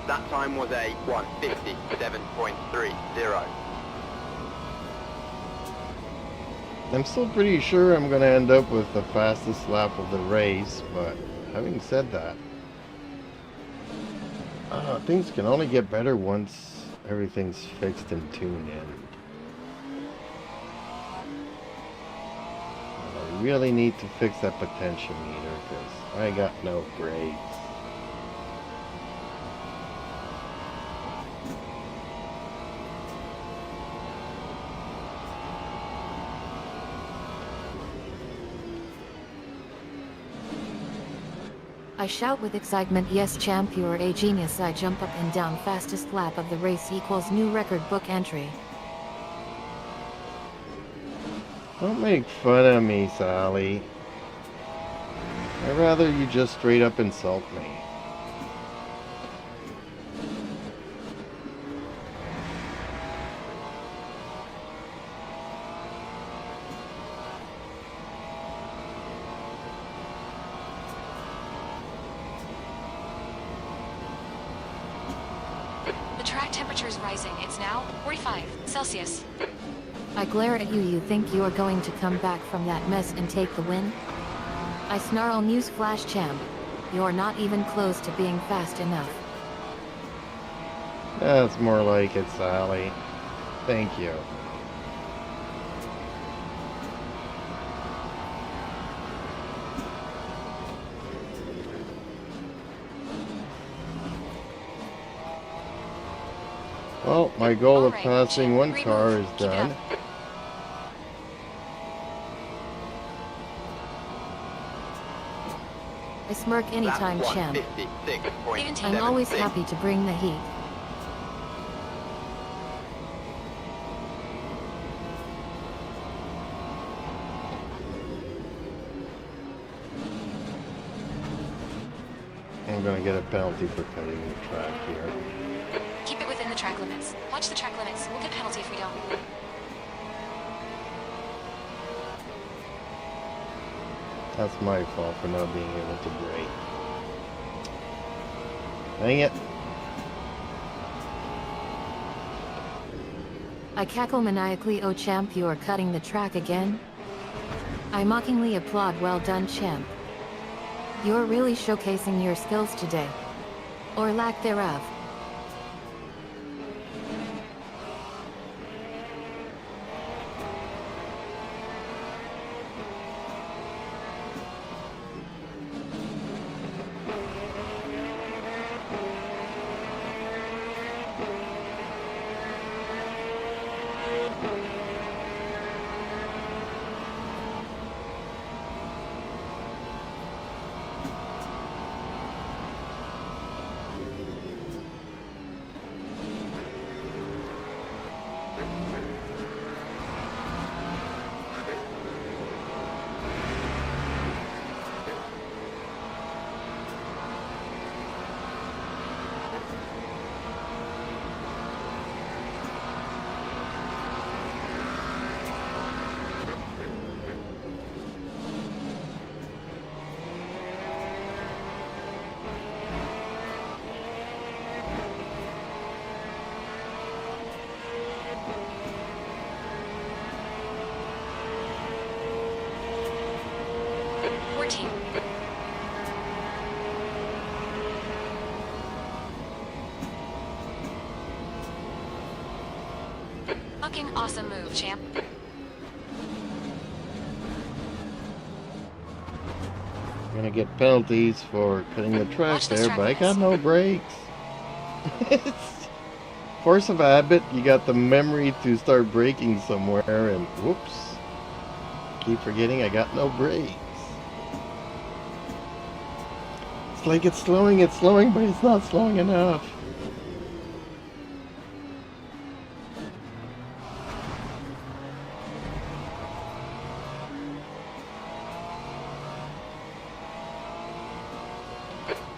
That time was a 1:57.30. I'm still pretty sure I'm gonna end up with the fastest lap of the race, but having said that, things can only get better once everything's fixed and tuned in. I really need to fix that potentiometer because I got no brakes. I shout with excitement. Yes champ, you're a genius. I jump up and down. Fastest lap of the race equals new record book entry. Don't make fun of me, Sally. I'd rather you just straight up insult me. The track temperature is rising. It's now 45 Celsius. I glare at you. You think you're going to come back from that mess and take the win? I snarl. Newsflash champ. You're not even close to being fast enough. That's more like it, Sally. Thank you. Well, my goal of Alright, passing champ. one Great car move. is Keep it done. up. I smirk anytime That's champ. 1:56.76. I'm always happy to bring the heat. I'm gonna get a penalty for cutting the track here. Keep it within the track limits. Watch the track limits. We'll get penalty if we don't. That's my fault for not being able to brake. Dang it. I cackle maniacally. Oh champ, you're cutting the track again? I mockingly applaud. Well done champ. You're really showcasing your skills today. Or lack thereof. 14. Fucking awesome move, champ. I'm gonna get penalties for cutting the track Watch this there, track but I got limits. no brakes. Force of habit, you got the memory to start braking somewhere, and whoops. Keep forgetting I got no brakes. It's like it's slowing, but it's not slowing enough.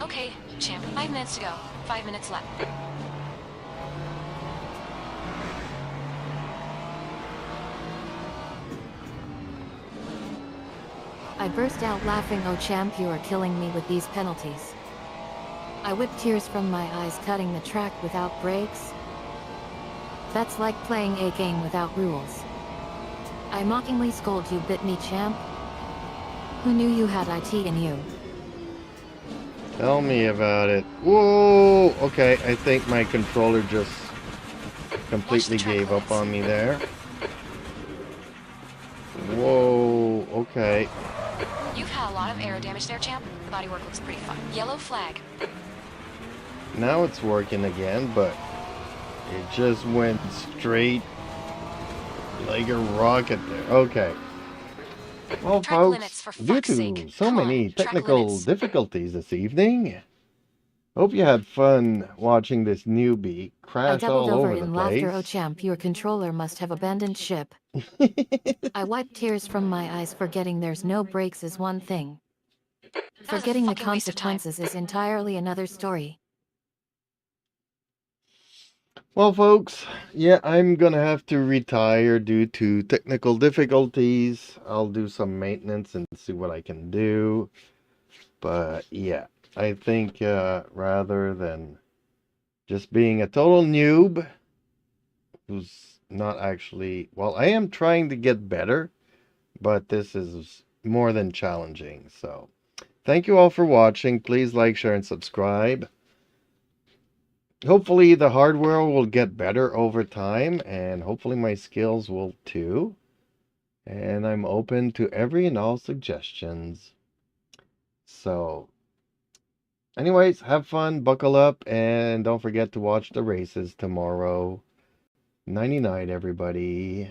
Okay, champ. 5 minutes to go. 5 minutes left. I burst out laughing. Oh champ, you are killing me with these penalties. I whipped tears from my eyes cutting the track without brakes. That's like playing a game without rules. I mockingly scold you, bit me champ. Who knew you had IT in you? Tell me about it. Whoa! Okay, I think my controller just completely track gave up limits. on me there. Whoa, okay. You've had a lot of aero damage there, champ. The bodywork looks pretty fun. Yellow flag. Now it's working again, but it just went straight like a rocket there. Okay. Well, Track limits, folks, for due fuck's to sake. so Come on, many track technical limits. difficulties this evening, hope you had fun watching this newbie I crash doubled all over over the in laughter. Oh place. champ, your controller must have abandoned ship. I wiped tears from my eyes. Forgetting there's no brakes is one thing. That was a Forgetting the fucking waste of time. consequences is entirely another story. Well, folks, yeah, I'm gonna have to retire due to technical difficulties. I'll do some maintenance and see what I can do. But yeah, I think rather than just being a total noob who's not actually, well, I am trying to get better, but this is more than challenging. So, thank you all for watching. Please like, share, and subscribe. Hopefully the hardware will get better over time, and hopefully my skills will too. And I'm open to every and all suggestions. So, anyways, have fun, buckle up, and don't forget to watch the races tomorrow. 99, everybody.